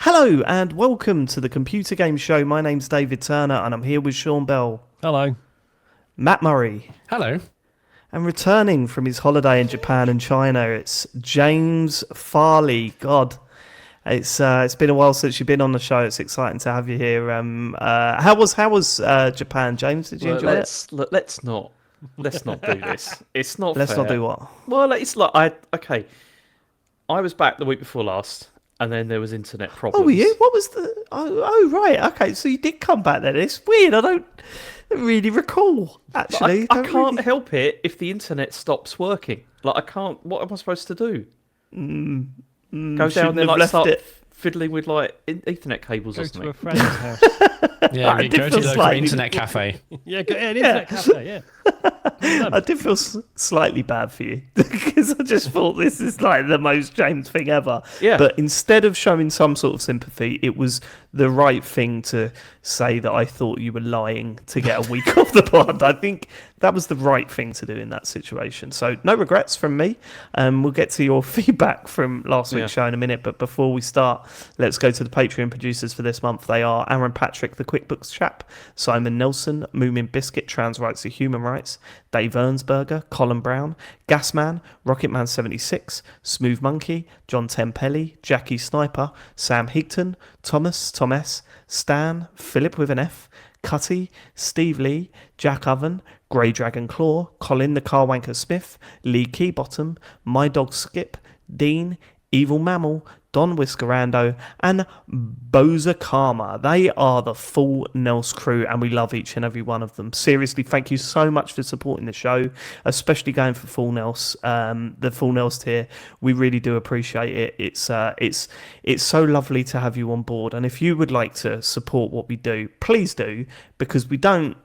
Hello and welcome to the Computer Game Show. My name's David Turner and I'm here with Sean Bell, Hello. Matt Murray, Hello. and returning from his holiday in Japan and China, it's James Farley. God, it's been a while since you've been on the show. It's exciting to have you here. How was Japan, James? Did you enjoy it? Let's not do this. It's not. Let's fair. not do what? Well, it's like I was back the week before last, and then there was internet problems. Oh, were you? What was the? Oh, right. Okay, so you did come back then. It's weird. I don't really recall. Actually, I can't help it if the internet stops working. Like I can't. What am I supposed to do? Go down there, like start fiddling with like Ethernet cables or something. Go to a friend's house. Yeah, I we did go to feel the local slightly- internet cafe. Yeah, go an internet cafe. Yeah. I did feel slightly bad for you because I just thought this is like the most James thing ever. Yeah. But instead of showing some sort of sympathy, it was the right thing to say that I thought you were lying to get a week off the pod. I think that was the right thing to do in that situation. So no regrets from me. We'll get to your feedback from last week's show in a minute. But before we start, let's go to the Patreon producers for this month. They are Aaron Patrick, the QuickBooks chap, Simon Nelson, Moomin Biscuit, Trans Rights to Human Rights, Dave Ernsberger, Colin Brown, Gasman, Rocketman76, Smooth Monkey, John Tempelli, Jackie Sniper, Sam Higton, Thomas, Stan, Philip with an F, Cutty, Steve Lee, Jack Oven, Grey Dragon Claw, Colin the Carwanker Smith, Lee Keybottom, My Dog Skip, Dean, Evil Mammal, Don Whiskerando, and Boza Karma. They are the full Nels crew, and we love each and every one of them. Seriously, thank you so much for supporting the show, especially going for full Nels, the full Nels tier. We really do appreciate it. It's so lovely to have you on board. And if you would like to support what we do, please do, because we don't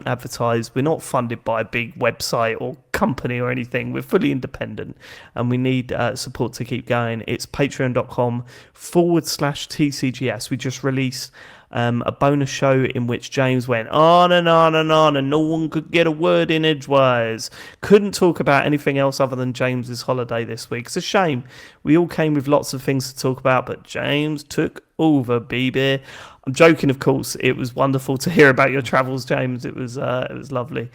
advertise. We're not funded by a big website or company or anything. We're fully independent, and we need support to keep going. It's patreon.com/TCGS. We just released a bonus show in which James went on and on and on, and no one could get a word in edgewise. Couldn't talk about anything else other than James's holiday this week. It's a shame. We all came with lots of things to talk about, but James took over, baby. I'm joking, of course. It was wonderful to hear about your travels, James. It was lovely.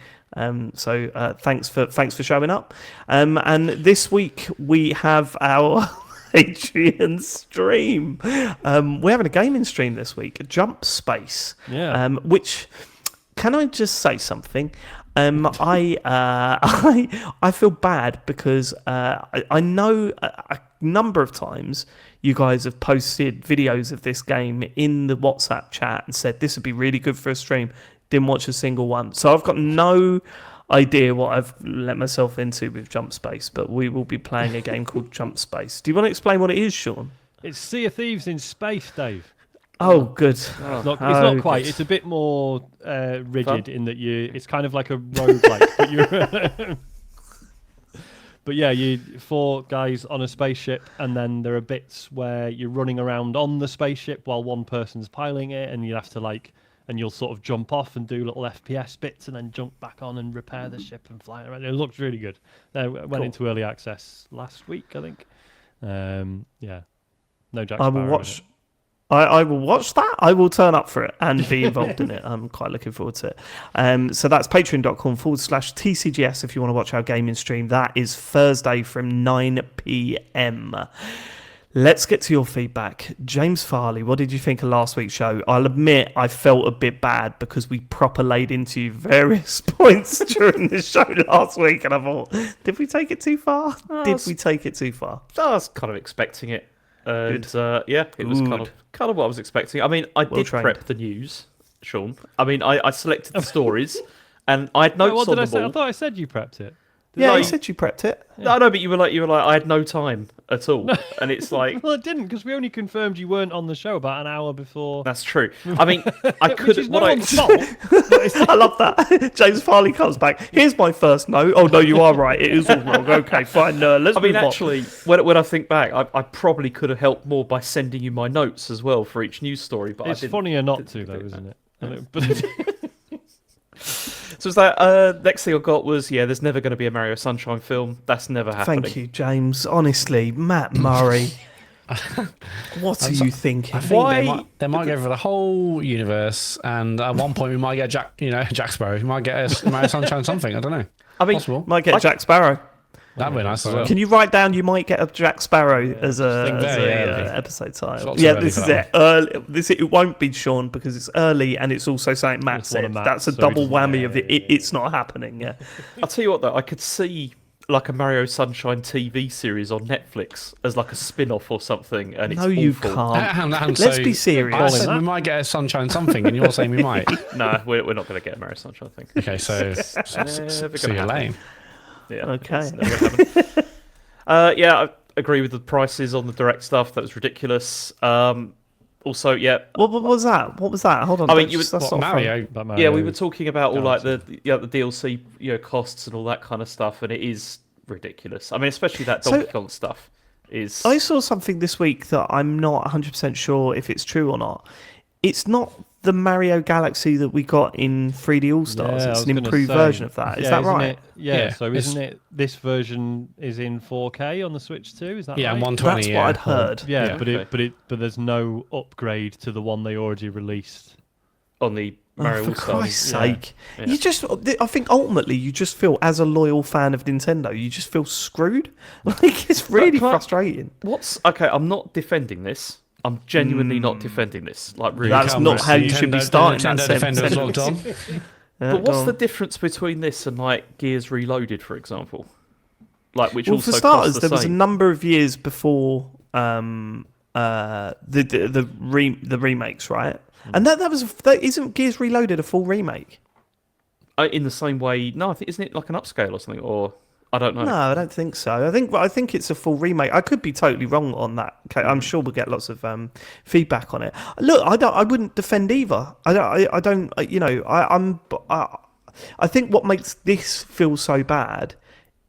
So thanks for showing up. And this week we have our Patreon stream. We're having a gaming stream this week, Jump Space. Yeah. Which, can I just say something? I feel bad because I know a number of times you guys have posted videos of this game in the WhatsApp chat and said this would be really good for a stream. Didn't watch a single one. So I've got no idea what I've let myself into with Jump Space, but we will be playing a game called Jump Space. Do you want to explain what it is, Sean? It's Sea of Thieves in space, Dave. Oh, good. It's not quite. Good. It's a bit more rigid in that it's kind of like a roguelike, but you're. But yeah, you 4 guys on a spaceship, and then there are bits where you're running around on the spaceship while one person's piloting it, and you have to and you'll sort of jump off and do little FPS bits, and then jump back on and repair the ship and fly around. It looks really good. Went into early access last week, I think. Yeah, no Jack I Sparrow. will watch. I will watch that. I will turn up for it and be involved in it. I'm quite looking forward to it. So that's patreon.com/TCGS if you want to watch our gaming stream. That is Thursday from 9 p.m. Let's get to your feedback. James Farley, what did you think of last week's show? I'll admit I felt a bit bad because we proper laid into various points during the show last week, and I thought, did we take it too far? I was kind of expecting it. And yeah, it was kind of what I was expecting. I mean, I did prep the news, Sean. I mean, I selected the stories, and I had notes on the ball. I thought I said you prepped it. Yeah, you said you prepped it. Yeah. No, but you were like, I had no time at all, and it's like, well, it didn't because we only confirmed you weren't on the show about an hour before. That's true. I mean, I could. Which is no one's fault. I love that. James Farley comes back. Here's my first note. Oh no, you are right. It is all wrong. Okay, fine. Let's. I mean, move on. actually, when I think back, I probably could have helped more by sending you my notes as well for each news story. But it's funnier not to, though, isn't it? So it's like, next thing I got was, there's never going to be a Mario Sunshine film. That's never happening. Thank you, James. Honestly, Matt Murray. What are you thinking? I think they might go for the whole universe, and at one point we might get Jack Sparrow. We might get a Mario Sunshine something. I don't know. I mean, possible. Might get Jack Sparrow. That'd be nice as well. Can you write down? You might get a Jack Sparrow as a episode title. Yeah, this is it. It won't be Sean because it's early, and it's also something Matt said. That's a double whammy of it. It's not happening. Yeah. I'll tell you what though, I could see like a Mario Sunshine TV series on Netflix as like a spin-off or something, and it's no, you awful. can't. Let's be serious. I said we might get a Sunshine something, and you're saying we might. No, we're not going to get a Mario Sunshine thing. Okay, so you're lame. Yeah. Okay. Yeah, I agree with the prices on the direct stuff. That was ridiculous. Also, yeah. What was that? Hold on. I mean, Mario. Yeah, we were talking about all like the DLC, costs and all that kind of stuff, and it is ridiculous. I mean, especially that Donkey Kong stuff is. I saw something this week that I'm not 100% sure if it's true or not. It's not the Mario Galaxy that we got in 3D All Stars. It's an improved version of that. Is that right? So isn't it? This version is in 4K on the Switch too. Is that right? And 120. That's what I'd heard. Yeah, but there's no upgrade to the one they already released on the Mario All For Stars. Christ's sake! Yeah. I think ultimately you just feel, as a loyal fan of Nintendo, you just feel screwed. Like it's really frustrating. Okay? I'm not defending this. I'm genuinely not defending this. Like, really, that's not how you should be starting that sentence. Logged on. But what's the difference between this and like Gears Reloaded, for example? Like, which also for starters, there was a same? number of years before the remakes, right? And that isn't Gears Reloaded a full remake? In the same way, no. I think isn't it like an upscale or something, or I don't know. No, I don't think so. I think it's a full remake. I could be totally wrong on that. Okay, I'm sure we'll get lots of feedback on it. Look, I wouldn't defend either. I think what makes this feel so bad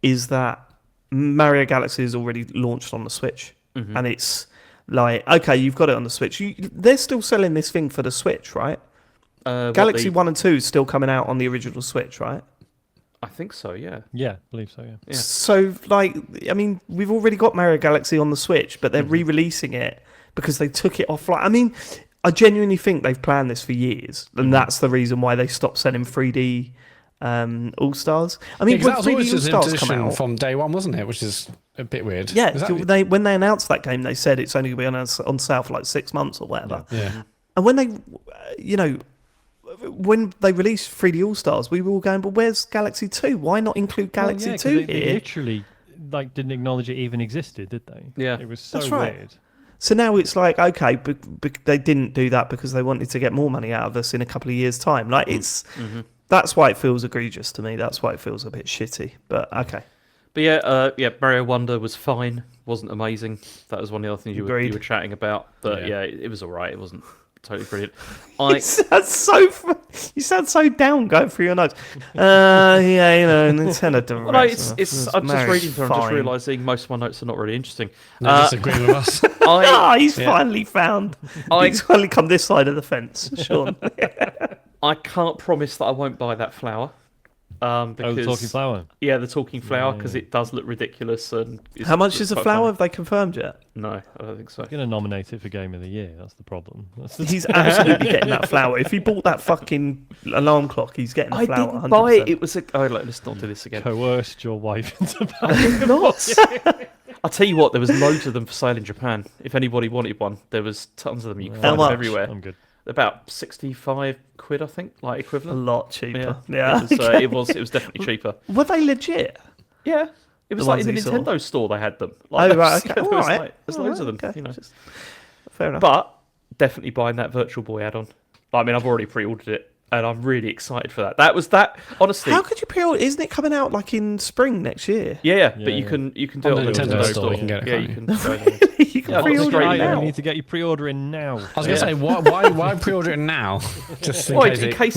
is that Mario Galaxy is already launched on the Switch, and it's like, okay, you've got it on the Switch. They're still selling this thing for the Switch, right? Galaxy 1 and 2 is still coming out on the original Switch, right? I think so, yeah. Yeah, I believe so, yeah. So, like, I mean, we've already got Mario Galaxy on the Switch, but they're re-releasing it because they took it offline. I mean, I genuinely think they've planned this for years, and that's the reason why they stopped selling 3D All-Stars. I mean, when 3D All-Stars come out from day one, wasn't it? Which is a bit weird. Yeah, when they announced that game, they said it's only going to be on sale for like 6 months or whatever. Yeah. And when they, when they released 3D All Stars, we were all going, "But where's Galaxy 2? Why not include Galaxy 2 here?" They literally didn't acknowledge it even existed, did they? Yeah, it was so That's right. weird. So now it's like, okay, but they didn't do that because they wanted to get more money out of us in a couple of years' time. Like that's why it feels egregious to me. That's why it feels a bit shitty. But okay. But Mario Wonder was fine. Wasn't amazing. That was one of the other things you were chatting about. But it was all right. It wasn't totally brilliant. You sound so down going through your notes. Nintendo Direct. Well, I'm just reading through. I'm just realising most of my notes are not really interesting. Disagree with us. He's finally found. He's finally come this side of the fence, Sean. I can't promise that I won't buy that flower. Because, the talking flower? Yeah, the talking flower, because it does look ridiculous. And how much is the flower? Have they confirmed yet? No, I don't think so. I'm going to nominate it for Game of the Year. That's the problem. He's absolutely getting that flower. If he bought that fucking alarm clock, he's getting the flower. I didn't buy it. It was let's not do this again. Coerced your wife into buying not. I'll tell you what, there was loads of them for sale in Japan. If anybody wanted one, there was tons of them. You can find them everywhere. I'm good. About 65 quid, I think, like equivalent. A lot cheaper. Yeah. It was definitely cheaper. Were they legit? Yeah. It was like in the Nintendo store they had them. Right, okay. There's loads of them. Okay. Fair enough. But definitely buying that Virtual Boy add-on. I mean, I've already pre-ordered it. And I'm really excited for that. That was that. Honestly, how could you pre-order? Isn't it coming out like in spring next year? Yeah, but you can do it on the Nintendo store. You can get it. Yeah, you can. You can pre-order it now. You need to get your pre-order in now. I was going to say, why pre-order it now? Just in case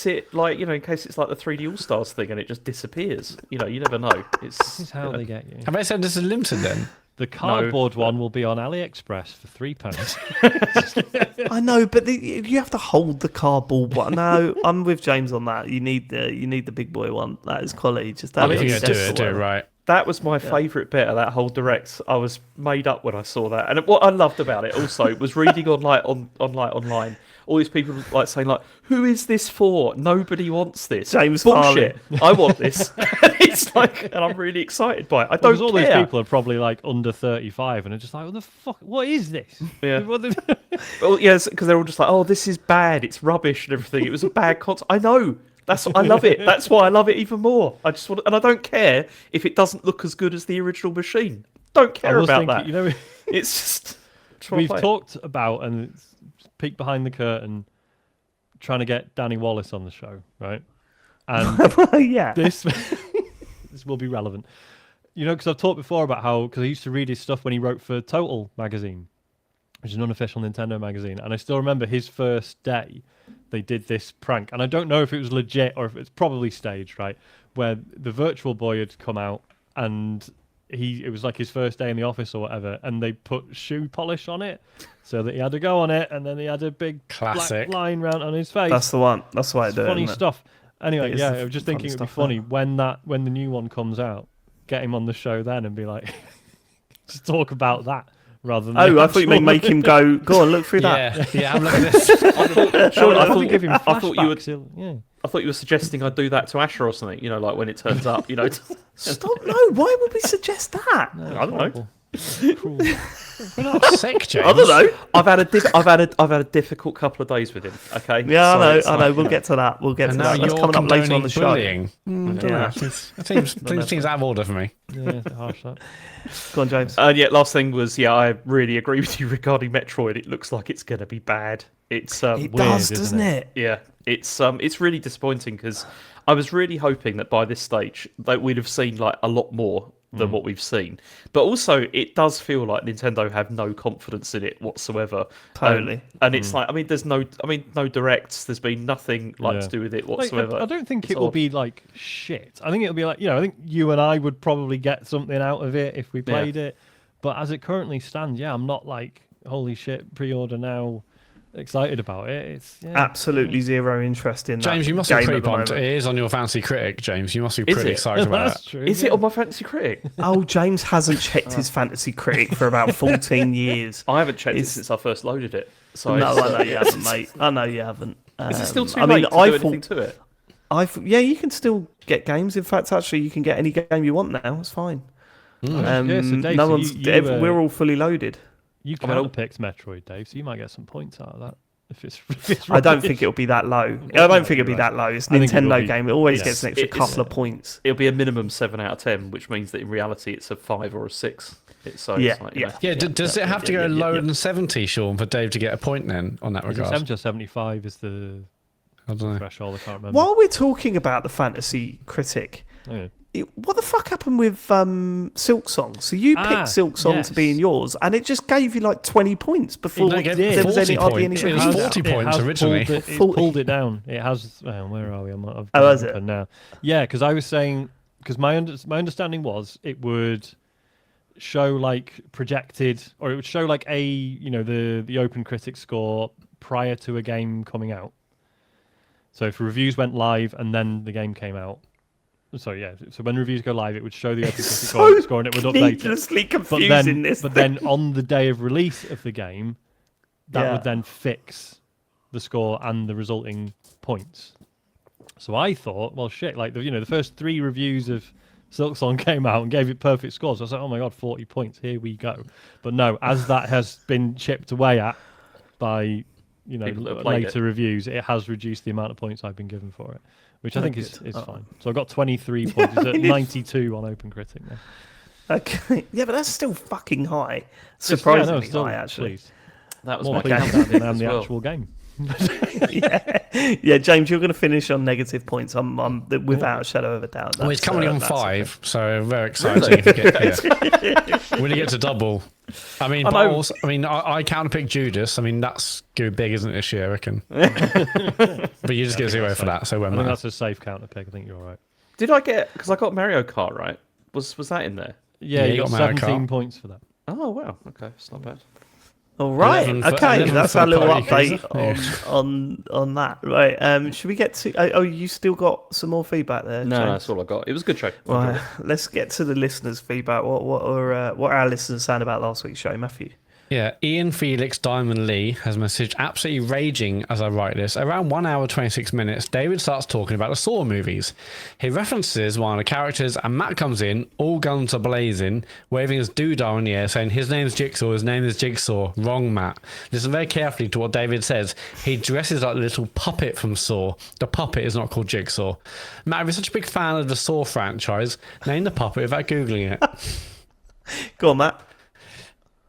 it it's like the 3D All Stars thing and it just disappears. You never know. This is how they get you. Have they said this is limited then? The cardboard one will be on AliExpress for £3. I know, but you have to hold the cardboard one. No, I'm with James on that. You need the big boy one. That is quality. Just if you're going to do it right. That was my favourite bit of that whole direct. I was made up when I saw that, and what I loved about it also was reading online. All these people like saying like, "Who is this for? Nobody wants this. James Bullshit. I want this." It's like, and I'm really excited by it. I don't all care. these people are probably like under 35, and are just like, "What the fuck? What is this?" Yeah. Well, yes, because they're all just like, "Oh, this is bad. It's rubbish and everything. It was a bad concert." I know. I love it. That's why I love it even more. I just want, and I don't care if it doesn't look as good as the original machine. Don't care about that. You know, it's just we've talked about and peek behind the curtain, trying to get Danny Wallace on the show, right? And this will be relevant, you know, because I've talked before about how because I used to read his stuff when he wrote for Total magazine, which is an unofficial Nintendo magazine, and I still remember his first day. They did this prank, and I don't know if it was legit or if it's probably staged, right? Where the Virtual Boy had come out, and it was like his first day in the office or whatever, and they put shoe polish on it, so that he had to go on it, and then he had a big black line round on his face. That's the one. That's why I do it. Funny stuff. Anyway, I was just thinking it'd be funny when the new one comes out, get him on the show then and be like, just talk about that. Rather than I thought you meant make him go on, look through that. Yeah, have a look at this. I thought you were suggesting I do that to Asher or something, you know, like when it turns up, you know. Stop, no, why would we suggest that? No, I don't know. We're not sick, James. I don't know. I've had a difficult couple of days with him. Okay. Yeah, I know. We'll get to that. That's coming up later on the show. It seems out of order for me. Yeah, harsh that. Go on, James. And last thing was, I really agree with you regarding Metroid. It looks like it's going to be bad. It does, doesn't it? Yeah. It's really disappointing because I was really hoping that by this stage that we'd have seen like a lot more than what we've seen. But also, it does feel like Nintendo have no confidence in it whatsoever. Totally. And it's like, there's no directs. There's been nothing to do with it whatsoever. Like, I don't think it will be like shit. I think it'll be like, I think you and I would probably get something out of it if we played it. But as it currently stands, I'm not like, holy shit, pre-order now. Excited about it. It's absolutely zero interest in that. James, you must be pretty pumped. It is on your Fantasy Critic, James. You must be pretty excited about That's it. True, is it on my Fantasy Critic? Oh, James hasn't checked his Fantasy Critic for about 14 years. I haven't checked it since I first loaded it. So no, I know you haven't, mate. I know you haven't. Is it still too late to do anything to it? You can still get games. In fact, actually, you can get any game you want now. It's fine. Dave, we're all fully loaded. You counterpicked Metroid, Dave, so you might get some points out of that. If it's I don't think it'll be that low. I don't think it'll be that low. It's a Nintendo game. It always gets an extra couple of points. It'll be a minimum 7 out of 10, which means that in reality it's a 5 or a 6. Does it have to go lower than 70, Sean, for Dave to get a point then on that regard? 70 or 75 is the threshold. I can't remember. While we're talking about the Fantasy Critic, what the fuck happened with Silksong? So you picked Silksong to be in yours, and it just gave you like 20 points before there was any points. It was 40 points originally. It pulled it down. It has. Where are we? Is it now? Yeah, because I was saying my understanding was it would show like projected, or it would show like the Open Critic score prior to a game coming out. So if reviews went live and then the game came out. So when reviews go live, it would show the Open Critic score and it would update needlessly confusing but then on the day of release of the game, that would then fix the score and the resulting points. So I thought, well, shit, like the first 3 reviews of Silksong came out and gave it perfect scores. So I was like, oh my god, 40 points, here we go. But no, as that has been chipped away at by later reviews, it has reduced the amount of points I've been given for it. Which I think is fine. So I've got 23 points. It's at 92 on Open Critic now. Okay. Yeah, but that's still fucking high. Surprisingly high, actually. Please. That was more my game than the actual game. James, you're going to finish on negative points. I'm without a shadow of a doubt. Well, it's currently on 5, so very exciting. When you get to double, Bowls. I counterpicked Judas. That's good big, isn't it, this year? I reckon. But you just get 0 for that. So I think that's a safe counterpick. I think you're all right. Did I get? Because I got Mario Kart right. Was that in there? Yeah, you got 17 points for that. Oh wow. Okay, it's not bad. All right. Okay, that's our little update Yeah. on that. Right. Should we get to? Oh, you still got some more feedback there? No, James? that's all I got. It was a good show. Right. Let's get to the listeners' feedback. What are our listeners saying about last week's show, Matthew? Yeah, Ian Felix Diamond Lee has messaged, absolutely raging as I write this. Around 1 hour 26 minutes, David starts talking about the Saw movies. He references one of the characters, and Matt comes in, all guns are blazing, waving his doodah in the air, saying his name's Jigsaw, his name is Jigsaw. Wrong, Matt. Listen very carefully to what David says. He dresses like a little puppet from Saw. The puppet is not called Jigsaw. Matt, if you're such a big fan of the Saw franchise, name the puppet without Googling it. Go on, Matt.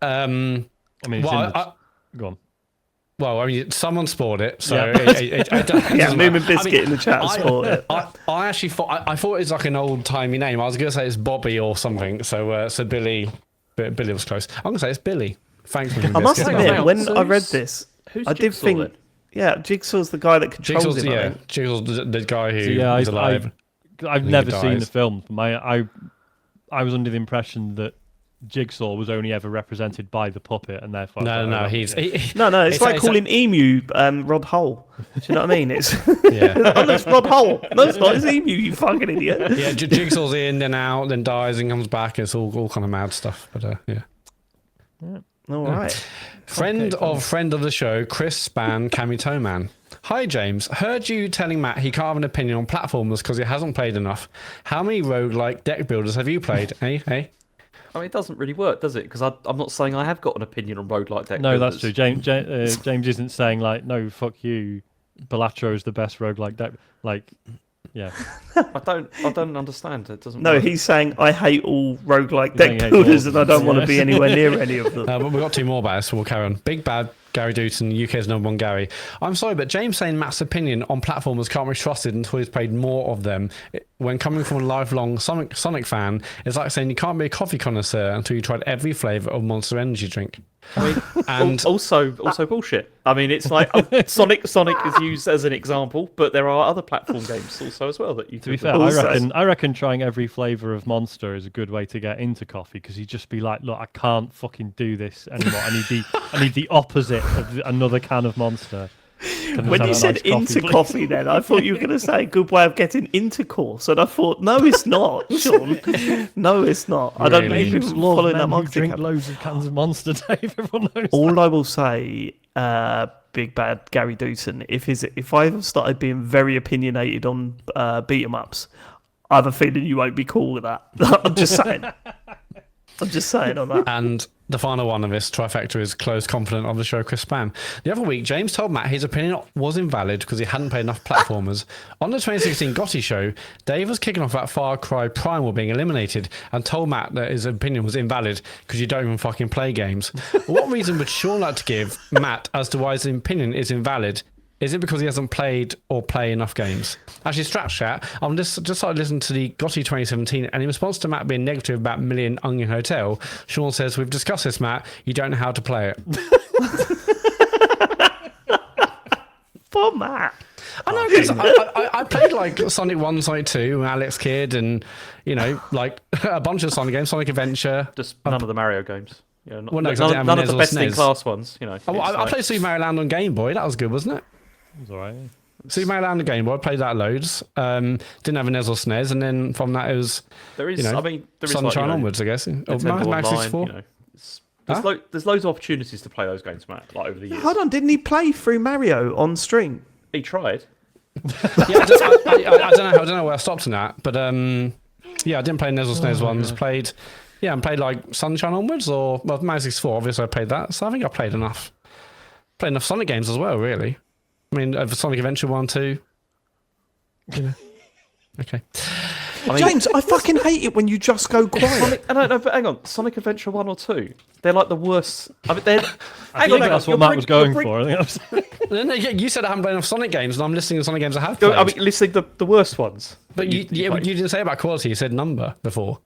I mean, go on. Well, I mean, someone spoiled it, so Yeah, Moomin Biscuit in the chat spoiled it. I actually thought it was like an old timey name. I was going to say it's Bobby or something. So Billy was close. I'm going to say it's Billy. Thanks, Moomin Biscuit. I must admit, when I read this, Who's I did Jigsaw, think, then? yeah, Jigsaw's the guy that controls him. Yeah, Jigsaw's the guy who So, is alive. I've never seen the film. I was under the impression that Jigsaw was only ever represented by the puppet, and therefore No, it's like calling Emu Rod Hull. Do you know what I mean? It's yeah. oh, that's Rod Hull. No, it's not. It's Emu. You fucking idiot. Yeah, Jigsaw's in, then out, then dies, and comes back. It's all kind of mad stuff. But yeah. All right. Friend of the show, Chris Span, Kamito Man. Hi James, heard you telling Matt he can't have an opinion on platformers because he hasn't played enough. How many roguelike deck builders have you played? Hey. I mean, it doesn't really work, does it? Because I'm not saying I have got an opinion on roguelike deck No, builders. that's true. James isn't saying like, no, fuck you, Balatro is the best roguelike deck. Like, yeah. I don't understand. It doesn't. No, work. he's saying I hate all roguelike deck hates builders, all and I of them. don't want to be anywhere near any of them. But we've got two more about us, so we'll carry on. Big Bad Gary Dutton, UK's #1 Gary. I'm sorry, but James saying Matt's opinion on platformers can't be trusted until he's played more of them. When coming from a lifelong Sonic fan, it's like saying you can't be a coffee connoisseur until you tried every flavour of Monster Energy drink. I mean, And also bullshit. I mean, it's like Sonic is used as an example, but there are other platform games also as well that you. To be fair, I reckon trying every flavour of Monster is a good way to get into coffee because you just be like, look, I can't fucking do this anymore. I need the opposite of another can of Monster. When you said into coffee, then I thought you were going to say a good way of getting intercourse, and I thought, no, it's not, Sean. No, it's not. I don't Really? even follow that Who marketing. drink loads of cans of Monster, Dave. Everyone knows. All I will say, Big Bad Gary Dutton, if I started being very opinionated on beat 'em ups, I have a feeling you won't be cool with that. I'm just saying. I'm just saying on that. And the final one of this trifecta is close confidant of the show, Chris Spam. The other week, James told Matt his opinion was invalid because he hadn't played enough platformers. On the 2016 Gotti show, Dave was kicking off about Far Cry Primal being eliminated and told Matt that his opinion was invalid because you don't even fucking play games. What reason would Sean like to give Matt as to why his opinion is invalid? Is it because he hasn't played or play enough games? Actually, Strat Chat, I'm just started listening to the Gotti 2017, and in response to Matt being negative about Million Onion Hotel, Sean says, "We've discussed this, Matt. You don't know how to play it." Poor Matt. I know, because I played like Sonic 1, Sonic 2, Alex Kidd, and, you know, like a bunch of Sonic games, Sonic Adventure. Just none of the Mario games. Yeah, Well, no, 'cause I didn't have none a of the NES or best in SNES. class ones. You know, I played Super Mario Land on Game Boy. That was good, wasn't it? It was alright. Super Mario Land on Game Boy. I played that loads. Didn't have a NES or SNES, and then from that it was there is. you know, I mean, there is Sunshine like, onwards, I guess. Or Nintendo Mario Online. 64. You know, there's loads of opportunities to play those games, Matt. Like over the years. Hold on, didn't he play through Mario on stream? He tried. Yeah, I don't know where I stopped in that, but yeah, I didn't play NES or SNES ones. Played like Sunshine onwards, or well, Mario 64. Obviously, I played that, so I think I played enough. Played enough Sonic games as well, really. I mean, over Sonic Adventure 1, 2. Yeah. Okay. James, I fucking hate it when you just go quiet. I don't know, but hang on. Sonic Adventure 1 or 2? They're like the worst. I mean, they're. I think that's what Matt was going for. I think You said I haven't played enough Sonic games, and I'm listing the Sonic games I have played. I mean, listing the worst ones. But you didn't say about quality. You said number before.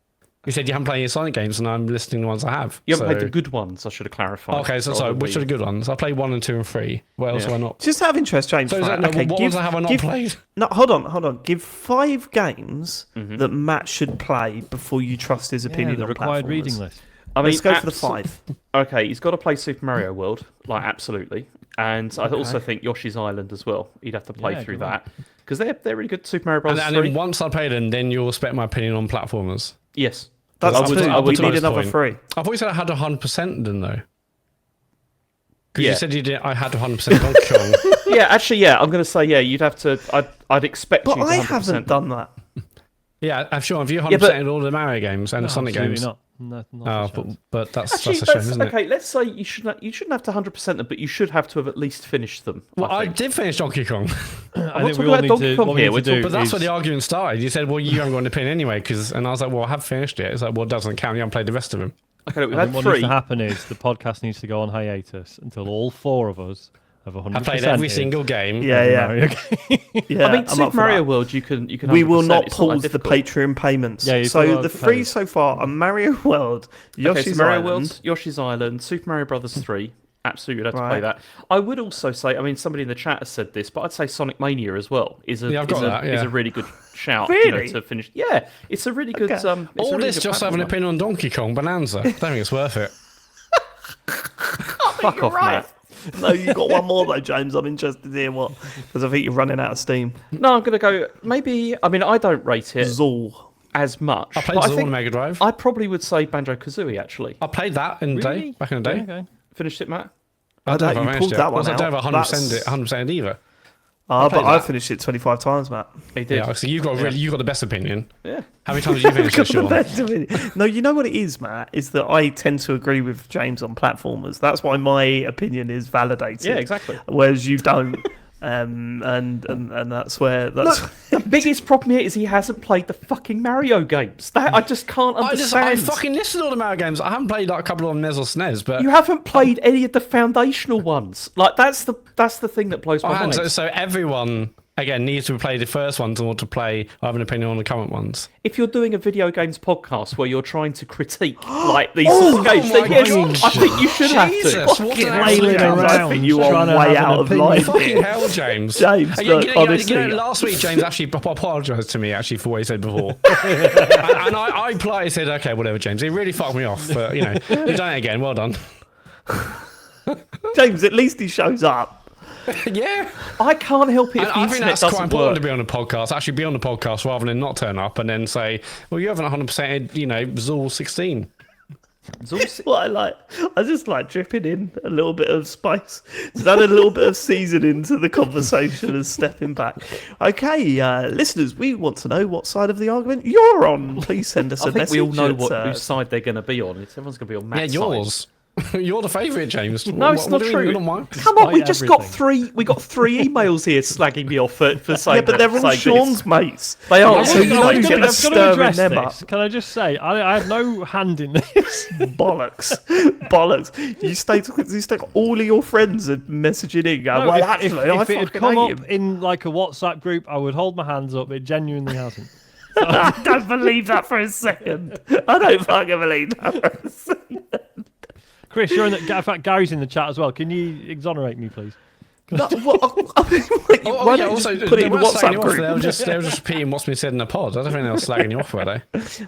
You said you haven't played any Sonic games, and I'm listing the ones I have. You haven't played the good ones, I should have clarified. Okay, so which are the good ones? I played 1 and 2 and 3. What else have I not? Just out of interest, James. So right, what ones have I not played? No, hold on. Give 5 games that Matt should play before you trust his opinion the on required platformers. reading list. I mean, let's go for the 5. Okay, he's got to play Super Mario World, like absolutely, and I also think Yoshi's Island as well. He'd have to play through that because they're really good. Super Mario Bros. And then once I play them, then you'll respect my opinion on platformers. Yes, that's we need another 3. I thought you said I had 100% then though. Because you said you did. I had 100% Donkey Kong. Yeah, actually, I'm going to say you'd have to. I'd expect you to 100%. But I haven't done that. Yeah, I'm sure. Have you 100% in all the Mario games and the Sonic games? Not. But that's actually, a shame, isn't it? Okay, let's say you shouldn't have to 100% them, but you should have to have at least finished them. Well, I did finish Donkey Kong. I think we all need to. What we need to do but that's where the argument started. You said, "Well, you haven't got an opinion anyway," and I was like, "Well, I have finished it." It's like, "Well, it doesn't count. You haven't played the rest of them." Okay, look, we've had had 3. What needs to happen is the podcast needs to go on hiatus until all 4 of us have 100%. I played every single game. Yeah. I mean, Super Mario World, you can. We will not pause the Patreon payments. Yeah, so the 3 so far are Mario World, Yoshi's Island, Yoshi's Island, Super Mario Brothers 3. Absolutely, you'd have to play that. I would also say, I mean, somebody in the chat has said this, but I'd say Sonic Mania as well is a really good shout. Really? To finish. Yeah, it's a really good. All this just having an opinion on Donkey Kong Bonanza. I don't think it's worth it. Fuck off, Matt. No, you got one more though, James. I'm interested in hearing what, because I think you're running out of steam. No, I'm going to go. Maybe. I mean, I don't rate it as much. I played Zool on Mega Drive. I probably would say Banjo Kazooie. Actually, I played that in the day, back in the day. Okay. Finished it, Matt. I don't know if I pulled that one out. I don't have 100% either. But I finished it 25 times, Matt. He did. Yeah, so you got the best opinion. Yeah. How many times did you finish it, Sean? No, you know what it is, Matt, is that I tend to agree with James on platformers. That's why my opinion is validated. Yeah, exactly. Whereas you don't. And that's where the biggest problem here is he hasn't played the fucking Mario games. That I just can't understand. I fucking listed all the Mario games. I haven't played like a couple on NES or SNES, but you haven't played any of the foundational ones. Like that's the thing that blows my mind. So everyone again needs to play the first ones in order to play. I have an opinion on the current ones. If you're doing a video games podcast where you're trying to critique like these sorts of games, then yes, I think you should have to. I think you are way out of line. Fucking hell, James. Honestly. Last week James actually apologised to me for what he said before, and I politely said, "Okay, whatever, James." He really fucked me off, but you've done it again. Well done, James. At least he shows up. Yeah, I can't help it. I think that's quite important to be on the podcast. Actually, be on the podcast rather than not turn up and then say, "Well, you haven't 100%." Zool 16. What I just like dripping in a little bit of spice, just add a little bit of seasoning to the conversation and stepping back. Okay, listeners, we want to know what side of the argument you're on. Please send us a message. I think we all know whose side they're going to be on. Everyone's going to be on Matt's side. Yours. You're the favourite, James. No, it's not true. Come on, we just got 3. We got 3 emails here slagging me off for saying. Yeah, but they're all Sean's mates. They are. So you know, get a stirring them up. Can I just say, I have no hand in this. Bollocks. You stake all of your friends and messaging in. Going, well, actually, if it had come up in like a WhatsApp group, I would hold my hands up. It genuinely hasn't. I don't believe that for a second. I don't fucking believe that for a second. Chris, you're in the. In fact, Gary's in the chat as well. Can you exonerate me, please? Why don't you just put it in the WhatsApp group? They were just repeating what's been said in the pod. I don't think they were slagging you off, were they?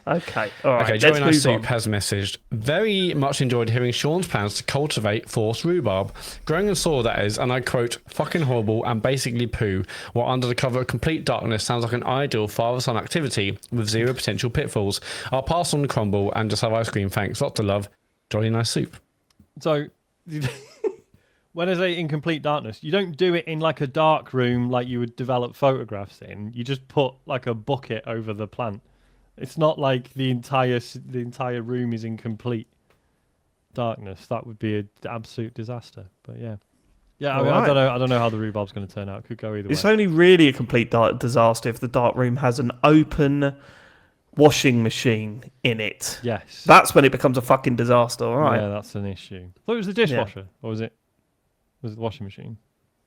Okay, all right. Okay, Joey Nice Soup has messaged. Very much enjoyed hearing Sean's plans to cultivate forced rhubarb. Growing in soil, that is, and I quote, fucking horrible and basically poo, while under the cover of complete darkness sounds like an ideal father-son activity with 0 potential pitfalls. I'll pass on the crumble and just have ice cream, thanks. Lots of love. Johnny Nice Soup. So, when I say in complete darkness, you don't do it in like a dark room like you would develop photographs in. You just put like a bucket over the plant. It's not like the entire room is in complete darkness. That would be an absolute disaster. But yeah. I mean, right. I don't know how the rhubarb's going to turn out. It could go either way. It's only really a complete disaster if the dark room has an open washing machine in it. Yes. That's when it becomes a fucking disaster, all right? Yeah, that's an issue. I thought it was the dishwasher, or was it the washing machine?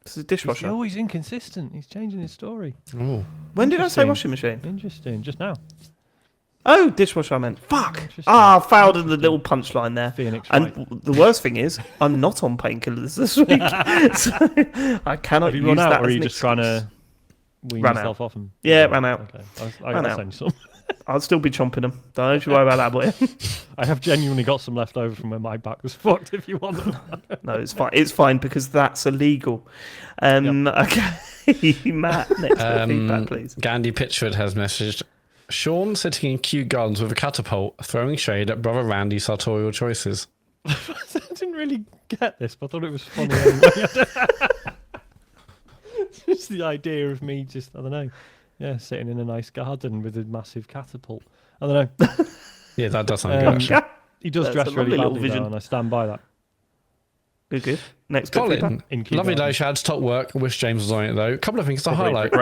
It's a dishwasher. He's always inconsistent. He's changing his story. Oh. When did I say washing machine? Interesting. Just now. Oh, dishwasher I meant. Fuck! I failed in the little punchline there. Phoenix, and the worst thing is, I'm not on painkillers this week. So I cannot use that. Or are you just trying to wean yourself off them? Yeah, ran out. Okay. I'll send you some. I'll still be chomping them. Don't you worry about that, boy. I have genuinely got some left over from when my back was fucked. If you want them. No, it's fine. It's fine because that's illegal. Okay, Matt. Next bit of feedback, please. Gandhi Pitchford has messaged Sean sitting in Kew Gardens with a catapult, throwing shade at brother Randy's sartorial choices. I didn't really get this, but I thought it was funny anyway. Just the idea of me I don't know. Yeah, sitting in a nice garden with a massive catapult. I don't know. Yeah, that does sound good, actually. He does dress really badly, though, and I stand by that. Good. Next bit Colin, lovely day, Shads. Top work. Wish James was on it, though. A couple of things to highlight.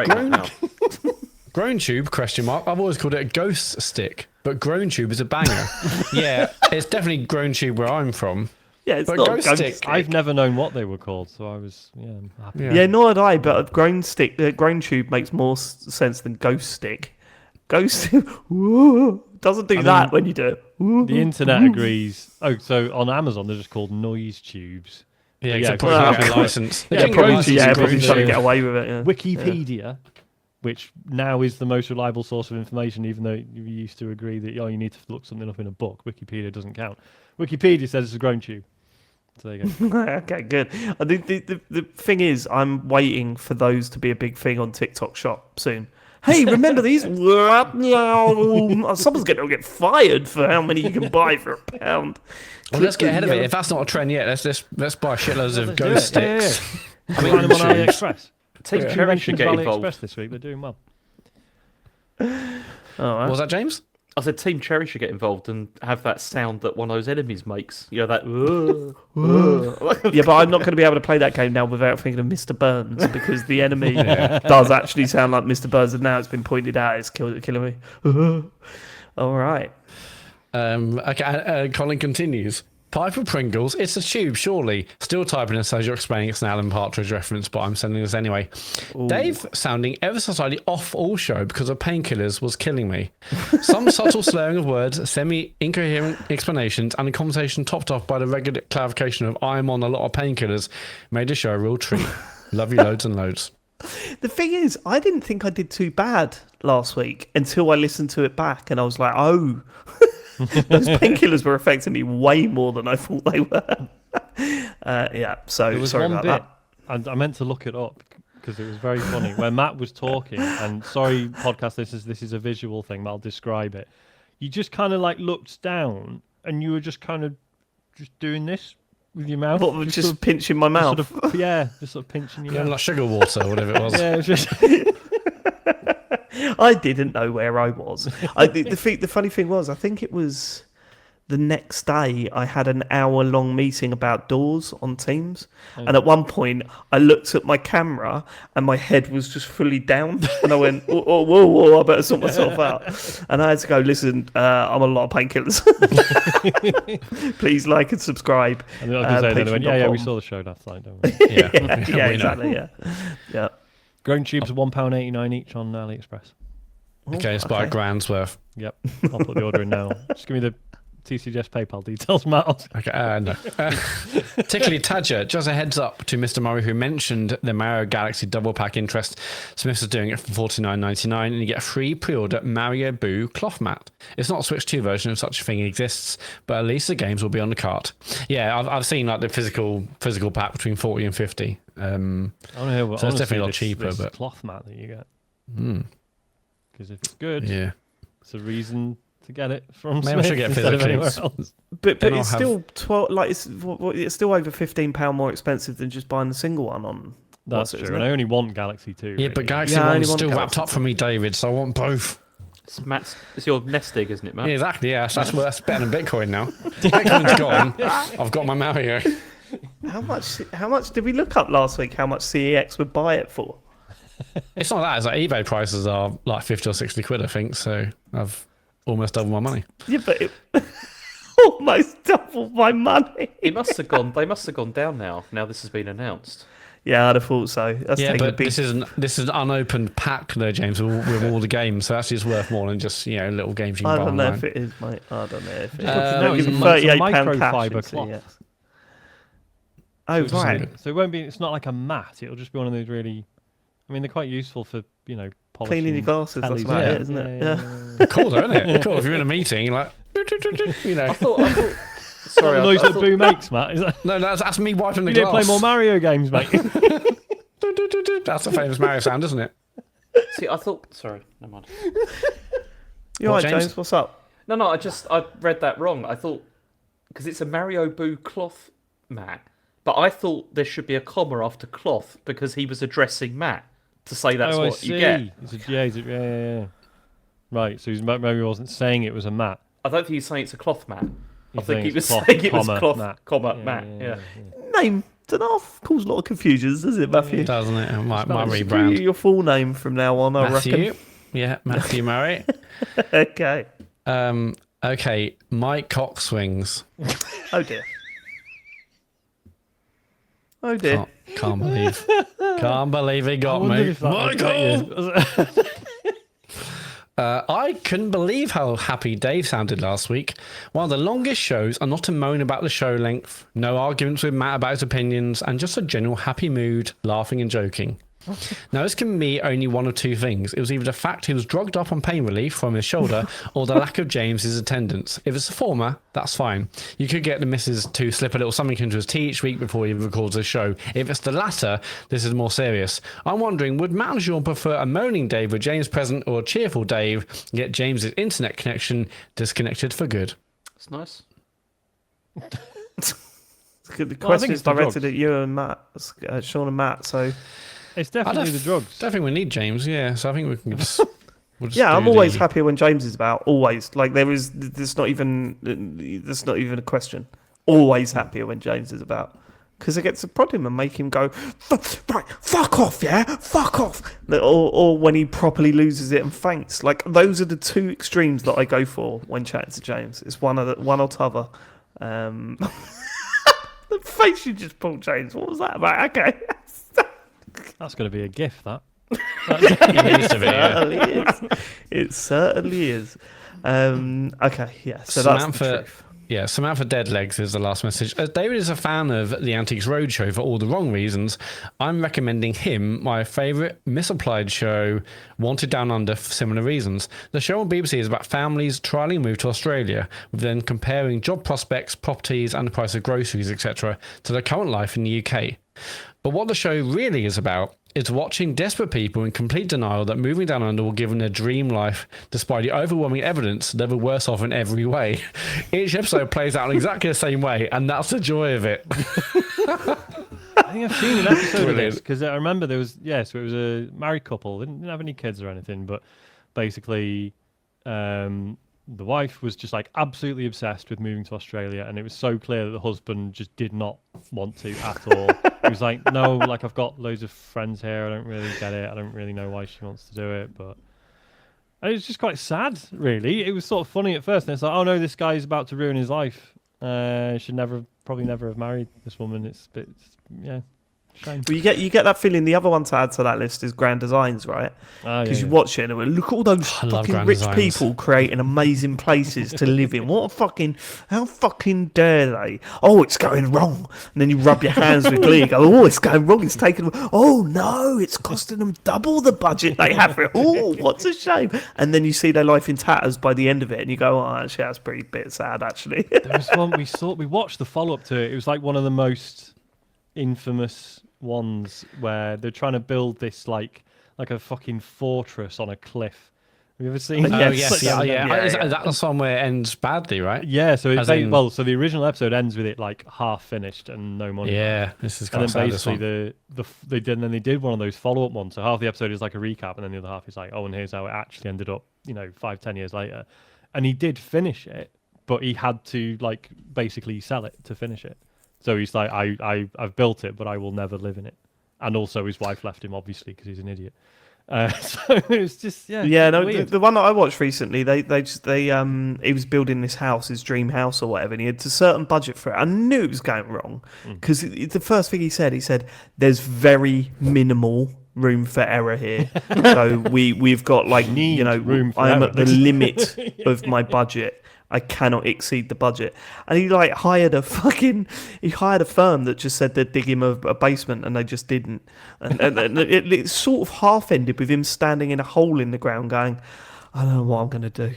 Grown tube, question mark. I've always called it a ghost stick, but grown tube is a banger. Yeah, it's definitely grown tube where I'm from. Yeah, it's not ghost stick. I've never known what they were called, so I was happy. Yeah, nor had I, but a grown tube makes more sense than ghost stick. Ghost doesn't do that when you do it. The internet agrees. Oh, so on Amazon they're just called noise tubes. Yeah, license. Everybody's trying to get away with it. Yeah. Wikipedia, which now is the most reliable source of information, even though you used to agree that you need to look something up in a book. Wikipedia doesn't count. Wikipedia says it's a grown tube. So there you go. Okay, good. The thing is, I'm waiting for those to be a big thing on TikTok Shop soon. Hey, remember these? Someone's going to get fired for how many you can buy for £1. Well, let's get ahead of it. If that's not a trend yet, let's buy shitloads of ghost sticks. Yeah. I mean, them on AliExpress. Team Cherry should get involved. AliExpress this week. They're doing well. What was that, James? I said Team Cherry should get involved and have that sound that one of those enemies makes. You know, that... Yeah, but I'm not going to be able to play that game now without thinking of Mr. Burns, because the enemy does actually sound like Mr. Burns, and now it's been pointed out it's killing me. All right. Okay, Colin continues. Pie for Pringles, it's a tube, surely. Still typing and says you're explaining it's an Alan Partridge reference, but I'm sending this anyway. Ooh. Dave sounding ever so slightly off all show because of painkillers was killing me. Some subtle slurring of words, semi-incoherent explanations, and a conversation topped off by the regular clarification of I'm on a lot of painkillers made the show a real treat. Love you loads and loads. The thing is, I didn't think I did too bad last week until I listened to it back, and I was like, oh... Those painkillers were affecting me way more than I thought they were. So sorry about that. And I meant to look it up because it was very funny. When Matt was talking, and sorry, podcast, this is a visual thing, but I'll describe it. You just kind of like looked down, and you were just kind of just doing this with your mouth. What, just sort of pinching my mouth? Just sort of pinching your mouth. Like sugar water or whatever it was. Yeah, it was just... I didn't know where I was. The funny thing was, I think it was the next day I had an hour-long meeting about doors on Teams. Okay. And at one point, I looked at my camera and my head was just fully down. And I went, whoa, I better sort myself out. And I had to go, listen, I'm on a lot of painkillers. Please like and subscribe. And I was going to say, yeah, we saw the show last night, don't we? Yeah, exactly, yeah. Grown tubes are £1.89 each on AliExpress. Okay, it's about $1,000's worth. Yep, I'll put the order in now. Just give me the TCGS PayPal details, Matt. Okay, no. Tickly Tadger, just a heads up to Mr. Murray, who mentioned the Mario Galaxy double pack interest. Smiths is doing it for $49.99, and you get a free pre-order Mario Boo cloth mat. It's not a Switch 2 version if such a thing exists, but at least the games will be on the cart. Yeah, I've seen like the physical pack between 40 and 50. So it's definitely a lot cheaper. This but cloth mat that you get. Because if it's good, it's a reason to get it from Smith instead of anywhere else. But it's still 12. Like it's still over £15 more expensive than just buying the single one on. That's true. And I only want Galaxy 2. Yeah, really. but Galaxy 1's still wrapped up for me, David. So I want both. It's your nest egg, isn't it, Matt? Yeah, exactly. Yeah, that's better than Bitcoin now. Bitcoin's gone. I've got my Mario. How much did we look up last week? How much CEX would buy it for? It's not that. It's like eBay prices are like 50 or 60 quid, I think. So I've almost doubled my money. Yeah, but it almost doubled my money. They must have gone down now. Now this has been announced. Yeah, I'd have thought so. But this is an unopened pack, though, James, with all the games. So actually, it's worth more than just little games you can buy online. I don't know if it is, mate. I don't know if it is. It's a microfiber cloth. Oh, right. So it won't be. It's not like a mat. It'll just be one of those really. I mean, they're quite useful for polishing cleaning your glasses. That's about it, isn't it? Cool, though, isn't it? Cool. If you're in a meeting, you're like, you know. I thought sorry, the noise that Boo makes, Matt. Is that... No, that's me wiping the you glass. You play more Mario games, mate. That's the famous Mario sound, isn't it? See, I thought... Sorry, never mind. You all right, James? What's up? No, I read that wrong. I thought... Because it's a Mario Boo cloth mat. But I thought there should be a comma after cloth because he was addressing Matt to say that's what you get. Yeah. Right, so maybe he wasn't saying it was a mat. I don't think he's saying it's a cloth mat. I think he was cloth, saying it was cloth, mat. Mat. Yeah. Name don't know, cause a lot of confusions, does it, Matthew? Doesn't it? My Just rebrand. your full name from now on, I Matthew. reckon. Yeah, Matthew Murray. Okay. Okay, Mike Cock swings. Oh dear. Oh dear. Can't believe he got me. Michael! I couldn't believe how happy Dave sounded last week. One of the longest shows, and not to moan about the show length, no arguments with Matt about his opinions, and just a general happy mood, laughing and joking. Now, this can be only one of two things. It was either the fact he was drugged up on pain relief from his shoulder or the lack of James's attendance. If it's the former, that's fine. You could get the missus to slip a little something into his tea each week before he records the show. If it's the latter, this is more serious. I'm wondering, would Matt and Sean prefer a moaning Dave with James present or a cheerful Dave, yet James's internet connection disconnected for good? It's nice. The question is directed at you and Matt, Sean and Matt, so... It's definitely the drugs. I don't think we need James, yeah. So I think we can just... Yeah, I'm always happier when James is about. Always, like there's not even a question. Always happier when James is about, because it gets to prod him and make him go, right, fuck off, yeah, fuck off, or when he properly loses it and faints. Like those are the two extremes that I go for when chatting to James. It's one or t'other. The face you just pulled, James. What was that about? Okay. That's going to be a GIF, that. It certainly is. Okay, yeah. So that's the truth. Yeah, Samantha Deadlegs is the last message. As David is a fan of the Antiques Roadshow for all the wrong reasons, I'm recommending him my favourite misapplied show, Wanted Down Under, for similar reasons. The show on BBC is about families trialling a move to Australia, with then comparing job prospects, properties and the price of groceries, etc. to their current life in the UK. But what the show really is about is watching desperate people in complete denial that moving down under will give them their dream life, despite the overwhelming evidence they're worse off in every way. Each episode plays out in exactly the same way, and that's the joy of it. I think I've seen an episode of this, because I remember there was, so it was a married couple, they didn't have any kids or anything, but basically the wife was just like absolutely obsessed with moving to Australia, and it was so clear that the husband just did not want to at all. He was like, no, like I've got loads of friends here, I don't really get it, I don't really know why she wants to do it, but it was just quite sad, really. It was sort of funny at first, and it's like, oh no, this guy's about to ruin his life. Should probably never have married this woman. It's a bit, shame. Well, you get that feeling. The other one to add to that list is Grand Designs, right? Because you watch it and it, look at all those fucking rich people creating amazing places to live in. How fucking dare they? Oh, it's going wrong. And then you rub your hands with glee. Go, oh, it's going wrong. It's taken. Oh no, it's costing them double the budget they have for it. Oh, what's a shame. And then you see their life in tatters by the end of it, and you go, oh, actually, that's pretty bit sad, actually. There was one we watched the follow up to it. It was like one of the most infamous ones where they're trying to build this like a fucking fortress on a cliff. Have you ever seen that? Oh, yes, yeah. That's one where it ends badly, right? Yeah, so so the original episode ends with it like half finished and no money. Yeah, this is kind of sad. And then basically they did one of those follow up ones. So half the episode is like a recap, and then the other half is like, oh, and here's how it actually ended up, 5-10 years later. And he did finish it, but he had to like basically sell it to finish it. So he's like, I've built it, but I will never live in it. And also his wife left him, obviously, because he's an idiot. So it's just, the one that I watched recently, he was building this house, his dream house or whatever, and he had a certain budget for it. I knew it was going wrong, because the first thing he said, there's very minimal room for error here. So we've got like, room for I'm at the limit of my budget. I cannot exceed the budget. And he hired a firm that just said they'd dig him a basement, and they just didn't. And it sort of half ended with him standing in a hole in the ground going, I don't know what I'm going to do.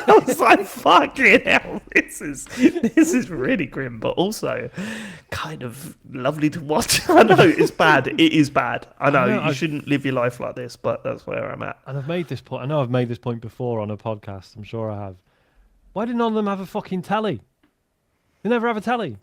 I was like, fucking hell, this is really grim, but also kind of lovely to watch. I know it's bad. It is bad. I know you shouldn't live your life like this, but that's where I'm at. And I've made this point. I know I've made this point before on a podcast. I'm sure I have. Why did none of them have a fucking telly? They never have a telly.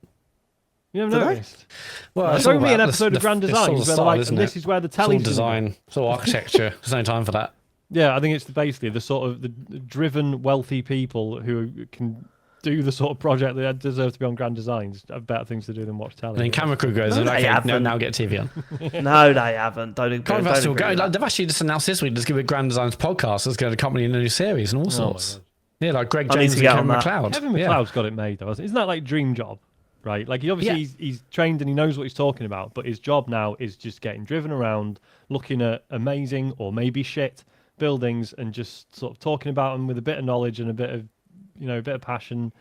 You never noticed? Well, show me an episode of Grand Design where they're like, this is where the telly's design, it's all architecture. There's no time for that. Yeah, I think it's basically the sort of the driven, wealthy people who can do the sort of project that deserve to be on Grand Designs have better things to do than watch telly. And then camera crew goes, now get TV on. No, they haven't. They've actually just announced this week, let's give it Grand Designs podcast that's going to accompany a new series and all sorts. Yeah, like Greg James and Kevin McLeod. Kevin McLeod's got it made, though, hasn't he? Isn't that like dream job? Right? Like, he's trained and he knows what he's talking about, but his job now is just getting driven around, looking at amazing or maybe shit buildings and just sort of talking about them with a bit of knowledge and a bit of passion,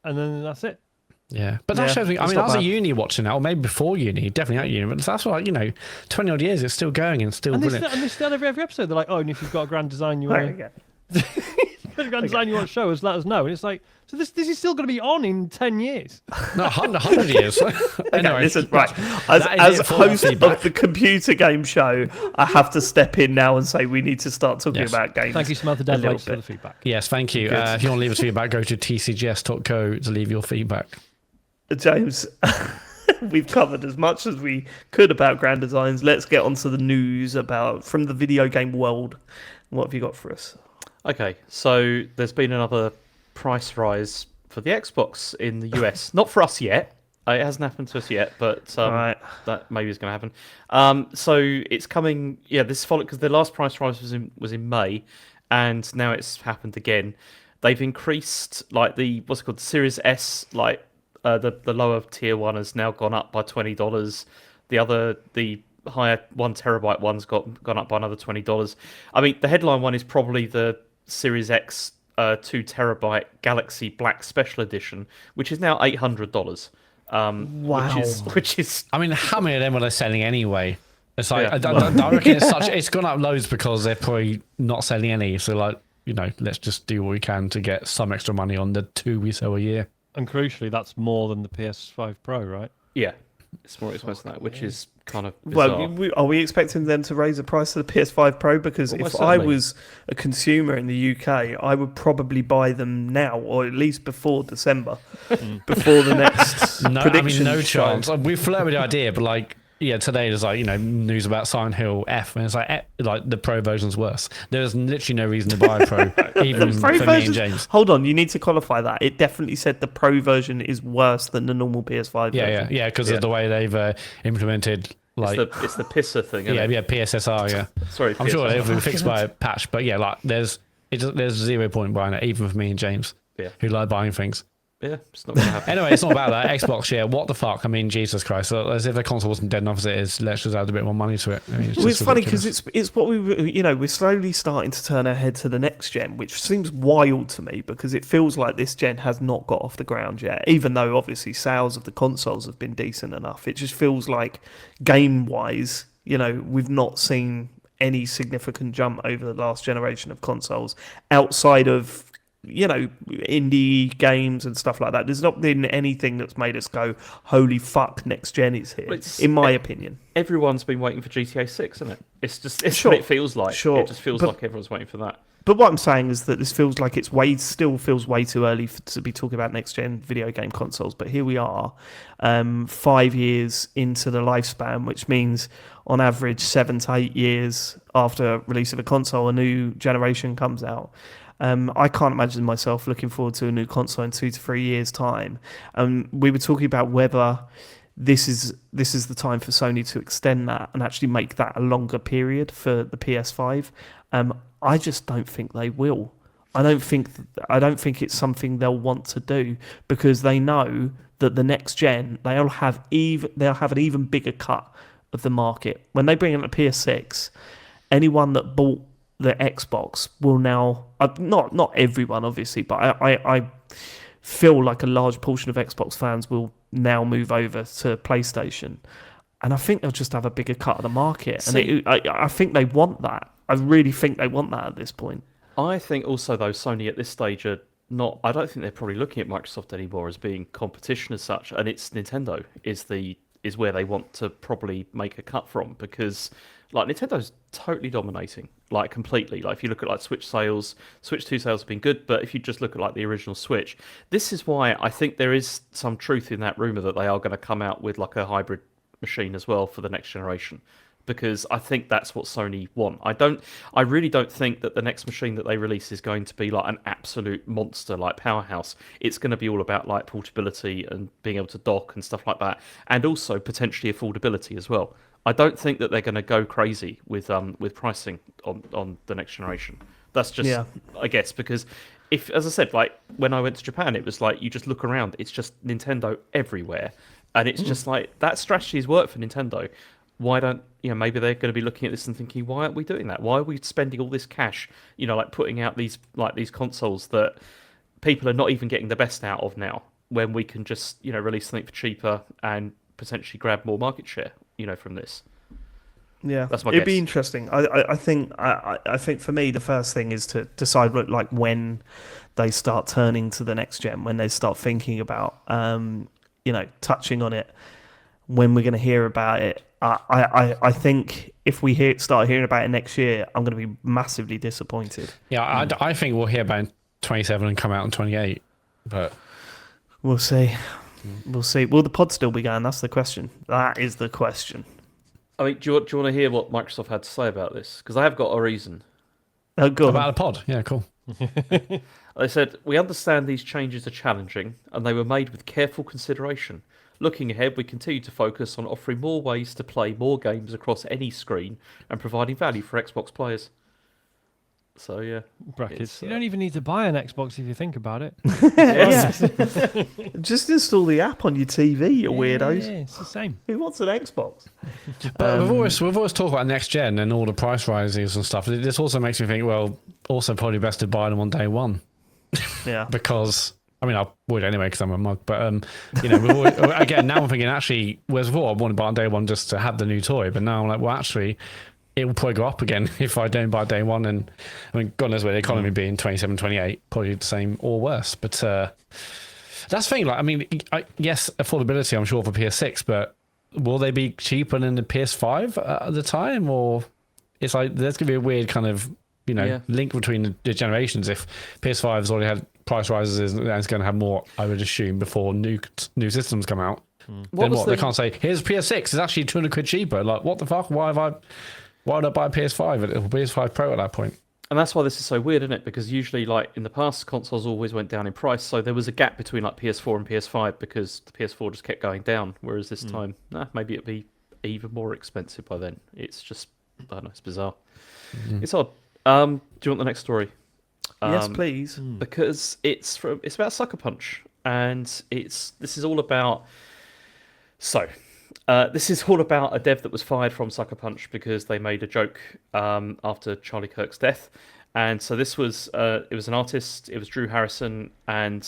and then that's it. Yeah, but that shows me. I mean, I was at uni watching that, or maybe before uni, definitely at uni. But that's why, 20 odd years, it's still going and still brilliant. And they still every episode they're like, oh, and if you've got a grand design you want to show us, let us know. And it's like, so this is still going to be on in 10 years. No, 100 years. Anyway, listen, right. As host of the computer game show, I have to step in now and say we need to start talking about games. Thank you, Samantha Deadlights, for the feedback. Yes, thank you. If you want to leave us feedback, go to tcgs.co to leave your feedback. James, we've covered as much as we could about Grand Designs. Let's get on to the news from the video game world. What have you got for us? Okay, so there's been another price rise for the Xbox in the US. Not for us yet. It hasn't happened to us yet, but that maybe is going to happen. So it's coming. Yeah, this followed because the last price rise was in May, and now it's happened again. They've increased the Series S, the lower tier one has now gone up by $20. The higher 1 terabyte one's gone up by another $20. I mean, the headline one is probably the Series X 2 terabyte Galaxy Black Special Edition, which is now $800. Wow. Which is. I mean, how many of them are they selling anyway? It's like I reckon it's gone up loads because they're probably not selling any. So let's just do what we can to get some extra money on the 2 we sell a year. And crucially, that's more than the PS5 Pro, right? Yeah, it's more expensive than that, which is kind of bizarre. Well, are we expecting them to raise the price of the PS5 Pro? Because if I was a consumer in the UK, I would probably buy them now, or at least before December, before the next prediction. No chance. We flirted with the idea, but today there's news about Silent Hill F, and it's like the Pro version's worse. There's literally no reason to buy a Pro, even for me and James. Hold on, you need to qualify that. It definitely said the Pro version is worse than the normal PS5 version. Yeah, because of the way they've implemented. It's the pisser thing. Isn't it? PSSR. Yeah, sorry, I'm sure it'll be fixed by a patch, but there's 0 point buying it, even for me and James, who like buying things. Yeah, it's not going to happen. Anyway, it's not about that. Xbox, what the fuck? I mean, Jesus Christ. As if the console wasn't dead enough as it is, let's just add a bit more money to it. I mean, it's funny because it's what we're slowly starting to turn our head to the next gen, which seems wild to me because it feels like this gen has not got off the ground yet, even though obviously sales of the consoles have been decent enough. It just feels like game-wise, we've not seen any significant jump over the last generation of consoles outside of indie games and stuff like that. There's not been anything that's made us go, holy fuck, next gen is here, in my opinion. Everyone's been waiting for GTA 6, isn't it? It's what it feels like. Sure. It just feels like everyone's waiting for that. But what I'm saying is that this feels like still feels way too early to be talking about next gen video game consoles. But here we are, 5 years into the lifespan, which means on average 7 to 8 years after release of a console, a new generation comes out. I can't imagine myself looking forward to a new console in 2 to 3 years' time. We were talking about whether this is the time for Sony to extend that and actually make that a longer period for the PS5. I just don't think they will. I don't think it's something they'll want to do because they know that the next gen they'll have an even bigger cut of the market when they bring in a PS6. Anyone that bought the Xbox will now not everyone obviously, but I feel like a large portion of Xbox fans will now move over to PlayStation, and I think they'll just have a bigger cut of the market. And I think they want that. I really think they want that at this point. I think also though Sony at this stage are not. I don't think they're probably looking at Microsoft anymore as being competition as such, and it's Nintendo is where they want to probably make a cut from, because like Nintendo's totally dominating, like completely. Like if you look at like Switch sales, Switch 2 sales have been good, but if you just look at like the original Switch, this is why I think there is some truth in that rumor that they are going to come out with like a hybrid machine as well for the next generation, because I think that's what Sony want. I really don't think that the next machine that they release is going to be like an absolute monster, like powerhouse. It's going to be all about like portability and being able to dock and stuff like that, and also potentially affordability as well. I don't think that they're going to go crazy with pricing on the next generation. That's just, I guess, because if, as I said, like when I went to Japan, it was like you just look around, it's just Nintendo everywhere, and it's just like that strategy's worked for Nintendo. Why don't maybe they're going to be looking at this and thinking, why aren't we doing that? Why are we spending all this cash, like putting out these consoles that people are not even getting the best out of now, when we can just release something for cheaper and potentially grab more market share from this. Yeah, that's my it'd guess. Be interesting. I think for me the first thing is to decide like when they start turning to the next gen, when they start thinking about touching on it, when we're going to hear about it. I think if we start hearing about it next year, I'm going to be massively disappointed. Yeah, I think we'll hear about it in 27 and come out in 28, but we'll see. We'll see. Will the pod still be going? That's the question. That is the question. I mean, do you want to hear what Microsoft had to say about this? Because I have got a reason. Oh, go on. About the pod? Yeah, cool. They said, we understand these changes are challenging, and they were made with careful consideration. Looking ahead, we continue to focus on offering more ways to play more games across any screen and providing value for Xbox players. So, yeah. Brackets. You don't even need to buy an Xbox if you think about it. Just install the app on your TV, you weirdos. Yeah, it's the same. Who wants an Xbox? But we've always talked about next gen and all the price rises and stuff. This also makes me think, well, also probably best to buy them on day one. Yeah. Because... I mean, I would anyway because I'm a mug, but we've always, again, now I'm thinking actually, whereas before I wanted to buy on day one just to have the new toy, but now I'm like, well, actually, it will probably go up again if I don't buy day one. And I mean, God knows where the economy being 27, 28, probably the same or worse. But that's the thing. Like, I mean, yes, affordability, I'm sure for PS6, but will they be cheaper than the PS5 at the time, or it's like there's gonna be a weird kind of link between the generations if PS5 has already had price rises and it's going to have more, I would assume, before new systems come out. Then what? They can't say, here's PS6, it's actually 200 quid cheaper. Like, what the fuck? Why would I buy a PS5? It'll be PS5 Pro at that point. And that's why this is so weird, isn't it? Because usually, like, in the past, consoles always went down in price, so there was a gap between, like, PS4 and PS5 because the PS4 just kept going down, whereas this time, maybe it'd be even more expensive by then. It's just, I don't know, it's bizarre. It's odd. Do you want the next story? Yes, please. Because it's about Sucker Punch, and this is all about a dev that was fired from Sucker Punch because they made a joke after Charlie Kirk's death, and so this was it was an artist. It was Drew Harrison, and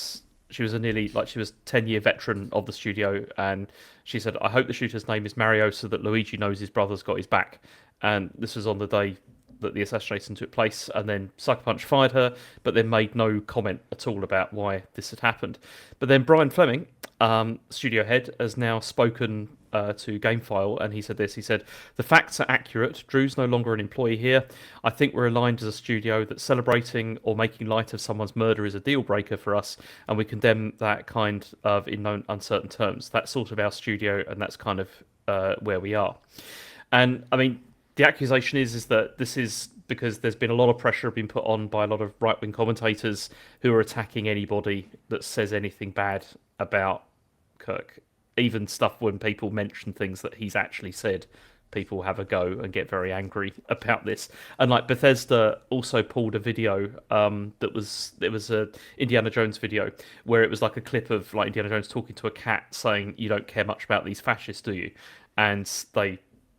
she was a 10-year veteran of the studio, and she said, "I hope the shooter's name is Mario, so that Luigi knows his brother's got his back." And this was on the day that the assassination took place, and then Sucker Punch fired her, but then made no comment at all about why this had happened. But then Brian Fleming, studio head, has now spoken to Gamefile, and he said this. He said, "The facts are accurate. Drew's no longer an employee here. I think we're aligned as a studio that celebrating or making light of someone's murder is a deal breaker for us, and we condemn that kind of in no uncertain terms. That's sort of our studio, and that's kind of where we are." And I mean, the accusation is that this is because there's been a lot of pressure being put on by a lot of right-wing commentators who are attacking anybody that says anything bad about Kirk. Even stuff when people mention things that he's actually said, people have a go and get very angry about this. And like Bethesda also pulled a video it was a Indiana Jones video where it was like a clip of like Indiana Jones talking to a cat saying, "You don't care much about these fascists, do you?" And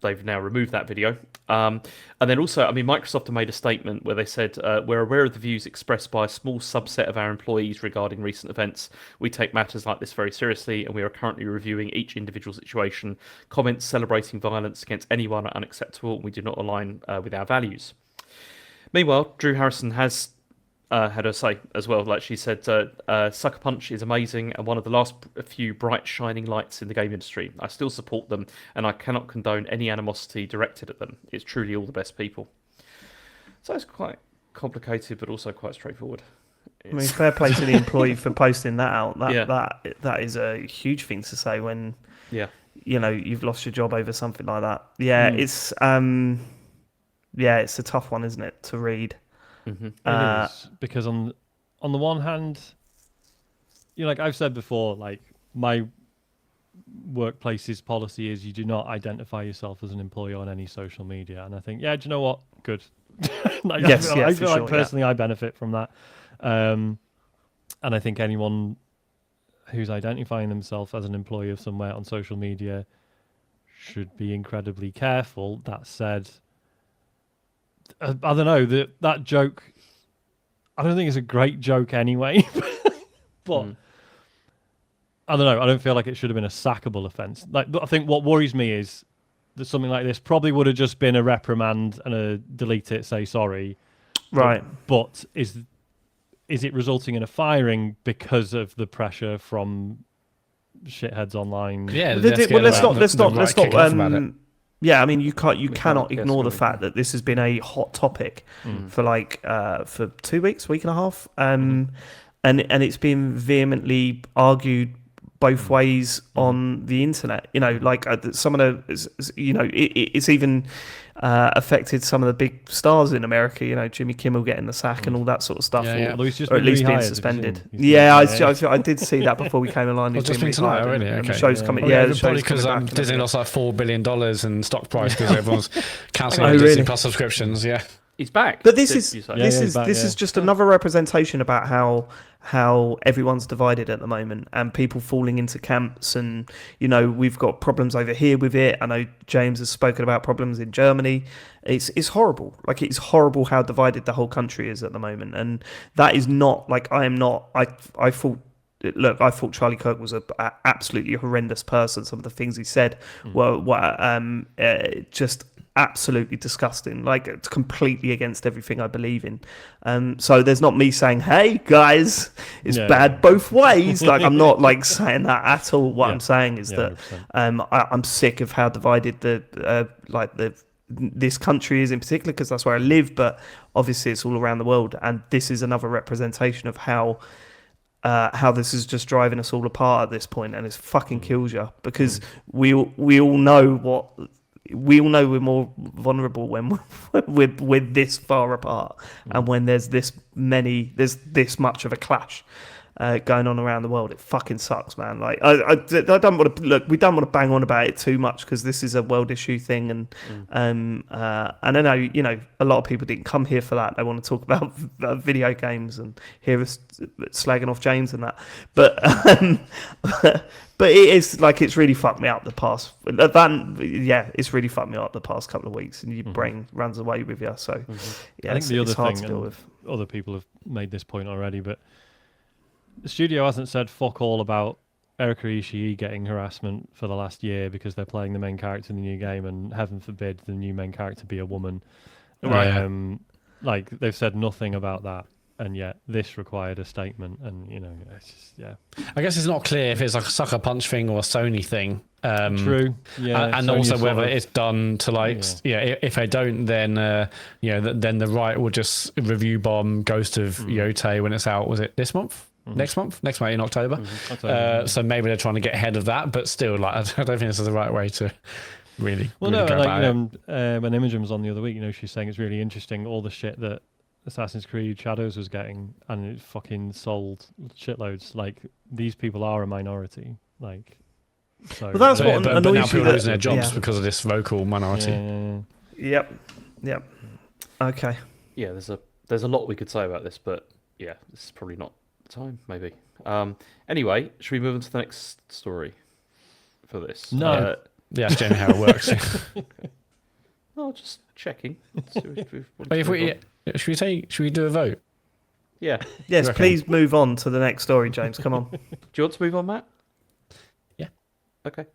they've now removed that video. And then also, I mean, Microsoft have made a statement where they said, "We're aware of the views expressed by a small subset of our employees regarding recent events. We take matters like this very seriously, and we are currently reviewing each individual situation. Comments celebrating violence against anyone are unacceptable, and we do not align with our values." Meanwhile, Drew Harrison has had her say as well. Like she said, Sucker Punch is amazing and one of the last few bright shining lights in the game industry. I still support them, and I cannot condone any animosity directed at them. It's truly all the best people. So it's quite complicated, but also quite straightforward. I mean, fair play to the employee for posting that out. That is a huge thing to say when you've lost your job over something like that. It's it's a tough one, isn't it, to read? Mm-hmm. It is, because on the one hand, like I've said before, like my workplace's policy is you do not identify yourself as an employee on any social media, and I think, do you know what? Good. I feel like personally I benefit from that, and I think anyone who's identifying themselves as an employee of somewhere on social media should be incredibly careful. That said, I don't know, that joke, I don't think it's a great joke anyway, but I don't know, I don't feel like it should have been a sackable offence. Like, I think what worries me is that something like this probably would have just been a reprimand and a delete it, say sorry. Right. But is it resulting in a firing because of the pressure from shitheads online? Yeah, let's not. Yeah, I mean, you cannot ignore the fact that this has been a hot topic for for 2 weeks, week and a half, and it's been vehemently argued both ways on the internet. Some of the, it's even affected some of the big stars in America. Jimmy Kimmel getting the sack and all that sort of stuff, or at least being suspended. I did see that before we came online. Well, just been tonight, really. Okay. The show's coming. Probably because Disney lost like $4 billion in stock price because everyone's cancelling Disney Plus subscriptions. Yeah. He's back. But this is just another representation about how everyone's divided at the moment and people falling into camps, and we've got problems over here with it. I know James has spoken about problems in Germany. It's horrible. Like, it's horrible how divided the whole country is at the moment, and that is not like I thought Charlie Kirk was an absolutely horrendous person. Some of the things he said were just absolutely disgusting. Like, it's completely against everything I believe in. So there's not me saying, "Hey guys, it's bad both ways." Like, I'm not saying that at all. What I'm saying is that I'm sick of how divided this country is in particular, because that's where I live. But obviously, it's all around the world, and this is another representation of how this is just driving us all apart at this point, and it fucking kills you, because we all know we're more vulnerable when we're this far apart, and when there's this much of a clash going on around the world. It fucking sucks, man. Like, I don't want to look. We don't want to bang on about it too much because this is a world issue thing, and I know a lot of people didn't come here for that. They want to talk about video games and hear us slagging off James and that, but it is it's really fucked me up the past. It's really fucked me up the past couple of weeks, and your brain runs away with you. So I think the other thing, and other people have made this point already, but the studio hasn't said fuck all about Erika Ishii getting harassment for the last year because they're playing the main character in the new game, and heaven forbid the new main character be a woman. Right. They've said nothing about that, and yet this required a statement, and it's just, I guess it's not clear if it's like a Sucker Punch thing or a Sony thing. True. Yeah. And also whether it's done to if they don't, then then the right will just review bomb Ghost of Yotei when it's out. Was it this month? Next month in October. So maybe they're trying to get ahead of that, but still, I don't think this is the right way to really. Well, really no, go about it. When Imogen was on the other week, she's saying it's really interesting all the shit that Assassin's Creed Shadows was getting, and it fucking sold shitloads. Like, these people are a minority. Like, so. Well, that's what but now people are losing their jobs because of this vocal minority. Yep. Okay. Yeah, there's a lot we could say about this, but this is probably not time, maybe. Anyway, should we move on to the next story for this? No. That's generally how it works. Oh, just checking. Should we do a vote? Yeah. Yes, please move on to the next story, James. Come on. Do you want to move on, Matt? Yeah. Okay.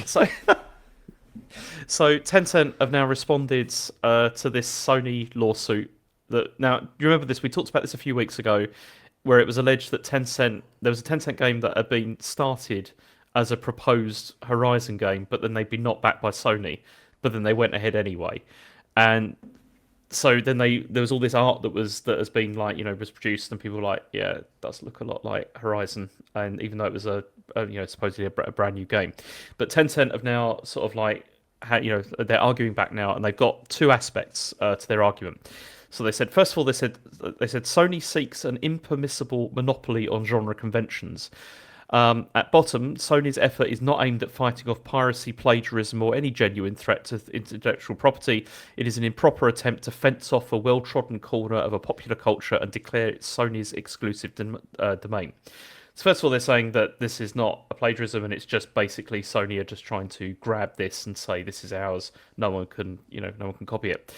So Tencent have now responded to this Sony lawsuit that now, do you remember this? We talked about this a few weeks ago, where it was alleged that there was a Tencent game that had been started as a proposed Horizon game, but then they'd been knocked back by Sony, but then they went ahead anyway. And so then there was all this art that has been like, was produced, and people were like, yeah, it does look a lot like Horizon, and even though it was supposedly a brand new game. But Tencent have now sort of like, they're arguing back now, and they've got two aspects to their argument. So they said, first of all, they said Sony seeks an impermissible monopoly on genre conventions. At bottom, Sony's effort is not aimed at fighting off piracy, plagiarism, or any genuine threat to intellectual property. It is an improper attempt to fence off a well-trodden corner of a popular culture and declare it Sony's exclusive domain. So first of all, they're saying that this is not a plagiarism, and it's just basically Sony are just trying to grab this and say this is ours. No one can copy it.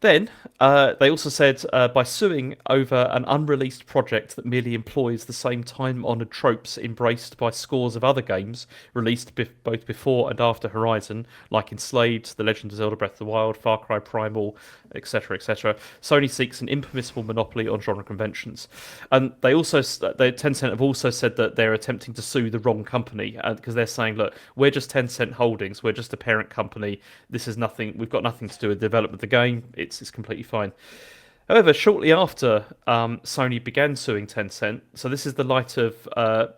Then they also said by suing over an unreleased project that merely employs the same time-honoured tropes embraced by scores of other games released both before and after Horizon, like Enslaved, The Legend of Zelda: Breath of the Wild, Far Cry Primal, etc., etc. Sony seeks an impermissible monopoly on genre conventions, and Tencent have also said that they're attempting to sue the wrong company because they're saying, look, we're just Tencent Holdings, we're just a parent company. This is nothing. We've got nothing to do with the development of the game. It's completely fine. However, shortly after Sony began suing Tencent, so this is the Light of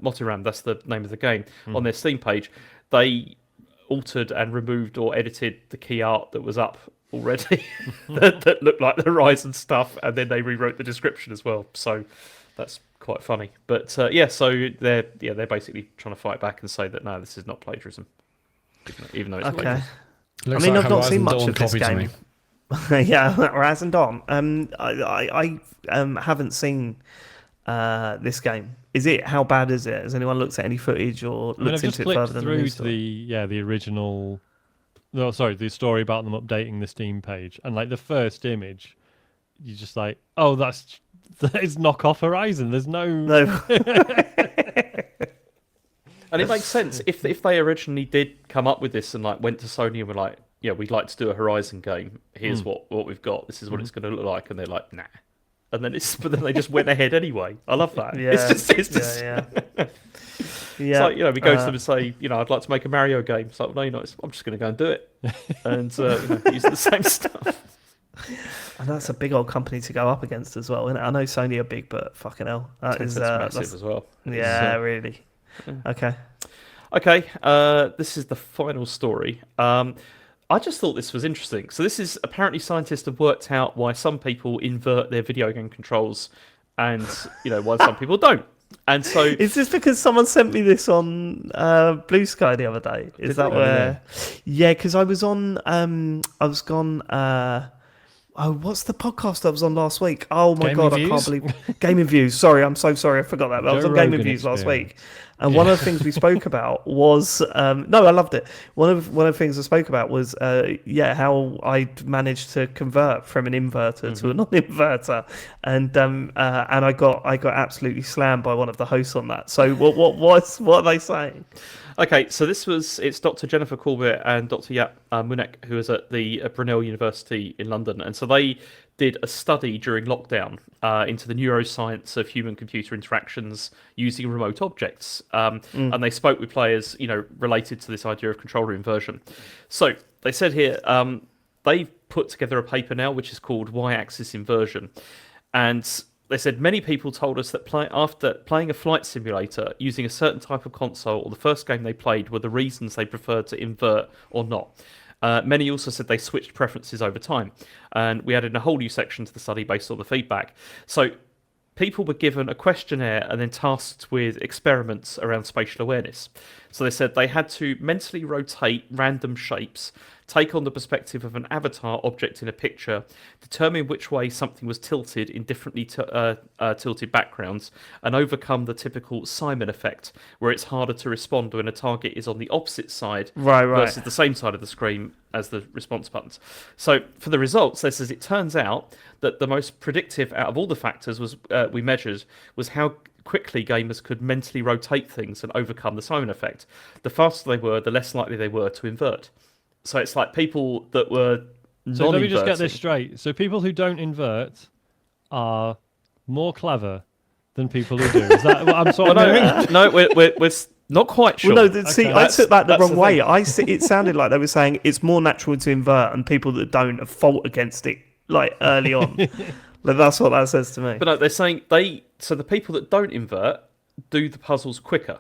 Motiram, that's the name of the game, on their Steam page, they altered and removed or edited the key art that was up already that looked like the Horizon stuff, and then they rewrote the description as well. So that's quite funny. But so they're basically trying to fight back and say that no, this is not plagiarism, even though it's plagiarism. Looks I've like not seen Horizon much Dawn of this game. Yeah, Horizon Dawn. I haven't seen this game. How bad is it? Has anyone looked at any footage or looked into it further than the news? The original. No, sorry, the story about them updating the Steam page, and like the first image, you're just like, oh, that is knockoff Horizon. There's no. And it makes sense if they originally did come up with this and like went to Sony and were like, yeah, we'd like to do a Horizon game. Here's what we've got. This is what it's going to look like, and they're like, nah. And then but then they just went ahead anyway. I love that. Yeah, it's just yeah. It's like, we go to them and say, I'd like to make a Mario game. It's like, no, you're not. I'm just going to go and do it, and use the same stuff. And that's a big old company to go up against as well. And I know Sony are big, but fucking hell, that's massive as well. Yeah, really. Okay. This is the final story. I just thought this was interesting. So this is apparently scientists have worked out why some people invert their video game controls, and why some people don't. And so, is this because someone sent me this on Blue Sky the other day? Is that where? Yeah, because I was on. What's the podcast I was on last week? Oh my god, I can't believe Gaming Views. Sorry, I'm so sorry, I forgot that. I was on Gaming Views last week, and one of the things we spoke about was no, I loved it. One of the things I spoke about was how I managed to convert from an inverter to a non-inverter, and I got absolutely slammed by one of the hosts on that. So what are they saying? Okay, so it's Dr. Jennifer Corbett and Dr. Jaap Munnik, who is at the Brunel University in London, and so they did a study during lockdown into the neuroscience of human-computer interactions using remote objects, and they spoke with players, related to this idea of controller inversion. So they said here they've put together a paper now which is called Y-axis inversion, and they said many people told us that after playing a flight simulator using a certain type of console or the first game they played were the reasons they preferred to invert or not. Many also said they switched preferences over time. And we added a whole new section to the study based on the feedback. So people were given a questionnaire and then tasked with experiments around spatial awareness. So they said they had to mentally rotate random shapes, take on the perspective of an avatar object in a picture, determine which way something was tilted in differently tilted backgrounds, and overcome the typical Simon effect, where it's harder to respond when a target is on the opposite side versus the same side of the screen as the response buttons. So for the results, this is it turns out that the most predictive out of all the factors we measured was how quickly gamers could mentally rotate things and overcome the Simon effect. The faster they were, the less likely they were to invert. So it's like people that were non-inverting. So let me just get this straight. So people who don't invert are more clever than people who do. Is that what I'm sort of hearing? No, we're not quite sure. Well, no, see, I took that the wrong way. Thing. It sounded like they were saying it's more natural to invert, and people that don't have fault against it, like early on. But that's what that says to me. But no, they're saying so the people that don't invert do the puzzles quicker.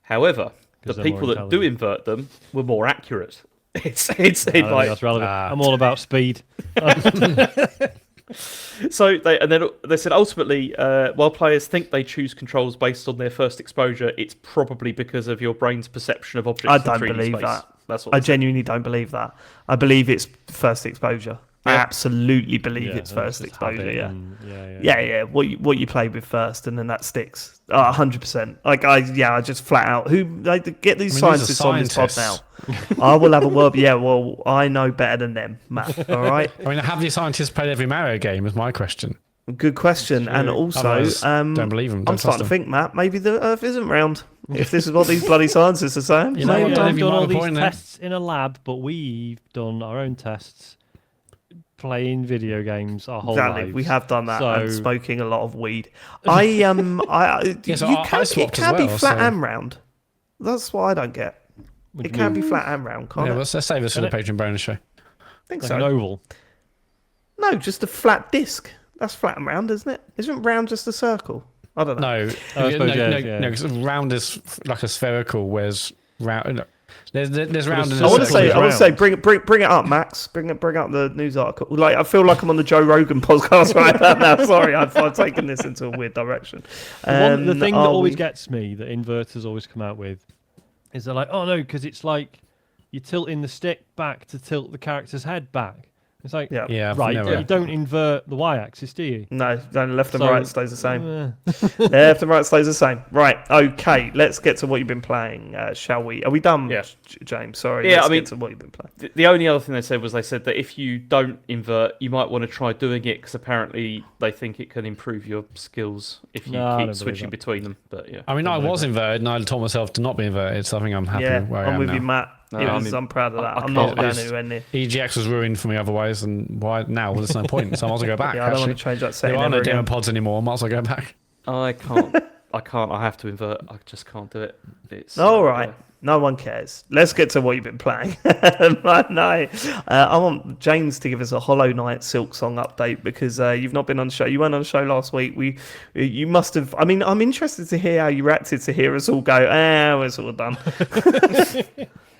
However, the people that do invert them were more accurate. It's like that's relevant. I'm all about speed. So they said ultimately, while players think they choose controls based on their first exposure, it's probably because of your brain's perception of objects. I in don't 3D believe space. that. That's what I genuinely don't believe that. I believe it's first exposure. I absolutely believe it's first exposure. Yeah. What you play with first, and then that sticks. 100%. Like I just flat out. Get these scientists on this pod now. I will have a word. Yeah, well, I know better than them, Matt. All right. I mean, have the scientists played every Mario game? Is my question. Good question. And also, don't believe them. I'm starting to think, Matt, maybe the Earth isn't round. If this is what these bloody scientists are saying, they've done all these tests in a lab, but we've done our own tests. Playing video games our whole lives. We have done that and smoking a lot of weed. It can be flat and round. That's what I don't get. It can be flat and round, can't it? Let's save this for the Patreon bonus show. I think like so. An oval. No, just a flat disc. That's flat and round, isn't it? Isn't round just a circle? I don't know. No, because round is like a spherical, whereas round. There's round. I want to say, bring it up, Max. Bring up the news article. Like I feel like I'm on the Joe Rogan podcast right now. Sorry, I've taken this into a weird direction. The thing that always gets me, that inverters always come out with, is they're like, oh no, because it's like you're tilting the stick back to tilt the character's head back. It's like, right, you don't invert the y-axis, do you? No, then left and right stays the same. Left and right stays the same. Right, okay, let's get to what you've been playing, shall we? Are we done, James? Sorry, let's get to what you've been playing. The only other thing they said that if you don't invert, you might want to try doing it, because apparently they think it can improve your skills if you keep switching between them. But yeah, I mean, I was inverted, and I taught myself to not be inverted, so I think I'm happy where I am I'm with now. you, Matt. I'm proud of that. I'm not going anywhere near. EGX was ruined for me otherwise, and why now? Well, there's no point, so I might as well go back. I don't want to change that setting. There are no demon pods anymore. I might as well go back. I can't. I have to invert. I just can't do it. It's all right. No one cares. Let's get to what you've been playing. I want James to give us a Hollow Knight Silksong update, because you've not been on the show. You weren't on the show last week. You must have. I mean, I'm interested to hear how you reacted to hear us all go, we're sort of done.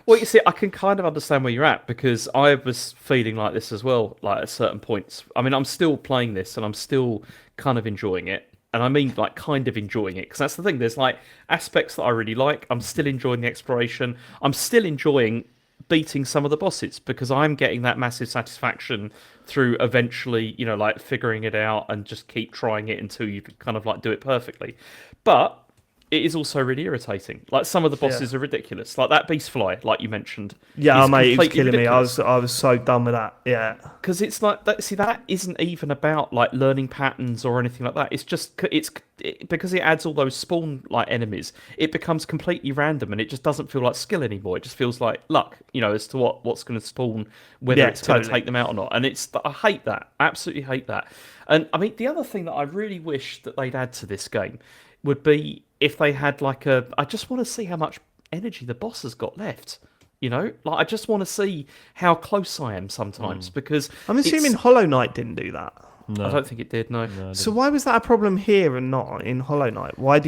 Well, you see, I can kind of understand where you're at, because I was feeling like this as well, like at certain points. I mean, I'm still playing this, and I'm still kind of enjoying it. And I mean, like, kind of enjoying it, because that's the thing. There's, like, aspects that I really like. I'm still enjoying the exploration. I'm still enjoying beating some of the bosses, because I'm getting that massive satisfaction through eventually, like, figuring it out and just keep trying it until you kind of, like, do it perfectly. But it is also really irritating. Like, some of the bosses are ridiculous. Like that beast fly, like you mentioned. Yeah, mate, it was killing ridiculous. Me. I was so done with that. Yeah. Because it's like that. See, that isn't even about like learning patterns or anything like that. It's just because it adds all those spawn like enemies. It becomes completely random, and it just doesn't feel like skill anymore. It just feels like luck, as to what's going to spawn, whether it's going to take them out or not. And I hate that. I absolutely hate that. And I mean, the other thing that I really wish that they'd add to this game would be if they had like I just want to see how much energy the boss has got left. Like I just want to see how close I am sometimes, because I'm assuming Hollow Knight didn't do that. No. I don't think it did. No. So why was that a problem here and not in Hollow Knight? Why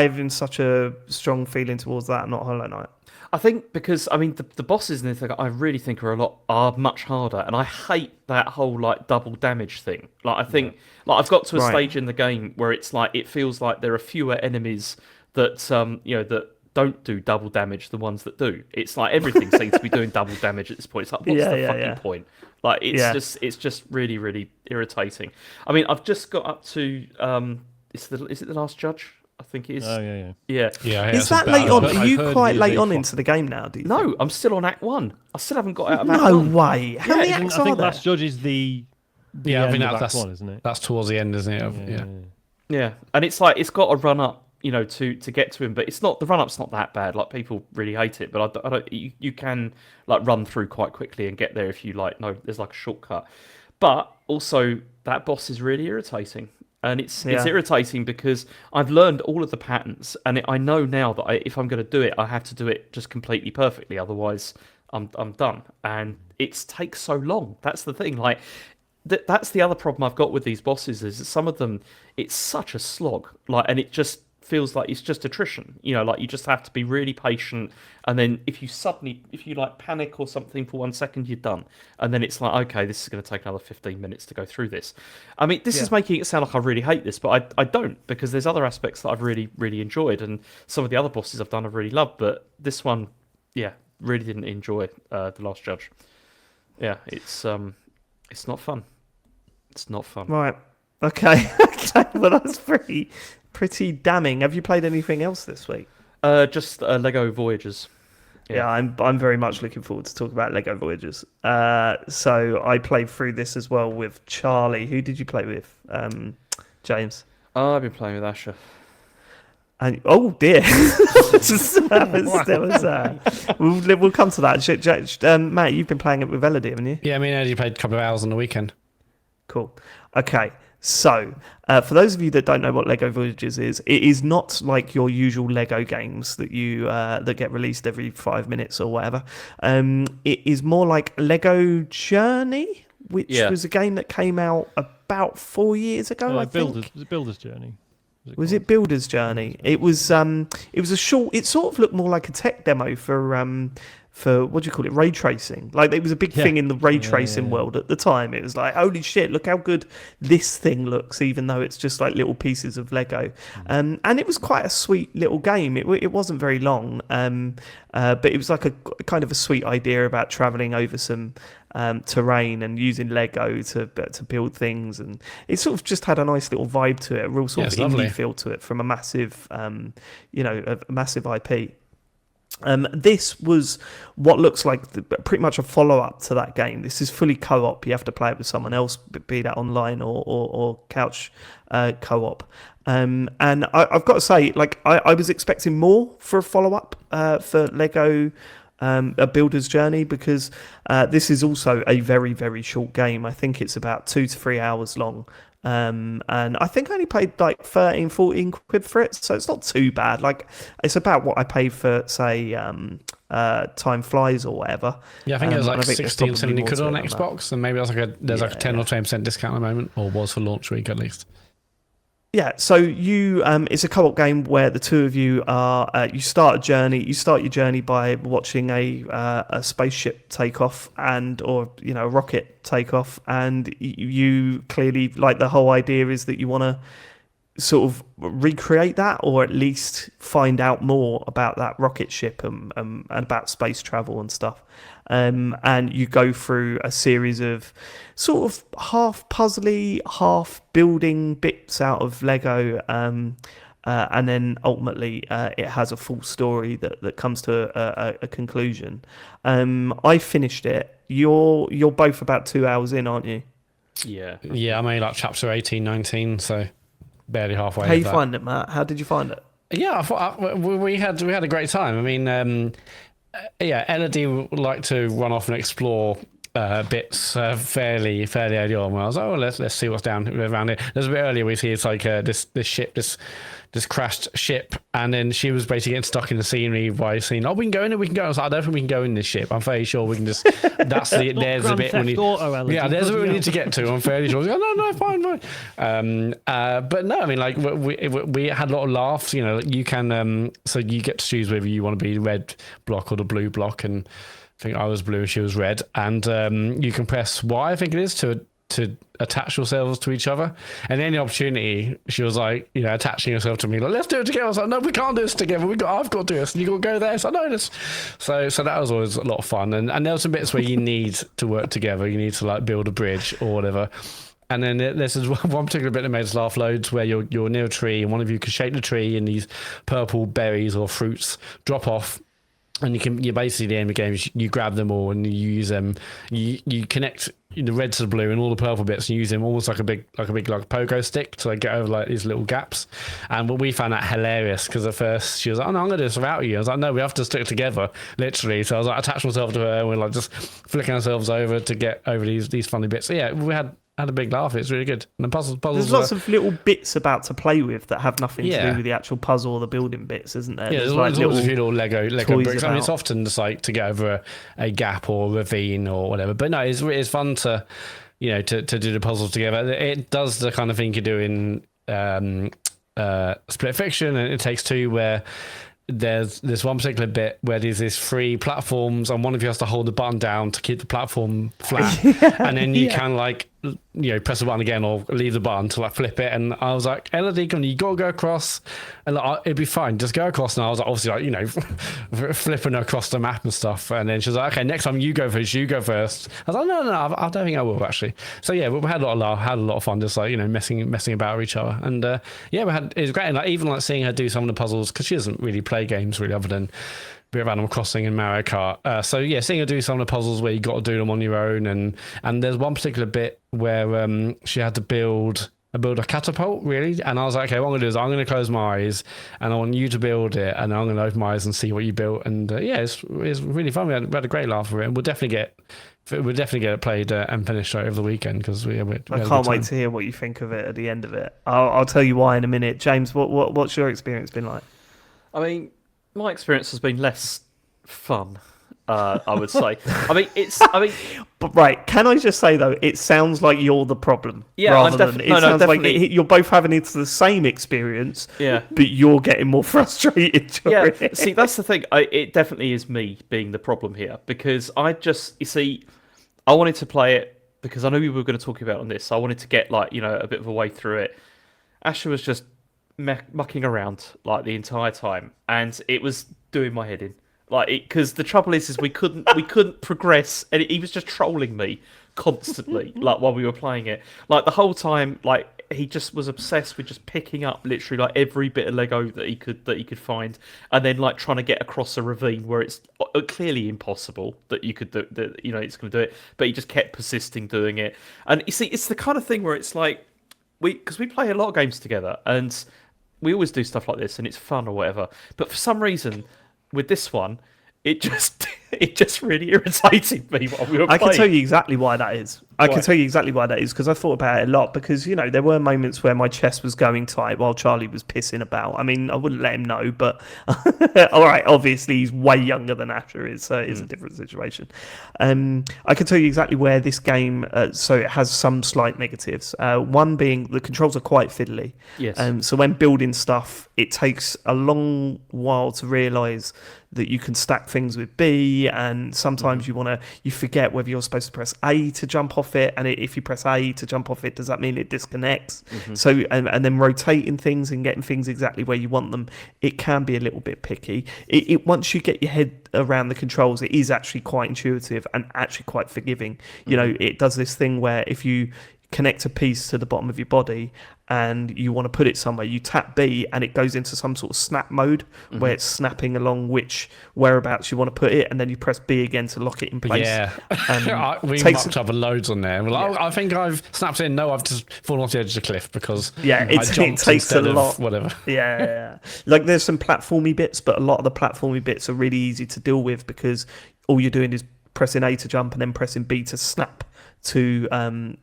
having such a strong feeling towards that and not Hollow Knight? I think because the bosses in this I really think are much harder, and I hate that whole like double damage thing. Like I think like I've got to a stage in the game where it's like it feels like there are fewer enemies that that don't do double damage than ones that do. It's like everything seems to be doing double damage at this point. It's like what's the fucking point? Like it's just really really irritating. I mean, I've just got up to is it the last judge? I think it is. Oh, yeah. Is that late on? Are you quite late on into the game now, do you think? I'm still on Act 1. I still haven't got out of Act 1. No way. How many acts are there? I think Last Judge is the I think that's Act 1, isn't it? That's towards the end, isn't it? Yeah. And it's like, it's got a run up, to get to him, but it's not, the run up's not that bad. Like, people really hate it, but I don't you can, like, run through quite quickly and get there if you, like, no, there's, like, a shortcut. But also, that boss is really irritating. And it's irritating because I've learned all of the patterns, and I know now that if I'm going to do it, I have to do it just completely perfectly. Otherwise, I'm done. And it takes so long. That's the thing. Like, that's the other problem I've got with these bosses is that some of them, it's such a slog. Like, and it just feels like it's just attrition. Like you just have to be really patient. And then if you like panic or something for 1 second, you're done. And then it's like, okay, this is going to take another 15 minutes to go through this. I mean, this is making it sound like I really hate this, but I don't, because there's other aspects that I've really, really enjoyed. And some of the other bosses I've done I've really loved, but this one, really didn't enjoy The Last Judge. Yeah, it's not fun. It's not fun. Right. Okay. Well, that's pretty damning. Have you played anything else this week? Just Lego Voyagers. Yeah, I'm very much looking forward to talk about Lego Voyagers. So I played through this as well with Charlie. Who did you play with, James? Oh, I've been playing with Asher. And oh dear, we'll come to that. Matt, you've been playing it with Elodie, haven't you? Yeah, I mean, Elodie played a couple of hours on the weekend. Cool. Okay, so for those of you that don't know what Lego Voyagers is, it is not like your usual Lego games that you that get released every 5 minutes or whatever. It is more like Lego Journey, which was a game that came out about 4 years ago. I think. Builder's Journey. Was it Builder's Journey? It was a short. It sort of looked more like a tech demo for what do you call it, ray tracing. Like, it was a big thing in the ray tracing world at the time. It was like, holy shit, look how good this thing looks, even though it's just like little pieces of Lego. And it was quite a sweet little game. It wasn't very long, but it was like a kind of a sweet idea about traveling over some terrain and using Lego to build things, and it sort of just had a nice little vibe to it, a real sort of indie feel to it from a massive, a massive IP. This was what looks like pretty much a follow-up to that game. This is fully co-op. You have to play it with someone else, be that online or couch co-op. And I've got to say, like, I was expecting more for a follow-up for Lego A Builder's Journey, because this is also a very, very short game. I think it's about 2 to 3 hours long. And I think I only paid like 13-14 quid for it, so it's not too bad. Like, it's about what I paid for, say, Time Flies or whatever. Yeah, I think it was like 16, 17 quid on Xbox, and maybe there's like a 10 or 20% discount at the moment, or was for launch week at least. Yeah, so it's a co-op game where the two of you are. You start your journey by watching a spaceship take off or a rocket take off, and you clearly, like, the whole idea is that you want to sort of recreate that, or at least find out more about that rocket ship and about space travel and stuff. And you go through a series of sort of half puzzly, half building bits out of Lego, and then ultimately it has a full story that comes to a conclusion. I finished it. You're both about 2 hours in, aren't you? Yeah. I'm only like chapter 18, 19, so barely halfway. How you find it, Matt? How did you find it? Yeah, I thought we had a great time. I mean, Elodie would like to run off and explore bits fairly early on. Well, I was like, let's see what's down around here. There's a bit earlier we see it's like this ship, this crashed ship, and then she was basically getting stuck in the scenery by saying, "Oh, we can go in it. We can go." I was like, "I don't think we can go in this ship. I'm fairly sure we can just." There's a bit we need. There's a bit we need to get to. I'm fairly sure. No, fine. But no, I mean, like, we had a lot of laughs. You can so you get to choose whether you want to be the red block or the blue block, and I think I was blue and she was red, and you can press Y, I think it is, to attach yourselves to each other. And any opportunity, she was like, attaching herself to me, like, let's do it together. I was like, no, we can't do this together. I've got to do this, and you got to go there. So I know this. So that was always a lot of fun. And there were some bits where you need to work together. You need to, like, build a bridge or whatever. And then there's one particular bit that made us laugh loads, where you're near a tree and one of you can shake the tree and these purple berries or fruits drop off. And you basically, the aim of the game is you grab them all and you use them. You connect the red to the blue and all the purple bits, and use them almost like a big pogo stick to like get over like these little gaps. And what we found that hilarious, because at first she was like, "Oh no, I'm gonna do this without you." I was like, "No, we have to stick together, literally." So I was like, attach myself to her, and we're like just flicking ourselves over to get over these funny bits. So yeah, we had a big laugh. It's really good. And the puzzles. There's lots of little bits about to play with that have nothing to do with the actual puzzle or the building bits, isn't there? Yeah, there's like a few little Lego bricks. I mean, it's often just like to get over a gap or a ravine or whatever. But no, it's fun to, to do the puzzles together. It does the kind of thing you do in Split Fiction and It Takes Two, where there's this one particular bit where there's these 3 platforms and one of you has to hold the button down to keep the platform flat, and then you can like press the button again or leave the button to like flip it. And I was like, Elodie, you gotta go across, and like, it'd be fine, just go across. And I was like, obviously like flipping across the map and stuff. And then she was like, okay, next time you go first. I was like, no, I don't think I will actually. So yeah, we had a lot of fun, just like messing about with each other. And it was great. And like even like seeing her do some of the puzzles, because she doesn't really play games really other than a bit of Animal Crossing and Mario Kart. So yeah, seeing her do some of the puzzles where you got to do them on your own, and there's one particular bit where she had to build a catapult, really. And I was like, okay, what I'm gonna do is I'm gonna close my eyes and I want you to build it, and I'm gonna open my eyes and see what you built. And it's really fun. We had a great laugh with it, and we'll definitely get it played and finished over the weekend, because I can't wait to hear what you think of it at the end of it. I'll tell you why in a minute. James, what's your experience been like? I mean, my experience has been less fun, I would say. But right, can I just say though, it sounds like you're the problem. Yeah, rather than it sounds like you're both having the same experience. Yeah, but you're getting more frustrated. Yeah, see, that's the thing. It definitely is me being the problem here, because I wanted to play it because I knew we were going to talk about it on this. So I wanted to get a bit of a way through it. Asher was just mucking around like the entire time, and it was doing my head in. Because the trouble is we couldn't progress, and he was just trolling me constantly, like while we were playing it. Like the whole time, like he just was obsessed with just picking up literally like every bit of Lego that he could find, and then like trying to get across a ravine where it's clearly impossible that you could it's going to do it, but he just kept persisting doing it. And you see, it's the kind of thing where it's like because we play a lot of games together, and we always do stuff like this, and it's fun or whatever. But for some reason, with this one, it just really irritated me while we were playing. I can tell you exactly why that is. Because I thought about it a lot, because there were moments where my chest was going tight while Charlie was pissing about. I mean, I wouldn't let him know, but all right, obviously he's way younger than Asher is, so it's a different situation. I can tell you exactly where this game, so it has some slight negatives. One being the controls are quite fiddly. Yes. So when building stuff, it takes a long while to realise that you can stack things with B, and sometimes you forget whether you're supposed to press A to jump off it, and if you press A to jump off it, does that mean it disconnects? So and then rotating things and getting things exactly where you want them, it can be a little bit picky. It once you get your head around the controls, it is actually quite intuitive and actually quite forgiving. It does this thing where if you connect a piece to the bottom of your body and you want to put it somewhere, you tap B and it goes into some sort of snap mode where it's snapping along whereabouts you want to put it, and then you press B again to lock it in place. Yeah, we mucked up loads on there. I think I've snapped in. No, I've just fallen off the edge of the cliff because it takes a lot. Whatever. Yeah. Like there's some platformy bits, but a lot of the platformy bits are really easy to deal with because all you're doing is pressing A to jump and then pressing B to snap to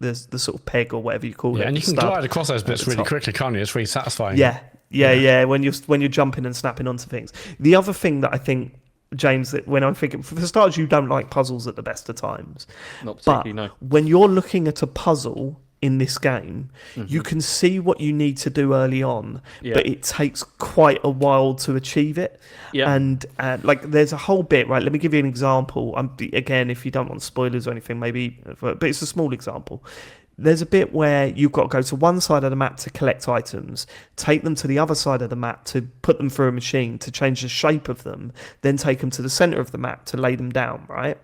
the sort of peg or whatever you call it. And you can glide across those bits really quickly, can't you? It's really satisfying. Yeah. When you're jumping and snapping onto things. The other thing that I think, James, that when I'm thinking, for starters, you don't like puzzles at the best of times. Not particularly, no. When you're looking at a puzzle in this game, you can see what you need to do early on, but it takes quite a while to achieve it. And like there's a whole bit, right? Let me give you an example. Again, if you don't want spoilers or anything, maybe, but it's a small example. There's a bit where you've got to go to one side of the map to collect items, take them to the other side of the map to put them through a machine to change the shape of them, then take them to the center of the map to lay them down, right?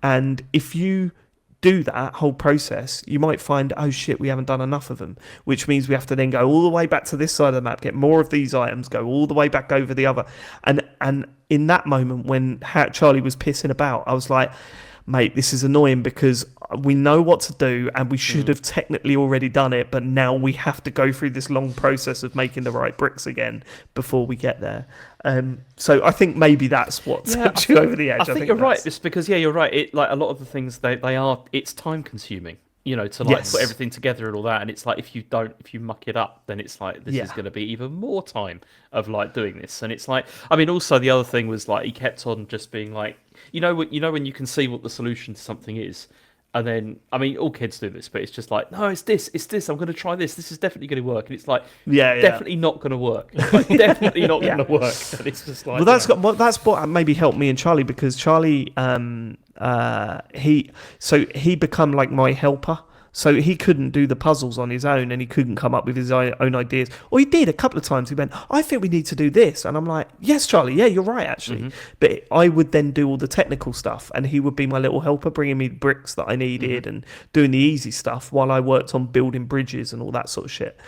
And if you do that whole process, you might find, oh shit, we haven't done enough of them, which means we have to then go all the way back to this side of the map, get more of these items, go all the way back over the other. And in that moment when Charlie was pissing about, I was like, mate, this is annoying because we know what to do and we should have technically already done it, but now we have to go through this long process of making the right bricks again before we get there. So I think maybe that's what sent you over the edge. I think you're right. It's because you're right. It like a lot of the things it's time consuming. To put everything together and all that, and it's like if you muck it up, then it's like this is going to be even more time of like doing this. And it's like, I mean, also the other thing was like he kept on just being like, when you can see what the solution to something is, and then I mean, all kids do this, but it's just like, no, it's this. I'm going to try this. This is definitely going to work, and it's like, definitely not going to work. Like, definitely not going to work. And it's just like, that's what maybe helped me and Charlie, because Charlie, he become like my helper. So he couldn't do the puzzles on his own, and he couldn't come up with his own ideas. Or he did a couple of times. He went, I think we need to do this. And I'm like, yes, Charlie, yeah, you're right, actually. Mm-hmm. But I would then do all the technical stuff, and he would be my little helper, bringing me the bricks that I needed and doing the easy stuff while I worked on building bridges and all that sort of shit.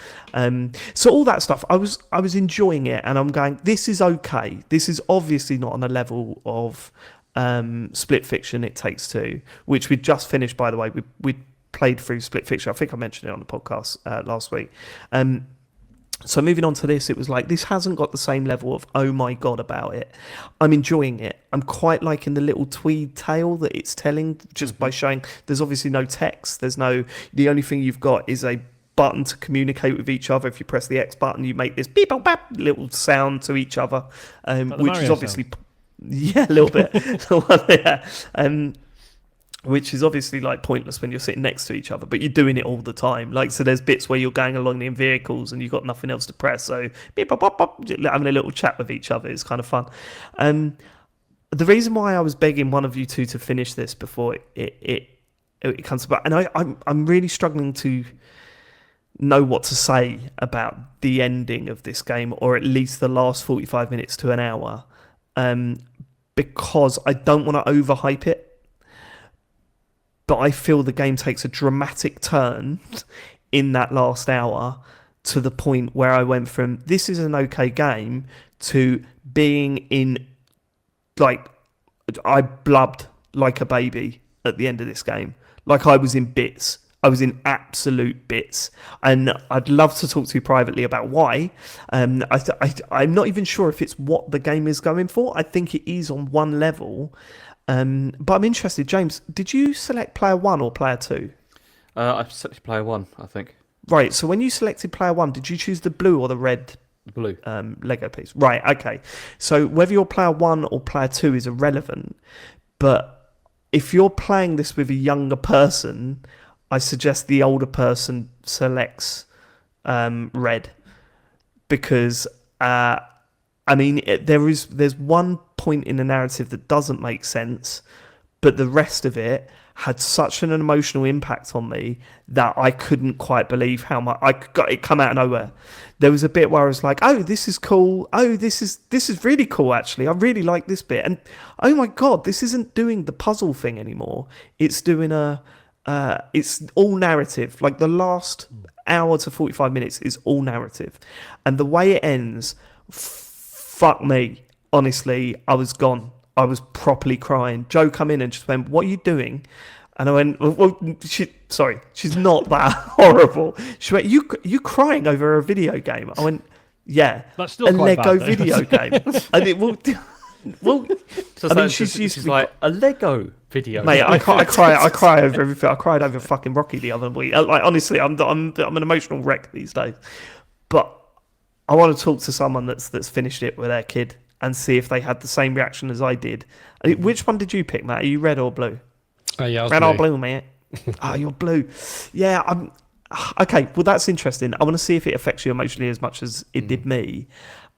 So all that stuff, I was enjoying it, and I'm going, this is okay. This is obviously not on a level of Split Fiction It Takes Two, which we just finished, by the way. We played through Split Fiction. I think I mentioned it on the podcast last week. So moving on to this, it was like, this hasn't got the same level of oh my god about it. I'm enjoying it. I'm quite liking the little tweed tale that it's telling, just by showing there's obviously no text. The only thing you've got is a button to communicate with each other. If you press the X button, you make this beep bop bap little sound to each other, which is obviously a little bit. Which is obviously like pointless when you're sitting next to each other, but you're doing it all the time. Like, so there's bits where you're going along in vehicles and you've got nothing else to press, so beep, bop, bop, bop, having a little chat with each other is kind of fun. The reason why I was begging one of you two to finish this before it comes about, and I'm really struggling to know what to say about the ending of this game, or at least the last 45 minutes to an hour, because I don't want to overhype it. But I feel the game takes a dramatic turn in that last hour, to the point where I went from this is an okay game to being in, like, I blubbed like a baby at the end of this game. Like, I was in bits. I was in absolute bits. And I'd love to talk to you privately about why. I'm not even sure if it's what the game is going for. I think it is on one level. But I'm interested, James, did you select player 1 or player 2? I've selected player 1, I think. Right, so when you selected player 1, did you choose the blue or the red blue Lego piece? Right, okay. So whether you're player 1 or player 2 is irrelevant, but if you're playing this with a younger person, I suggest the older person selects red, because there's one point in the narrative that doesn't make sense, but the rest of it had such an emotional impact on me that I couldn't quite believe how much I got it come out of nowhere. There was a bit where I was like, "Oh, this is cool. Oh, this is really cool. Actually, I really like this bit." And oh my god, this isn't doing the puzzle thing anymore. It's doing it's all narrative. Like, the last hour to 45 minutes is all narrative, and the way it ends. Fuck me. Honestly, I was gone. I was properly crying. Joe come in and just went, "What are you doing?" And I went, well, she's not that horrible. She went, you crying over a video game? I went, yeah. That's still quite Lego bad, video game. And it will... Well, so I mean, she's like a Lego video. Mate, I cry over everything. I cried over fucking Rocky the other week. Like, honestly, I'm an emotional wreck these days. But I want to talk to someone that's finished it with their kid and see if they had the same reaction as I did. Which one did you pick, Matt? Are you red or blue? Yeah, red or blue, mate? You're blue. Yeah, I'm... Okay, well, that's interesting. I want to see if it affects you emotionally as much as it did me,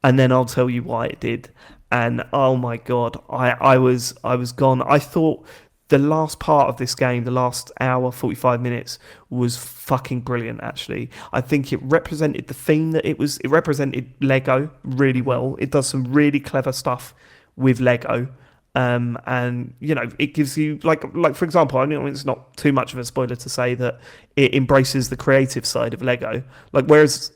and then I'll tell you why it did. And oh my god, I was gone. I thought the last part of this game, the last hour, 45 minutes, was fucking brilliant, actually. I think it represented the theme that it was. It represented Lego really well. It does some really clever stuff with Lego. And it gives you like for example, I know it's not too much of a spoiler to say that it embraces the creative side of Lego. Like whereas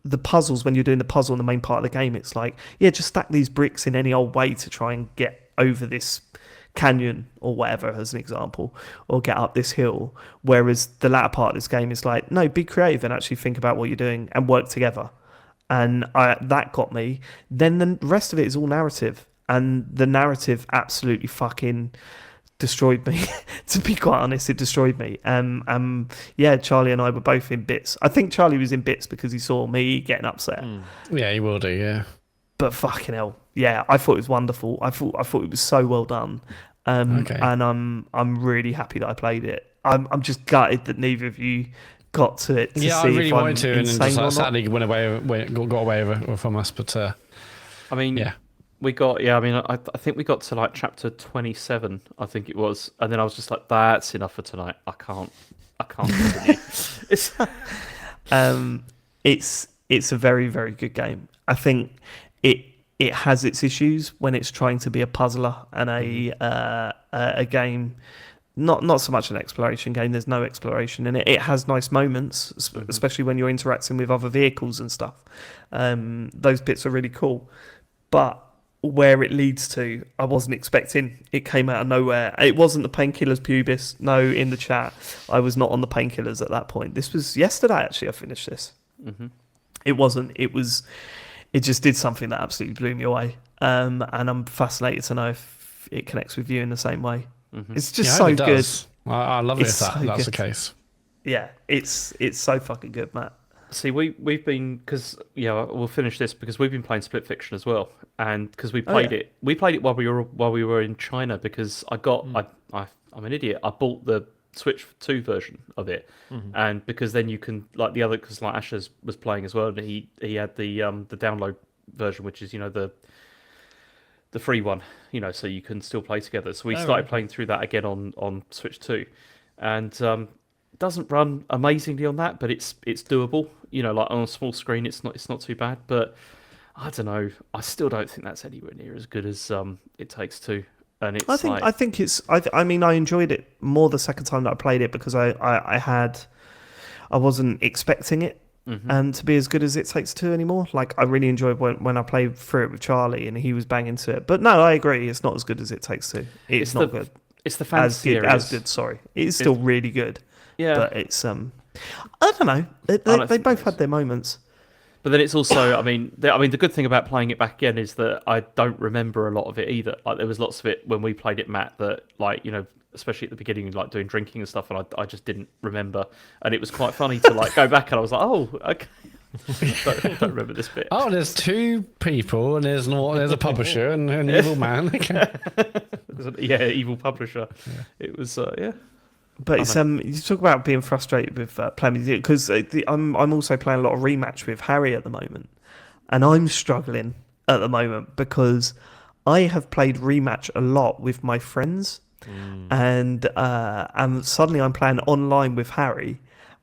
the puzzles, when you're doing the puzzle in the main part of the game, it's like, yeah, just stack these bricks in any old way to try and get over this canyon or whatever, as an example, or get up this hill. Whereas the latter part of this game is like, no, be creative and actually think about what you're doing and work together. And that got me. Then the rest of it is all narrative, and the narrative absolutely fucking destroyed me. To be quite honest, it destroyed me. Yeah, Charlie and I were both in bits. I think Charlie was in bits because he saw me getting upset. Yeah, he will do. Yeah, but fucking hell, yeah, I thought it was wonderful. I thought it was so well done. Okay. And I'm really happy that I played it. I'm just gutted that neither of you got to it. I really wanted to, and just sadly got away from us. But I mean, yeah. We got, I think we got to like chapter 27, I think it was, and then I was just like, that's enough for tonight. I can't continue. It's a very, very good game. I think it has its issues when it's trying to be a puzzler and a game, not so much an exploration game. There's no exploration in it. It has nice moments, especially when you're interacting with other vehicles and stuff. Those bits are really cool, but where it leads to, I wasn't expecting. It came out of nowhere. It wasn't the painkillers, pubis. No, in the chat, I was not on the painkillers at that point. This was yesterday, actually, I finished this. It wasn't. It just did something that absolutely blew me away. And I'm fascinated to know if it connects with you in the same way. It's just so good. I love it if that's the case. Yeah, it's so fucking good, Matt. See, we've been, because we'll finish this because we've been playing Split Fiction as well, and because we played it while we were in China, because I'm an idiot. I bought the Switch 2 version of it, and because then you can like the other, because like Ashes was playing as well, and he had the download version, which is the free one, so you can still play together. So we started playing through that again on Switch 2, and doesn't run amazingly on that, but it's doable. Like on a small screen, it's not too bad. But I don't know. I still don't think that's anywhere near as good as It Takes Two. And it's I think it's. I mean, I enjoyed it more the second time that I played it because I wasn't expecting it to be as good as It Takes Two anymore. Like I really enjoyed when I played through it with Charlie and he was banging to it. But no, I agree. It's not as good as It Takes Two. It's not good. It's the fantasy as good. Sorry, it's still really good. Yeah, but it's I don't know. They both had their moments. But then it's also, the good thing about playing it back again is that I don't remember a lot of it either. Like there was lots of it when we played it, Matt, that like especially at the beginning, like doing drinking and stuff, and I just didn't remember, and it was quite funny to like go back and I was like, oh, okay. don't remember this bit. Oh, there's two people and there's a publisher and an evil man. Evil publisher. Yeah. It was But it's you talk about being frustrated with playing, because I'm also playing a lot of rematch with Harry at the moment, and I'm struggling at the moment because I have played rematch a lot with my friends, and suddenly I'm playing online with Harry.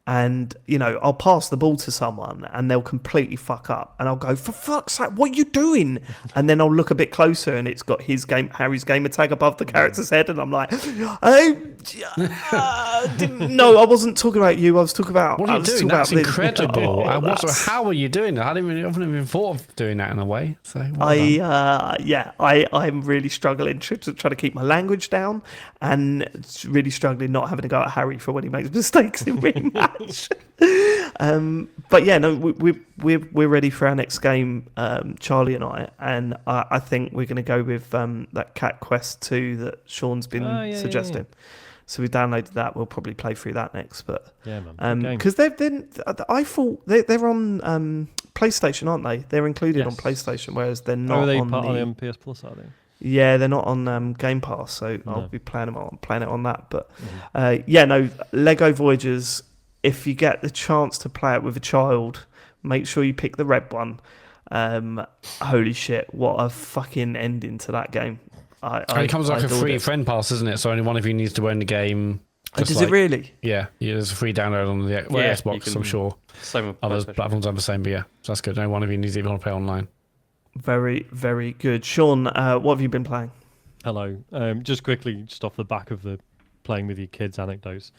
And, I'll pass the ball to someone and they'll completely fuck up. And I'll go, for fuck's sake, what are you doing? And then I'll look a bit closer and it's got Harry's gamer tag above the character's head. And I'm like, no, I wasn't talking about you. I was talking about... What are you doing? That's incredible. How are you doing that? I haven't even thought of doing that in a way. So I'm really struggling to try to keep my language down and really struggling not having to go at Harry for when he makes mistakes in rematch. But yeah, no, we're ready for our next game, Charlie and I think we're going to go with that Cat Quest 2 that Sean's been suggesting. Yeah. So we downloaded that. We'll probably play through that next. But because I thought they're on PlayStation, aren't they? They're included on PlayStation, whereas they're not. Are they on part on PS Plus? Are they? Yeah, they're not on Game Pass, so I'll be playing it on that. But Lego Voyagers. If you get the chance to play it with a child, make sure you pick the red one. Holy shit, what a fucking ending to that game. It comes like a free friend pass, isn't it? So only one of you needs to own the game. Does it really? Yeah, there's a free download on the Xbox, I'm sure. Same with other platforms have the same, but so that's good. Only one of you needs to even play online. Very, very good. Sean, what have you been playing? Hello. Just quickly, just off the back of the playing with your kids anecdotes.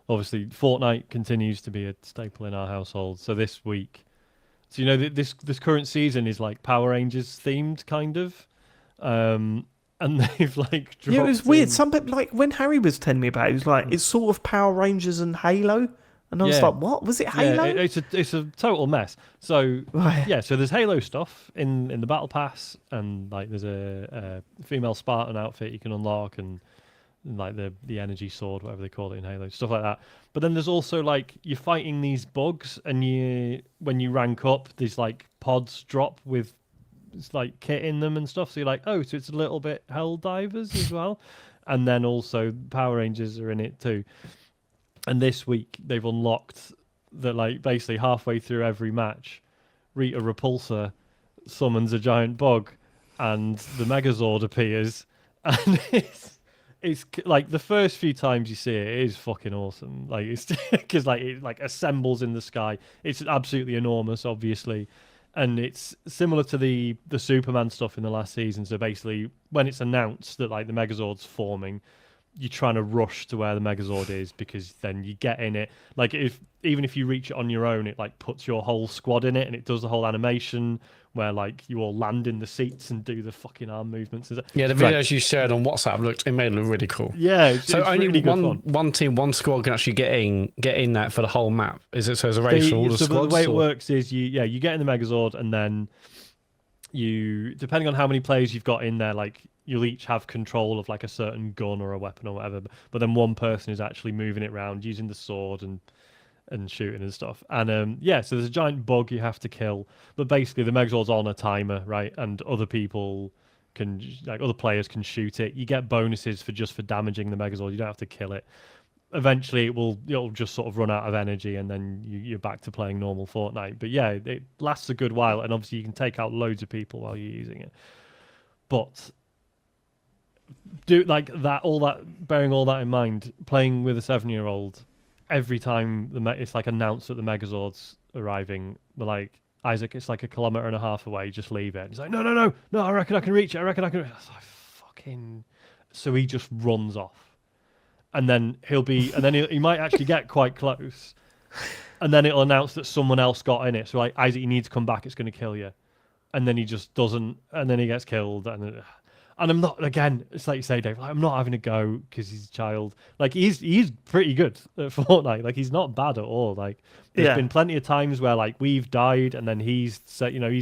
Obviously, Fortnite continues to be a staple in our household. So this week, so this current season is like Power Rangers themed, kind of, and they've like dropped yeah, it was weird. in- Some people, like when Harry was telling me about it, he was like, it's sort of Power Rangers and Halo, and I was like, what was it? Halo? Yeah, it's a total mess. So Right. yeah, so there's Halo stuff in the battle pass, and like there's a female Spartan outfit you can unlock, and like the energy sword, whatever they call it in Halo, stuff like that. But then there's also like you're fighting these bugs, and when you rank up, these like pods drop with it's like kit in them and stuff. So you're like, oh, so it's a little bit Helldivers as well, and then also Power Rangers are in it too. And this week they've unlocked that like basically halfway through every match, Rita Repulsa summons a giant bug, and the Megazord appears, and it's like the first few times you see it, it is fucking awesome. Like it's because like it like assembles in the sky. It's absolutely enormous, obviously, and it's similar to the Superman stuff in the last season. So basically, when it's announced that like the Megazord's forming, you're trying to rush to where the Megazord is, because then you get in it. Like even if you reach it on your own, it like puts your whole squad in it, and it does the whole animation where like you all land in the seats and do the fucking arm movements. Yeah, the videos you shared on WhatsApp it made it look really cool. Yeah, so it's only really good fun. one team, one squad can actually get in that for the whole map. Is it so? There's a race for all the squads. The way it works is you get in the Megazord, and then you, depending on how many players you've got in there, like you'll each have control of like a certain gun or a weapon or whatever. But then one person is actually moving it around using the sword and shooting and stuff. And so there's a giant bug you have to kill. But basically the Megazord's on a timer, right? And other people other players can shoot it. You get bonuses for damaging the Megazord. You don't have to kill it. Eventually it'll just sort of run out of energy, and then you're back to playing normal Fortnite. But yeah, it lasts a good while, and obviously you can take out loads of people while you're using it. But do like that, bearing all that in mind, playing with a 7-year-old, every time it's like announced that the Megazord's arriving, they're like, Isaac, it's like 1.5 kilometers away, just leave it. He's like, no, I reckon I can reach it. I was like, fucking. So he just runs off, and then he might actually get quite close, and then it'll announce that someone else got in it. So like, Isaac, you need to come back. It's going to kill you, and then he just doesn't, and then he gets killed, and I'm not, again, it's like you say, Dave, like, I'm not having a go because he's a child. Like, he's pretty good at Fortnite. Like, he's not bad at all. Like, there's been plenty of times where, like, we've died and then he's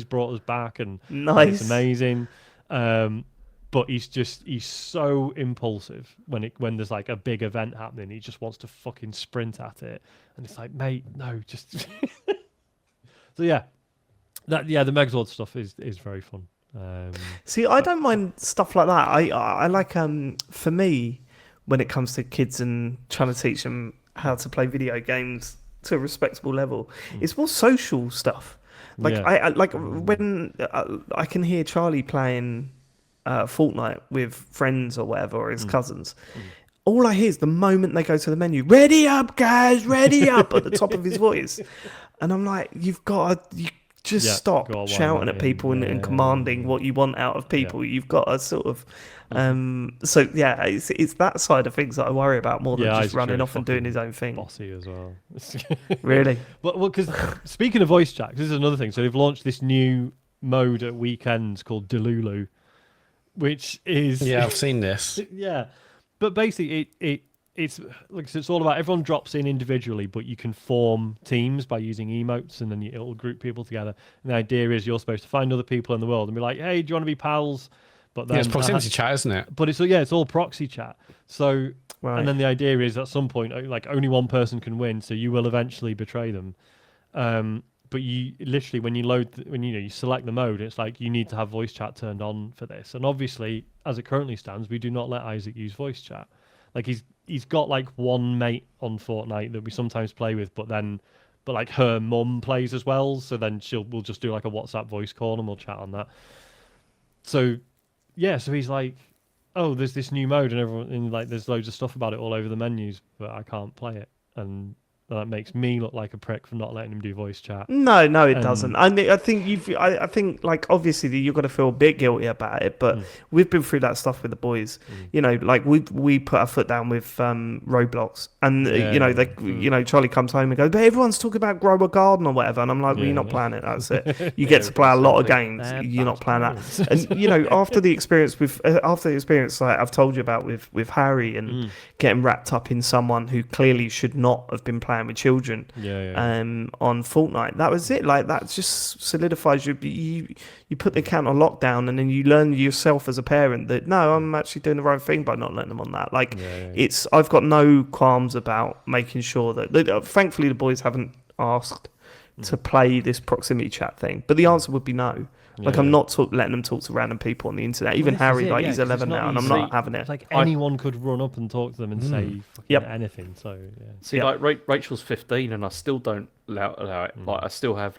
brought us back, and nice. It's amazing. But he's so impulsive when there's, like, a big event happening. He just wants to fucking sprint at it. And it's like, mate, no, just... So, yeah. The Megazord stuff is very fun. See, I don't mind stuff like that. I like for me, when it comes to kids and trying to teach them how to play video games to a respectable level, it's more social stuff. Like I like when I can hear Charlie playing Fortnite with friends or whatever, or his cousins. All I hear is the moment they go to the menu, "Ready up, guys, ready up," at the top of his voice, and I'm like, you've got to. Just stop shouting at people and commanding what you want out of people. You've got to sort of... so, yeah, it's that side of things that I worry about more than just running off and doing his own thing. Bossy as well. Really? Well, because speaking of voice chat, this is another thing. So they've launched this new mode at weekends called Delulu, which is... Yeah, I've seen this. Yeah. But basically, it's all about everyone drops in individually, but you can form teams by using emotes, and then it'll group people together. And the idea is you're supposed to find other people in the world and be like, "Hey, do you want to be pals?" But then it's proximity chat, isn't it? But it's all proxy chat. So and then the idea is at some point, like, only one person can win, so you will eventually betray them. But you literally, when you select the mode, it's like you need to have voice chat turned on for this. And obviously, as it currently stands, we do not let Isaac use voice chat. Like he's got like one mate on Fortnite that we sometimes play with, but like her mum plays as well, so then we'll just do like a WhatsApp voice call and we'll chat on that. So yeah, so he's like, oh, there's this new mode, and everyone, and like there's loads of stuff about it all over the menus, but I can't play it. And that makes me look like a prick for not letting him do voice chat. No, it doesn't. I think like obviously you've got to feel a bit guilty about it, but we've been through that stuff with the boys. You know, like we put our foot down with Roblox, and Charlie comes home and goes, "But everyone's talking about grow a garden or whatever," and I'm like, "Well, you're not playing it. That's it. You get to play a lot of games. You're not playing that." And after the experience like I've told you about with Harry and getting wrapped up in someone who clearly should not have been playing with children on Fortnite, that was it. Like that just solidifies you put the account on lockdown, and then you learn yourself as a parent that no, I'm actually doing the right thing by not letting them on that. Like I've got no qualms about making sure that thankfully the boys haven't asked to play this proximity chat thing, but the answer would be no. Like I'm not letting them talk to random people on the internet. Even Harry, he's 11 now, and I'm not having it. Like anyone could run up and talk to them and say anything. So see, like Rachel's 15, and I still don't allow it. Like I still have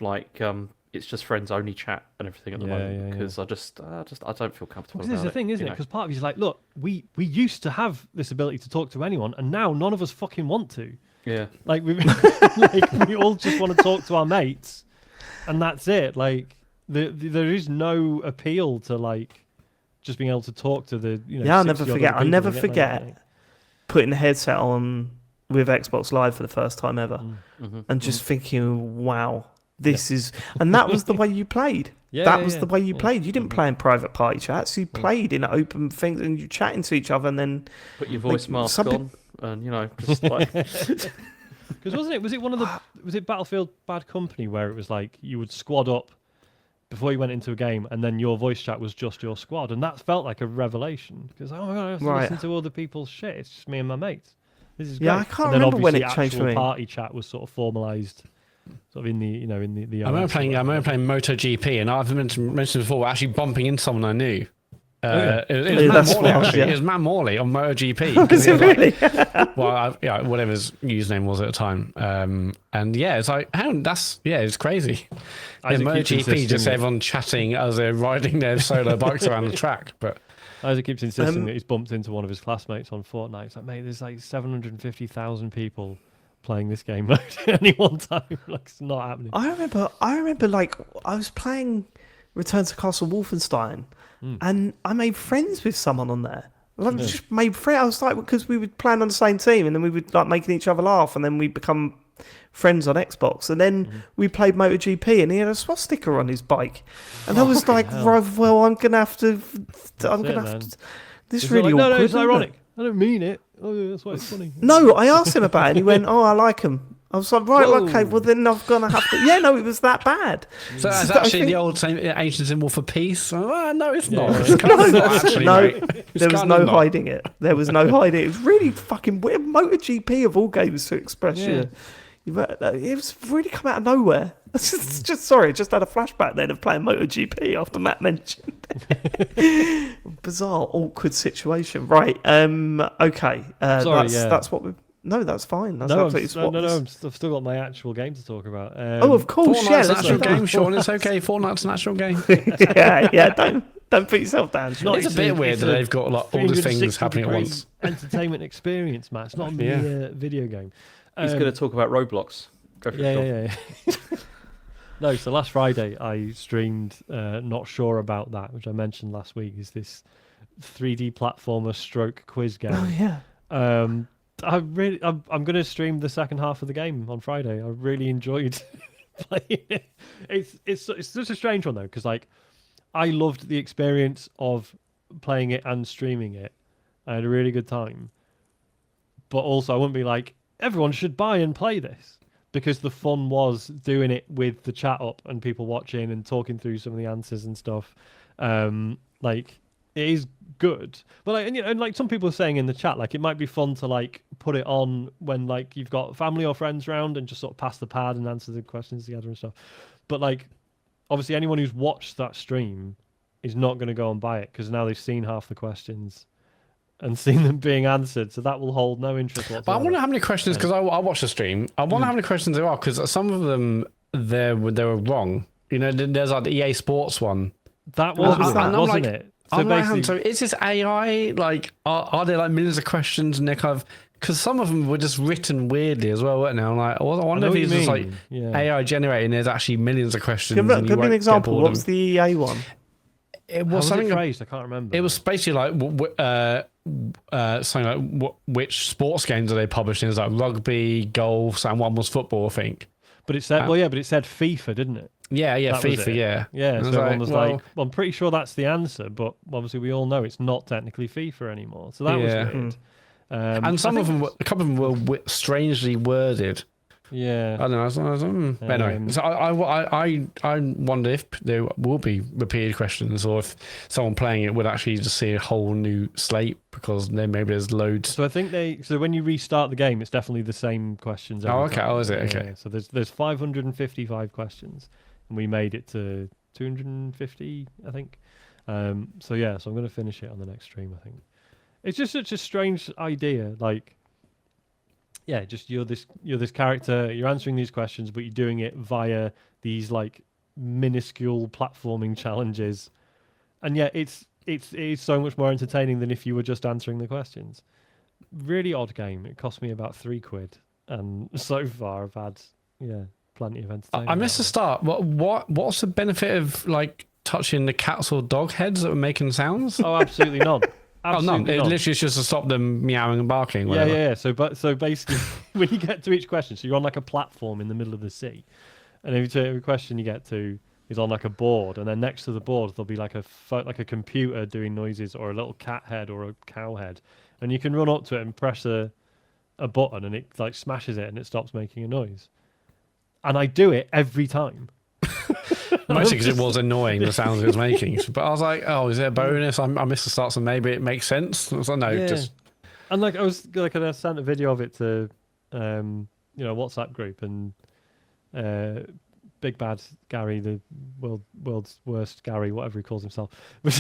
it's just friends only chat and everything at the moment because I don't feel comfortable. This is the thing, isn't it? Because part of you is like, look, we used to have this ability to talk to anyone, and now none of us fucking want to. Yeah, like we all just want to talk to our mates, and that's it. Like. There is no appeal to like just being able to talk to the I'll never forget putting the headset on with Xbox Live for the first time ever and just thinking, wow, this is, and that was the way you played. That was the way you played. You didn't play in private party chats. You played in open things, and you chatting to each other, and then put your voice mask on, and just like. Because was it Battlefield Bad Company where it was like you would squad up before you went into a game, and then your voice chat was just your squad, and that felt like a revelation because I have to listen to other people's shit. It's just me and my mates. This is great. I can't remember when it changed for me. Party chat was sort of formalised, sort of in the the. I remember playing MotoGP, and I've mentioned before actually bumping into someone I knew. It was Matt Morley on MotoGP. Was it really? Whatever his username was at the time. It's like, it's crazy. MotoGP, just everyone chatting as they're riding their solo bikes around the track. But Isaac keeps insisting that he's bumped into one of his classmates on Fortnite. It's like, mate, there's like 750,000 people playing this game at any one time. Like, it's not happening. I remember, like, I was playing Return to Castle Wolfenstein. And I made friends with someone on there. Like, just made friends. I was like, because we would play on the same team, and then we would like making each other laugh, and then we become friends on Xbox. And then we played MotoGP, and he had a swastika on his bike, and I was like, right, well, I'm gonna have to. This is really awkward. No, it's ironic. I don't mean it. Oh, that's why it's funny. No, I asked him about it, and he went, "Oh, I like him." I was like, right, okay, well then I'm gonna have to. Yeah, no, it was that bad. So that's actually the old ancient symbol for peace. No, it's not. There was no hiding it. There was no hiding it. It was really fucking weird. MotoGP of all games to express it was really come out of nowhere. Just had a flashback then of playing MotoGP after Matt mentioned. Bizarre, awkward situation. Right. Okay. That's what we. No, that's fine. I've still got my actual game to talk about. Of course, Fortnite's an actual game, Sean. It's okay. Fortnite's an actual game. Don't put yourself down. It's a bit weird that they've got like all the things happening at once. Entertainment experience, Matt. It's not a video game. He's going to talk about Roblox. No, so last Friday I streamed Not Sure About That, which I mentioned last week. Is this 3D platformer stroke quiz game? Oh yeah. I'm going to stream the second half of the game on Friday. I really enjoyed playing it. It's just a strange one though, because like I loved the experience of playing it and streaming it. I had a really good time, but also I wouldn't be like everyone should buy and play this, because the fun was doing it with the chat up and people watching and talking through some of the answers and stuff. Like it is good, but like, and like some people are saying in the chat, like it might be fun to like put it on when like you've got family or friends around and just sort of pass the pad and answer the questions together and stuff. But like obviously anyone who's watched that stream is not going to go and buy it because now they've seen half the questions and seen them being answered, so that will hold no interest whatsoever. But I wonder how many questions, because I watched the stream, I wonder how many questions there are, because some of them they were wrong. There's like the EA Sports one. That wasn't it? So is this AI? Like, are there like millions of questions and they're kind of because some of them were just written weirdly as well, weren't they? I'm like, I wonder if he's just like AI generated and there's actually millions of questions. Give me an example. What was the EA one? It was something phrased? I can't remember. It was basically like something like which sports games are they publishing? It was like rugby, golf, and one was football, I think. But it said, but it said FIFA, didn't it? Yeah, that FIFA, yeah. Yeah, so everyone was like, well, I'm pretty sure that's the answer, but obviously we all know it's not technically FIFA anymore. So that was weird. And a couple of them were strangely worded. Yeah, I don't know. But anyway, so I wonder if there will be repeated questions, or if someone playing it would actually just see a whole new slate because then maybe there's loads. So I think so when you restart the game, it's definitely the same questions. Oh, okay. Oh, is it? Okay. So there's 555 questions, and we made it to 250, I think. So I'm going to finish it on the next stream. I think it's just such a strange idea, like. Yeah, just you're this character. You're answering these questions, but you're doing it via these like minuscule platforming challenges, and yet it is so much more entertaining than if you were just answering the questions. Really odd game. It cost me about £3, and so far I've had plenty of entertainment. I missed the start. What's the benefit of like touching the cats or dog heads that were making sounds? Oh, absolutely none. Absolutely It literally is just to stop them meowing and barking. Yeah. So basically, when you get to each question, so you're on like a platform in the middle of the sea, and every question you get to is on like a board, and then next to the board there'll be like a computer doing noises, or a little cat head or a cow head, and you can run up to it and press a button, and it like smashes it, and it stops making a noise. And I do it every time. Mostly because it was annoying, the sounds it was making. But I was like, oh, is there a bonus? I missed the start, so maybe it makes sense. I was like, no, just... And like, I sent a video of it to, WhatsApp group, and Big Bad Gary, the world's worst Gary, whatever he calls himself. That's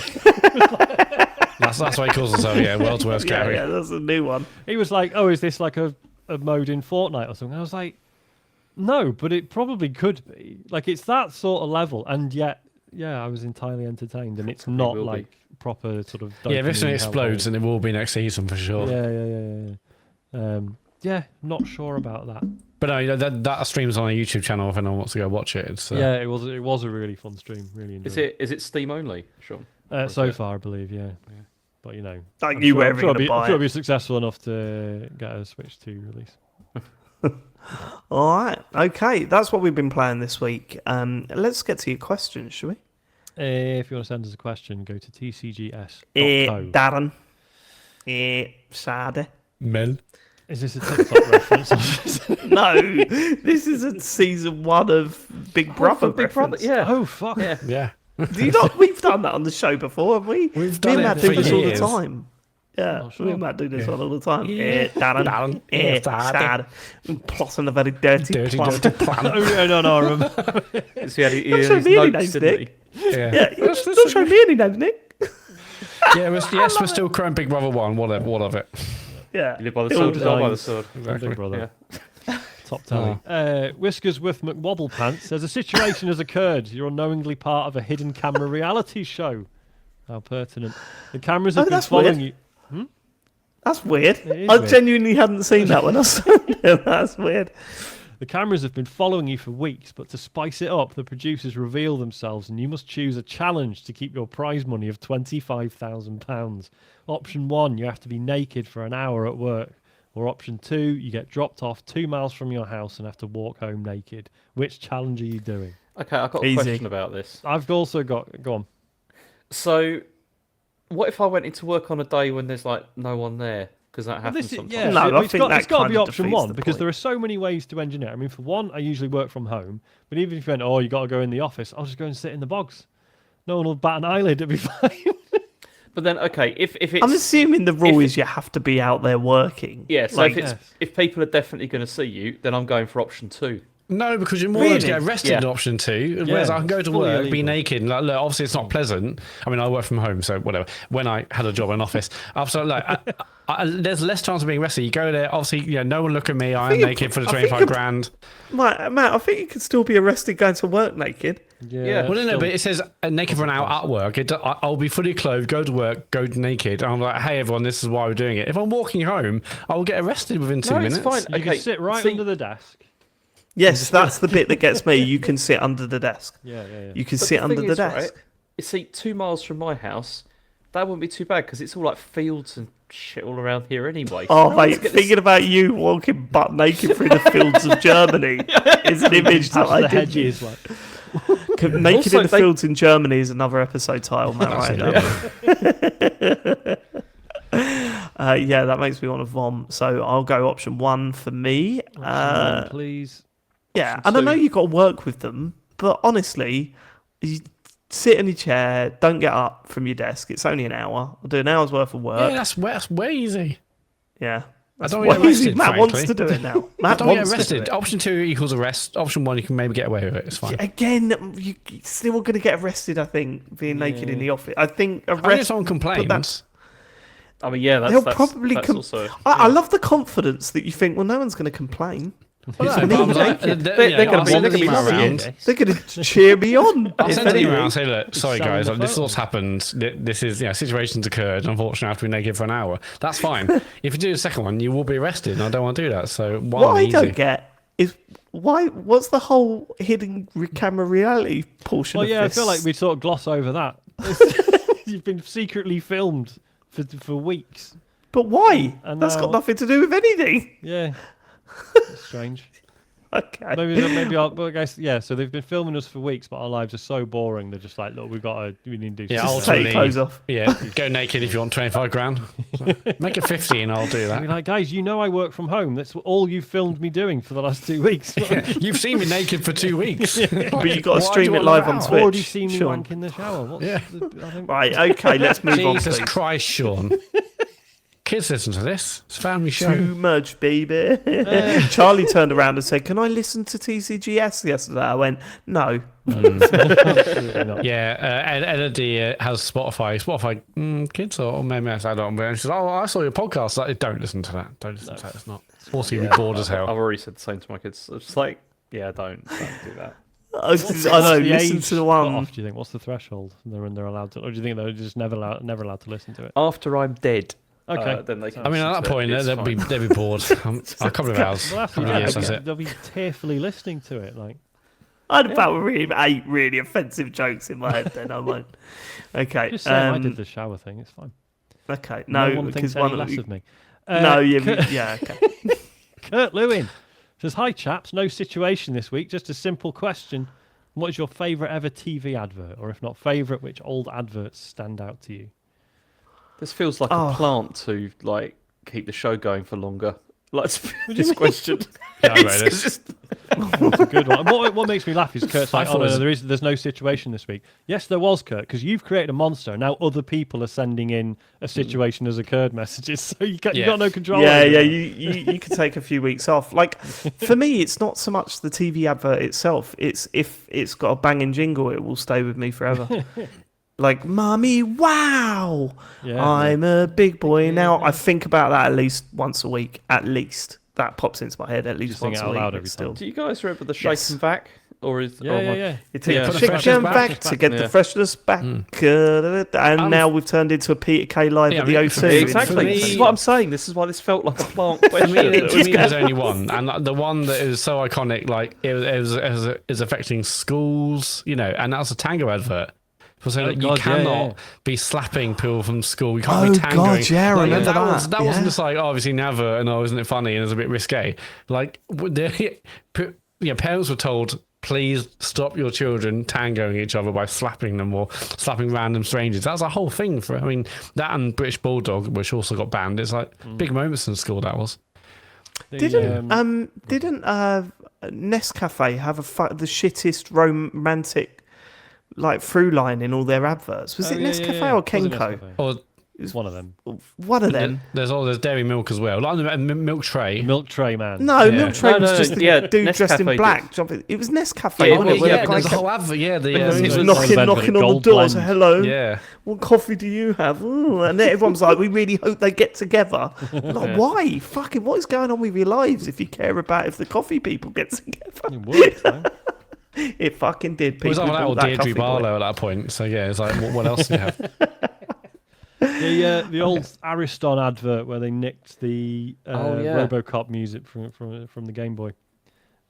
what he calls himself, world's worst Gary. Yeah, that's a new one. He was like, oh, is this like a mode in Fortnite or something? I was like, no, but it probably could be. Like, it's that sort of level, and yet, I was entirely entertained, and it's not like proper sort of... Yeah, if it explodes, then it will be next season for sure. Yeah. Not sure about that. But no, that stream's on a YouTube channel if anyone wants to go watch it. It's, it was a really fun stream. Really enjoyed it. Is it Steam only, Sean? So far, I believe, yeah. But, like you were ever going to buy I'm sure it'll be successful enough to get a Switch 2 release. All right, okay, that's what we've been playing this week. Let's get to your questions, shall we? If you want to send us a question, go to tcgs.co. Darren. Sade. Mel. Is this a TikTok reference? No, this is a season 1 of Big Brother. Big Brother, yeah. Oh, fuck. Yeah. Do you not? We've done that on the show before, haven't we? We've done Me and it Matt for do this years. all the time. Yeah, Oh, sure. me and Matt do this one all the time. Darren. Sad. Plotting a very dirty plan. No, I remember. Don't show me any names, Nick. Yeah. Don't show me any names, Nick. We're still crowing Big Brother 1, what of it? Yeah. You live by the sword, die by the sword. Exactly. Big Brother. Yeah. Top tally. Whiskers with McWobble Pants says, a situation has occurred. You're unknowingly part of a hidden camera reality show. How pertinent. The cameras have been following you. That's weird. I genuinely hadn't seen that one. That's weird. The cameras have been following you for weeks, but to spice it up, the producers reveal themselves, and you must choose a challenge to keep your prize money of £25,000. Option 1, you have to be naked for an hour at work. Or option 2, you get dropped off 2 miles from your house and have to walk home naked. Which challenge are you doing? Okay, I've got a question about this. I've also got... Go on. So, what if I went into work on a day when there's like no one there? Because that happens sometimes. Yeah, no, it's got to be option 1 because point. There are so many ways to engineer. I mean, for one, I usually work from home. But even if you went, you got to go in the office, I'll just go and sit in the bogs. No one will bat an eyelid. It'll be fine. But then, okay, if it's... I'm assuming the rule is you have to be out there working. Yeah, so if people are definitely going to see you, then I'm going for option 2. No, because you're more likely to get arrested in option 2. Whereas I can go to work, be naked, and look, obviously it's not pleasant. I mean, I work from home, so whatever. When I had a job in an office, there's less chance of being arrested. You go there, obviously, no one look at me. I am naked for the 25 grand. Matt, I think you could still be arrested going to work naked. Yeah. Well, no, but it says naked for an hour at work. I'll be fully clothed, go to work, go naked. And I'm like, hey, everyone, this is why we're doing it. If I'm walking home, I will get arrested within 2 minutes. It's fine. You can sit right under the desk. Yes, that's the bit that gets me. You can sit under the desk. Yeah. You can sit under the desk. Right, you see, 2 miles from my house, that wouldn't be too bad because it's all like fields and shit all around here anyway. Oh, mate, thinking about you walking butt naked through the fields of Germany is an image that I did. Naked Also, in the fields in Germany is another episode title, man. Right now. Yeah, that makes me want to vom. So I'll go option 1 for me. Option 1, please. Yeah, and I know you've got to work with them, but honestly, you sit in your chair, don't get up from your desk. It's only an hour. I'll do an hour's worth of work. Yeah, that's way easy. Yeah. I don't get arrested, Matt frankly. wants to do it now. Matt don't wants get arrested. To do it. Option 2 equals arrest. Option 1, you can maybe get away with it. It's fine. Again, you're still going to get arrested, I think, being naked in the office. I think arrest... If someone complains... I mean, yeah, they'll probably also... I love the confidence that you think, well, no one's going to complain. They're going to be around. They're going to cheer me on. I'll send an email and say, look, sorry guys, this is what's happened. This is, situations occurred. Unfortunately, I have to be naked for an hour. That's fine. If you do the second one, you will be arrested, and I don't want to do that. So what I don't get is what's the whole hidden camera reality portion of this? I feel like we sort of gloss over that. You've been secretly filmed for weeks. But why? That's got nothing to do with anything. Yeah. Strange. Okay. Maybe I guess so they've been filming us for weeks, but our lives are so boring. They're just like, look, we need to do. Yeah, just take clothes off. Yeah, go naked if you want 25 grand. Make it 50 and I'll do that. Be like, guys, I work from home. That's all you filmed me doing for the last 2 weeks. Yeah, you've seen me naked for 2 weeks. But you've got to stream it live on Twitch. Already seen me wank in the shower. Right. Okay. Let's move on. Jesus Christ, Sean. Kids listen to this. It's a family show. Too much, baby. Charlie turned around and said, "Can I listen to TCGS yesterday?" I went, "No." Elodie has Spotify Kids or maybe I don't know. And she says, "Oh, I saw your podcast." Like, don't listen to that. Don't listen to that. It's not. Also, you'll be bored as hell. I've already said the same to my kids. It's just like, don't do that. I know. Listen to the one. Off, do you think? What's the threshold? They're allowed to, or do you think they're just never allowed to listen to it? After I'm dead. Okay. Then they can at that point, they'll be bored. A couple of hours. They'll be tearfully listening to it. Like, I had about 8 really offensive jokes in my head. Then I won't. Okay. Just saying, I did the shower thing. It's fine. Okay. No one thinks any less of me. Okay. Kurt Lewin says, "Hi chaps, no situation this week. Just a simple question: what is your favourite ever TV advert, or if not favourite, which old adverts stand out to you?" This feels like a plant to keep the show going for longer. This question. That's a good one. What makes me laugh is Kurt's like, there's no situation this week. Yes, there was, Kurt, because you've created a monster. And now other people are sending in a situation has occurred messages, so you got no control. You could take a few weeks off. Like for me, it's not so much the TV advert itself. It's if it's got a banging jingle, it will stay with me forever. Like, Mummy, wow, I'm a big boy now. I think about that at least once a week. At least that pops into my head at least once a week. Every time. Do you guys remember the shake and vac? Or is It's shake and vac to get the freshness back. And now we've turned into a Peter K live at the O2. Exactly. This is what I'm saying. This is why this felt like a plant question. For me, there's only one, and the one that is so iconic, like it is affecting schools, and that's a Tango advert. So you cannot be slapping people from school. You can't be tangoing. God, I remember that. That wasn't just like, obviously never, and isn't it funny, and it's a bit risque. Like, parents were told, please stop your children tangoing each other by slapping them or slapping random strangers. That's a whole thing that and British Bulldog, which also got banned. It's like big moments in school, that was. Didn't Nescafe have the shittest romantic through line in all their adverts? Was it Nescafe or Kenko? Or one of them. One of them. There's dairy milk as well. Like the milk tray. Milk tray man. No, milk tray was just the dude Nescafe dressed in black. It was Nescafe. There's a whole advert. It was knocking on the door. So, hello. Yeah. What coffee do you have? Ooh. And then everyone's like, we really hope they get together. Like, why? Fucking, what is going on with your lives if you care about if the coffee people get together? It works, though. It fucking did. It was People like that or bought that Deirdre coffee boy. Barlow at that point. So yeah, it's like, what else do you have? The old Ariston advert where they nicked the RoboCop music from the Game Boy.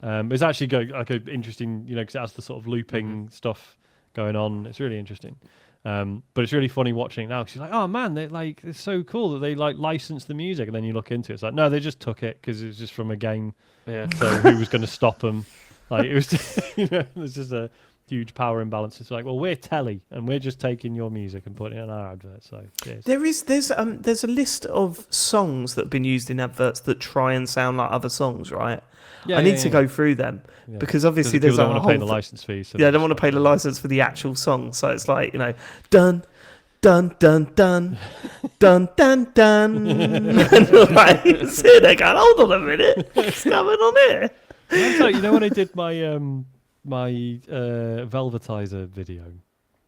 It's actually like an interesting, because it has the sort of looping stuff going on. It's really interesting. But it's really funny watching it now. She's like, "Oh man, it's so cool that they license the music." And then you look into it, it's like, no, they just took it because it was just from a game. Yeah. So who was going to stop them? Like it was, there's just a huge power imbalance. It's like, well, we're telly, and we're just taking your music and putting it in our advert. So there's a list of songs that have been used in adverts that try and sound like other songs, right? I need to go through them because obviously there's don't want to pay the license fee. So they don't want to pay the license for the actual song. So it's like dun dun dun dun dun dun dun. And like, so they're going, hold on a minute, what's going on here? Like, when I did my Velvetizer video.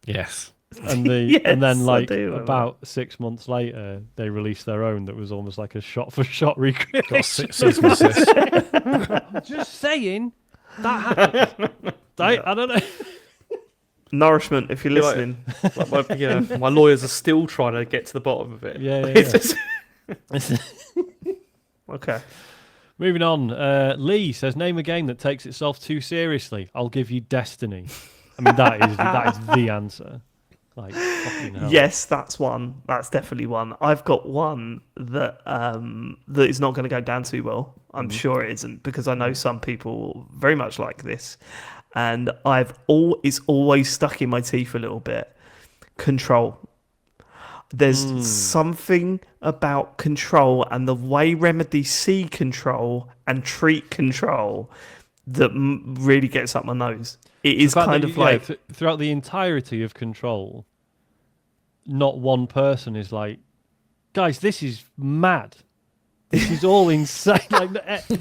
Yes. And and then about 6 months later, they released their own that was almost like a shot-for-shot recreation. Just saying that happened. I don't know. Nourishment, if you're listening. My lawyers are still trying to get to the bottom of it. Okay. Moving on. Lee says, name a game that takes itself too seriously. I'll give you Destiny. I mean, that is the answer. Like, fucking hell. Yes, that's one. That's definitely one. I've got one that that is not going to go down too well. I'm sure it isn't, because I know some people very much like this, and it's always stuck in my teeth a little bit. Control. There's something about Control and the way Remedy see Control and treat Control that really gets up my nose. It is kind of like throughout the entirety of Control, not one person is like, guys, this is mad. This is all insane. Like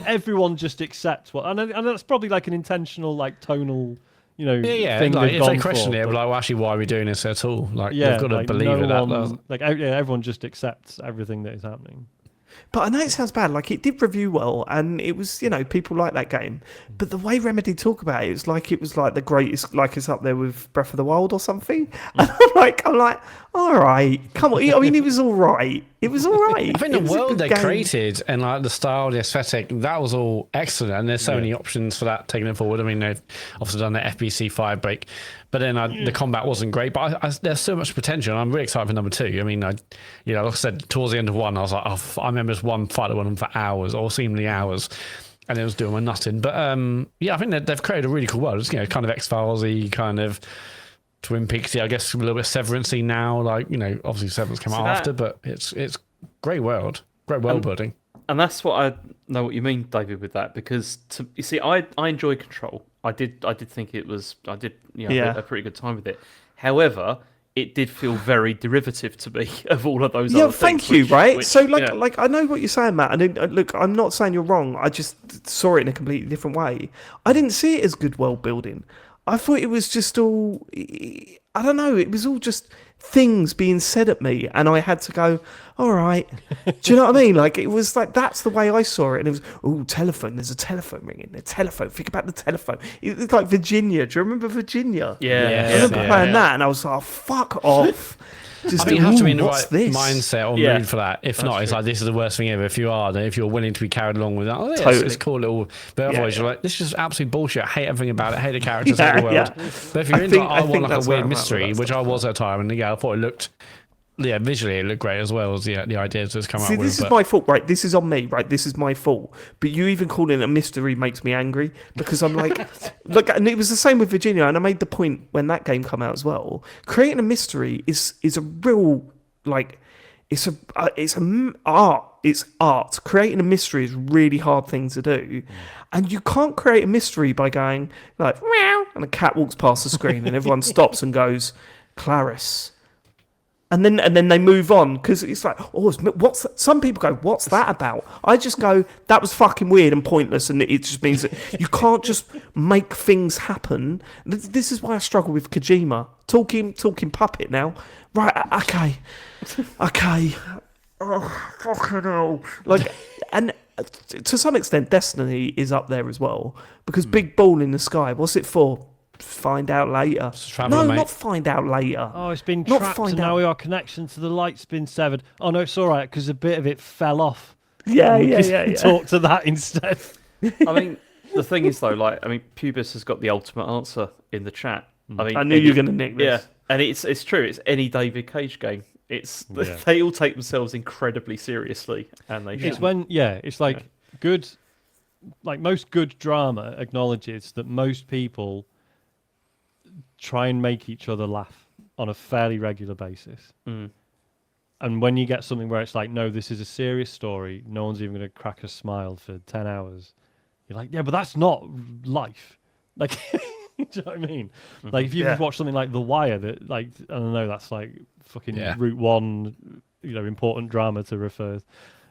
everyone just accepts what, and that's probably like an intentional, like tonal, thing. Like, if they question it, like, well, actually, why are we doing this at all? Like, we've got to believe it. Everyone just accepts everything that is happening. But I know it sounds bad. Like, it did review well, and it was, people like that game. But the way Remedy talk about it, it was like the greatest, like it's up there with Breath of the Wild or something. And I'm like, all right, come on. I mean, it was all right. It was all right. I think the world they created and like the style, the aesthetic, that was all excellent. And there's so many options for that taking it forward. I mean, they've obviously done the FBC Firebreak, but then the combat wasn't great. But there's so much potential. And I'm really excited for number 2. I mean, like I said, towards the end of 1, I was like, I remember this one fight that went on for hours, or seemingly hours, and it was doing my nothing. But I think they've created a really cool world. It's kind of X-Files-y, kind of Twin Peaksy, I guess, a little bit Severance-y now. Like, obviously Severance came out after, but it's great world, great world building. And that's what I know what you mean, David, with that, because you see, I enjoy Control. I did think it was, a pretty good time with it. However, it did feel very derivative to me of all of those other things. Thank you, right? So, like, I know what you're saying, Matt. And look, I'm not saying you're wrong. I just saw it in a completely different way. I didn't see it as good world building. I thought it was just all, I don't know, it was all just things being said at me, and I had to go, all right. Do you know what I mean? Like, it was like, that's the way I saw it. And it was, telephone, there's a telephone ringing. The telephone, think about the telephone. It's like Virginia. Do you remember Virginia? Yeah. I remember playing that, and I was like, fuck off. Just, you have to be in the right mindset or mood for that. If not, it's like, this is the worst thing ever. If you are, then if you're willing to be carried along with that, it's cool little. But otherwise, you're like, this is absolute bullshit. I hate everything about it. I hate the characters, hate the world. But if you're into, I want like a weird mystery, which I was at the time, and I thought it looked. Yeah, visually it looked great as well as the ideas that's come out with. This is my fault, right? This is on me, right? This is my fault. But you even calling it a mystery makes me angry, because I'm like, look, and it was the same with Virginia, and I made the point when that game came out as well. Creating a mystery is a real, like, it's art. Creating a mystery is a really hard thing to do, and you can't create a mystery by going like meow, and a cat walks past the screen, and everyone stops and goes, Clarice. And then they move on, because it's like, what's that? Some people go, what's that about? I just go, that was fucking weird and pointless, and it just means that you can't just make things happen. This is why I struggle with Kojima. Talking puppet now. Right, okay. Oh, fucking hell. Like, and to some extent, Destiny is up there as well, because big ball in the sky. What's it for? Find out later. Not find out later. Oh, it's been trapped, and now our connection to the light's been severed. Oh no, it's all right because a bit of it fell off. Yeah. Talk to that instead. I mean, the thing is though, Pubis has got the ultimate answer in the chat. I knew you were going to nick this. Yeah, and it's true. It's any David Cage game. They all take themselves incredibly seriously, and they. It's good. Like most good drama acknowledges that most people try and make each other laugh on a fairly regular basis. And when you get something where it's like, no, this is a serious story, no one's even going to crack a smile for 10 hours. You're like, yeah, but that's not life. Like, do you know what I mean? Like, if you've watched something like The Wire, that, like, I don't know, that's like fucking Route 1, important drama to refer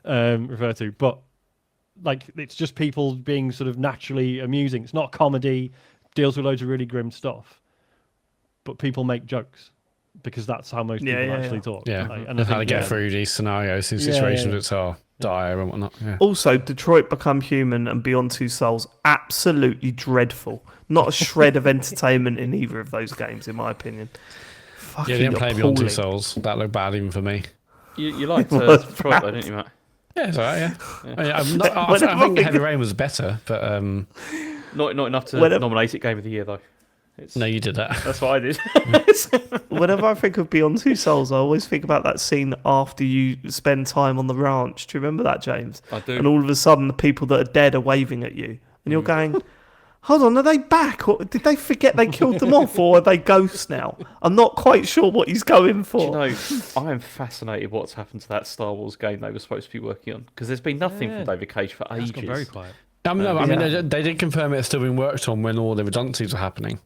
to. But, like, it's just people being sort of naturally amusing. It's not comedy, deals with loads of really grim stuff. But people make jokes because that's how most people actually talk. Yeah, and how to get through these scenarios, these situations which are dire and whatnot. Yeah. Also, Detroit Become Human and Beyond Two Souls, absolutely dreadful. Not a shred of entertainment in either of those games, in my opinion. You didn't play Beyond Two Souls. That looked bad even for me. You liked Detroit, though, didn't you, Matt? Yeah, it's alright. Yeah. I think Heavy Rain was better, but not enough to nominate it Game of the Year, though. No, you did that. That's what I did. Whenever I think of Beyond Two Souls, I always think about that scene after you spend time on the ranch. Do you remember that, James? I do. And all of a sudden, the people that are dead are waving at you. And you're going, hold on, are they back? Or did they forget they killed them off? Or are they ghosts now? I'm not quite sure what he's going for. Do you know, I am fascinated what's happened to that Star Wars game they were supposed to be working on. Because there's been nothing from David Cage for ages. It's gone very quiet. I mean, they did confirm it's still being worked on when all the redundancies were happening.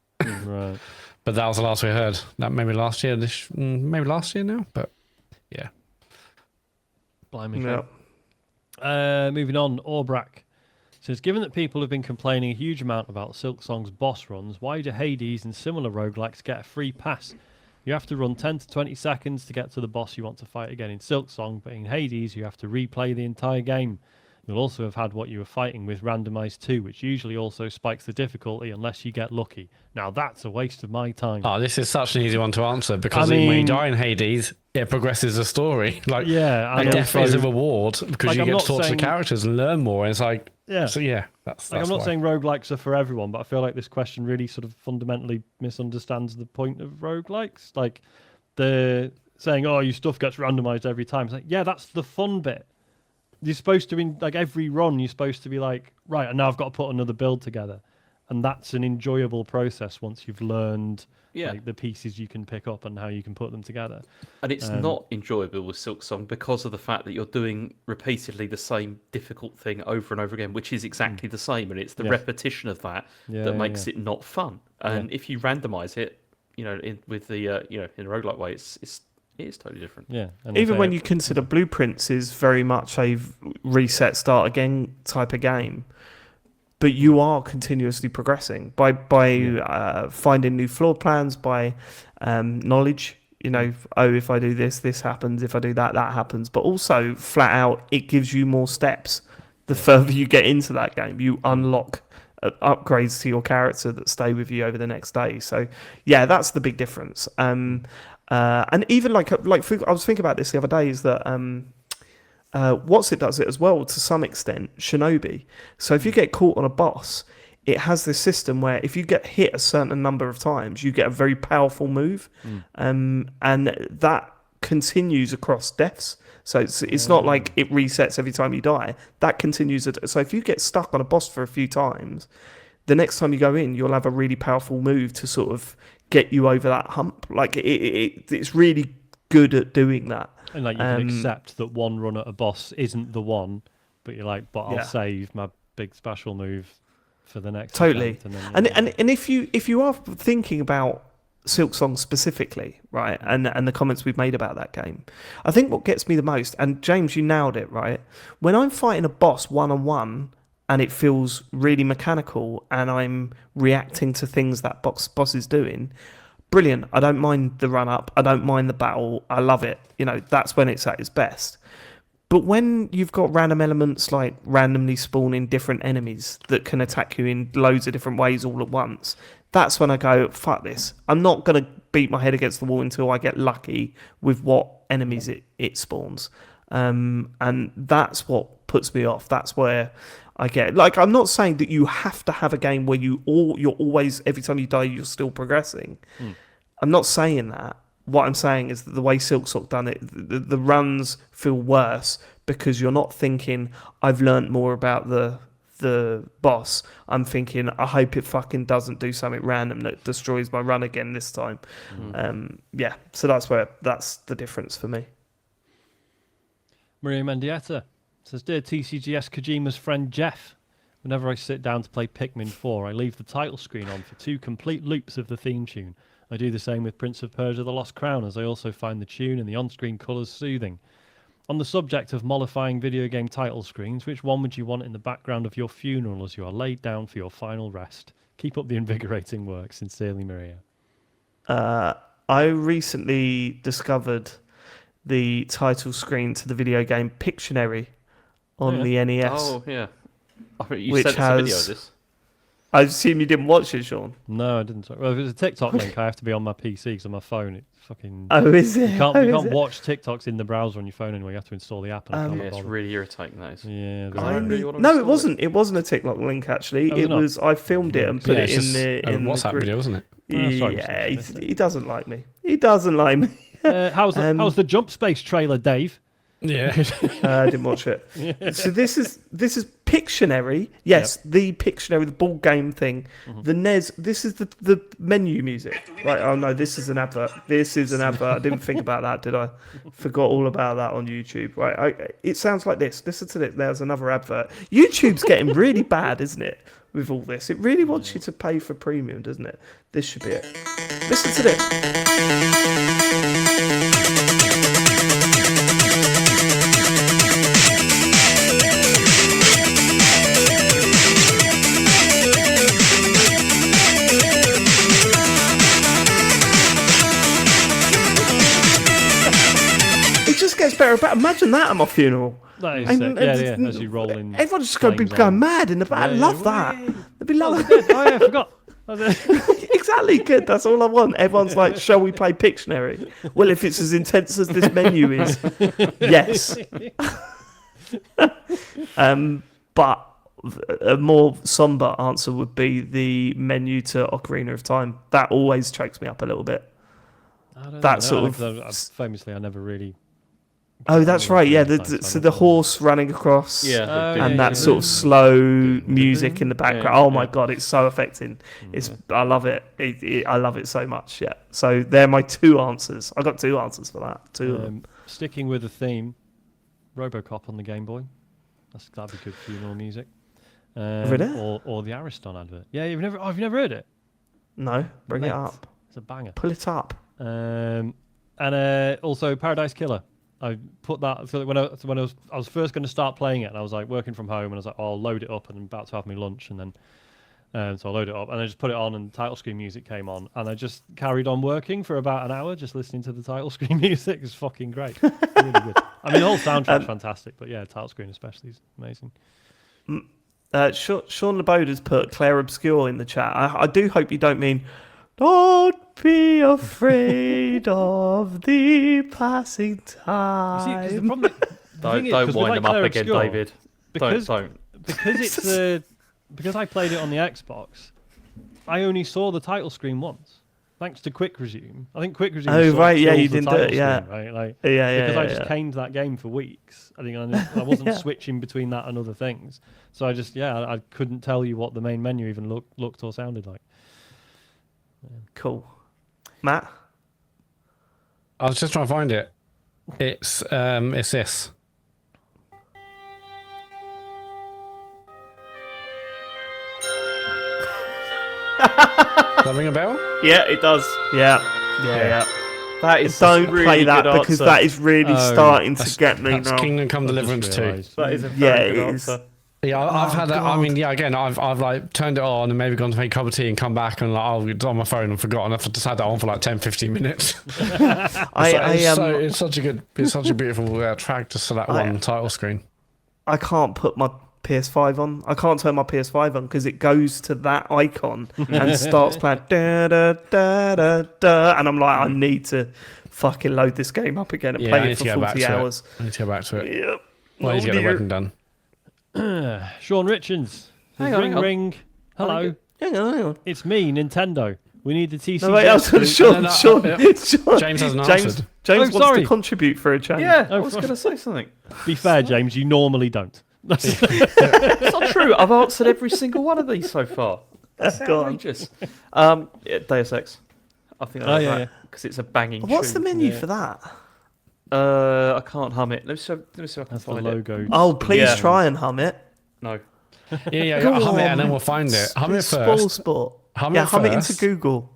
Right. But that was the last we heard. That maybe last year, maybe last year now, but yeah. Blimey. Yeah. Moving on, Orbrak says, given that people have been complaining a huge amount about Silksong's boss runs, why do Hades and similar roguelikes get a free pass? You have to run 10 to 20 seconds to get to the boss you want to fight again in Silksong, but in Hades you have to replay the entire game. You'll also have had what you were fighting with randomized too, which usually also spikes the difficulty unless you get lucky. Now that's a waste of my time. Oh, this is such an easy one to answer because when you die in Hades, it progresses the story. And death is a reward because you get to talk to the characters and learn more. And it's like, that's I'm not saying roguelikes are for everyone, but I feel like this question really sort of fundamentally misunderstands the point of roguelikes. Like, the saying, oh, your stuff gets randomized every time. It's like, yeah, that's the fun bit. You're supposed to, in like every run, you're supposed to be like, right, and now I've got to put another build together. And that's an enjoyable process once you've learned like, the pieces you can pick up and how you can put them together. And it's not enjoyable with Silksong because of the fact that you're doing repeatedly the same difficult thing over and over again, which is exactly the same. And it's the repetition of that that makes it not fun. And if you randomize it, in a roguelike way, it is totally different. Yeah. Even when you consider Blueprints is very much a reset, start again type of game, but you are continuously progressing by finding new floor plans, by knowledge. If I do this, this happens. If I do that, that happens. But also, flat out, it gives you more steps. The further you get into that game, you unlock upgrades to your character that stay with you over the next day. So, yeah, that's the big difference. And even I was thinking about this the other day, is that What's it does it as well to some extent, Shinobi. So if you get caught on a boss, it has this system where if you get hit a certain number of times, you get a very powerful move, and that continues across deaths. So it's not like it resets every time you die. That continues. So if you get stuck on a boss for a few times, the next time you go in, you'll have a really powerful move to sort of get you over that hump. Like it's really good at doing that. And like you can accept that one run at a boss isn't the one, but you're like, but I'll save my big special move for the next. Totally. And if you are thinking about Silksong specifically, right, and the comments we've made about that game, I think what gets me the most, and James, you nailed it, right? When I'm fighting a boss one-on-one and it feels really mechanical and I'm reacting to things that boss is doing, brilliant. I don't mind the run-up. I don't mind the battle. I love it. You know, that's when it's at its best. But when you've got random elements like randomly spawning different enemies that can attack you in loads of different ways all at once, that's when I go, fuck this. I'm not going to beat my head against the wall until I get lucky with what enemies it spawns. And that's what puts me off. That's where I get... Like, I'm not saying that you have to have a game where you're always, every time you die, you're still progressing. I'm not saying that. What I'm saying is that the way Silksong done it, the runs feel worse because you're not thinking, I've learnt more about the boss. I'm thinking, I hope it fucking doesn't do something random that destroys my run again this time. So that's the difference for me. Maria Mendieta says, Dear TCGS Kojima's friend Jeff, whenever I sit down to play Pikmin 4, I leave the title screen on for 2 complete loops of the theme tune. I do the same with Prince of Persia The Lost Crown, as I also find the tune and the on-screen colours soothing. On the subject of mollifying video game title screens, which one would you want in the background of your funeral as you are laid down for your final rest? Keep up the invigorating work. Sincerely, Maria. I recently discovered the title screen to the video game Pictionary on the NES. Oh, yeah. I think you sent us a video of this. I assume you didn't watch it, Sean. No, I didn't. Well, if it's a TikTok link, I have to be on my PC because on my phone it's fucking... Oh, is it? You can't watch TikToks in the browser on your phone anyway. You have to install the app. And it's really irritating, that is. Yeah. No, it wasn't. It wasn't a TikTok link, actually. It was... I filmed it and put it in the... WhatsApp video, wasn't it? Yeah, he doesn't like me. He doesn't like me. How's the Jump Space trailer, Dave? Yeah, I didn't watch it. So this is Pictionary. Yes, the Pictionary, the board game thing. The NES. This is the menu music. Right? Oh no, this is an advert. This is an advert. I didn't think about that, did I? Forgot all about that on YouTube. Right? It sounds like this. Listen to it. There's another advert. YouTube's getting really bad, isn't it? With all this, it really wants you to pay for premium, doesn't it? This should be it. Listen to this. Gets better. But imagine that at my funeral. That is as you roll in. Everyone's just going to be going mad in the back. I love that. They'd be loving it. Oh yeah, I forgot. Exactly, good. That's all I want. Everyone's like, shall we play Pictionary? Well, if it's as intense as this menu is, yes. But a more somber answer would be the menu to Ocarina of Time. That always chokes me up a little bit. Famously, I never really. Oh, that's right. Yeah, so the horse running across, and that sort of slow music in the background. Oh my god, it's so affecting. I love it. I love it so much. Yeah. So they're my 2 answers. I got 2 answers for that. 2 of them. Sticking with the theme, RoboCop on the Game Boy. That'd be good funeral music. Or the Ariston advert. Yeah, you've never heard it? No, bring it up. It's a banger. Pull it up. And also Paradise Killer. I put that when I was first going to start playing it, and I was like working from home, and I was like, I'll load it up, and I'm about to have my lunch, and then so I load it up, and I just put it on, and title screen music came on, and I just carried on working for about an hour, just listening to the title screen music. It's fucking great, really good. I mean, the whole soundtrack's fantastic, but yeah, title screen especially is amazing. Sean LeBaude's put Claire Obscure in the chat. I do hope you don't mean. Don't be afraid of the passing time. You see, the problem, don't wind them up again, David. Don't. Because I played it on the Xbox, I only saw the title screen once. Thanks to Quick Resume. I think Quick Resume. Oh right, yeah, you didn't do it, yeah. Screen, right? Because I just caned that game for weeks. I think I wasn't switching between that and other things, so I couldn't tell you what the main menu even looked or sounded like. Cool. Matt? I was just trying to find it. It's this. Does that ring a bell? Yeah, it does. Yeah. That is don't really play that good because answer. that is really starting to get me that's now. Kingdom Come Deliverance 2. That is a very good answer. Yeah, I've had that. I mean, yeah, again, I've like turned it on and maybe gone to make a cup of tea and come back and like, oh, it's on my phone and forgotten. I've just had that on for like 10, 15 minutes. It's such a beautiful track just for that one title screen. I can't put my PS5 on. I can't turn my PS5 on because it goes to that icon and starts playing da da da da da, and I'm like, I need to fucking load this game up again and play it for 40 hours. I need to go back to it. Yep. Well, I need to get the wedding done. Sean Richards. Ring ring. Hello. Hang on. It's me, Nintendo. We need the TCG. No, wait, Sean. James hasn't answered. James wants to contribute for a change. Yeah, I was going to say something. Be fair, James, you normally don't. It's not true. I've answered every single one of these so far. That's outrageous. Deus Ex. I think I like that because it's a banging What's tune. the menu for that? I can't hum it. Let me see if I can find the logo. Oh, please try and hum it. No. Yeah, hum it and then we'll find it. Hum it first. Sport. Hum it into Google.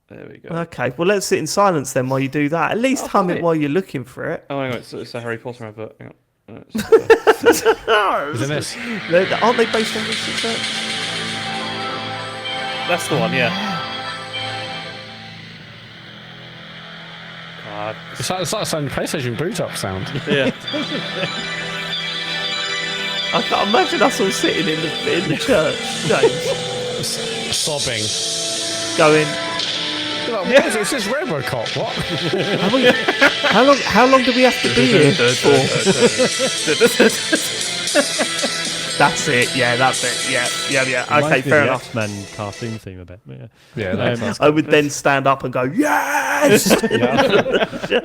There we go. Okay, well, let's sit in silence then while you do that. At least hum it while you're looking for it. Oh, hang on, it's a Harry Potter advert. Hang on. Isn't this? Aren't they based on research? That's the one, yeah. God. It's like the PlayStation boot up sound. Yeah. I can't imagine us all sitting in the church, James. Sobbing. Going. What is this? This is Robocop. What? How long do we have to be here for? That's it. Yeah, that's it. Yeah. Okay, fair enough. X-Men cartoon theme a bit. Yeah. I would then stand up and go, yes.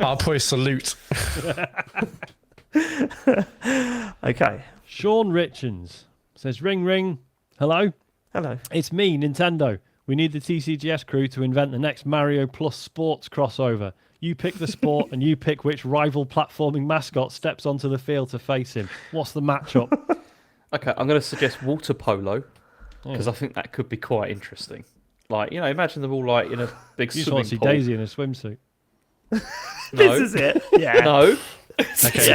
I'll probably salute. Okay. Sean Richards says, ring ring. Hello. It's me, Nintendo. We need the TCGS crew to invent the next Mario Plus sports crossover. You pick the sport and you pick which rival platforming mascot steps onto the field to face him. What's the matchup? Okay, I'm going to suggest water polo because I think that could be quite interesting. Like, imagine them all like in a big you swimming just want to see pool. Daisy in a swimsuit. This is it. Yeah. No. Okay,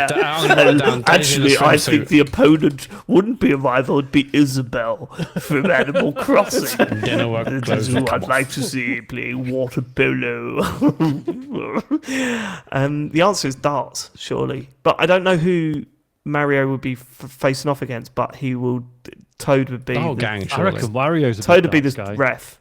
Actually, I think the opponent wouldn't be a rival; it'd be Isabel from Animal Crossing. That's who I'd like to see playing water polo. The answer is darts, surely, but I don't know who Mario would be facing off against. But Toad would be the whole gang. I reckon Wario's a Toad would be the guy. ref.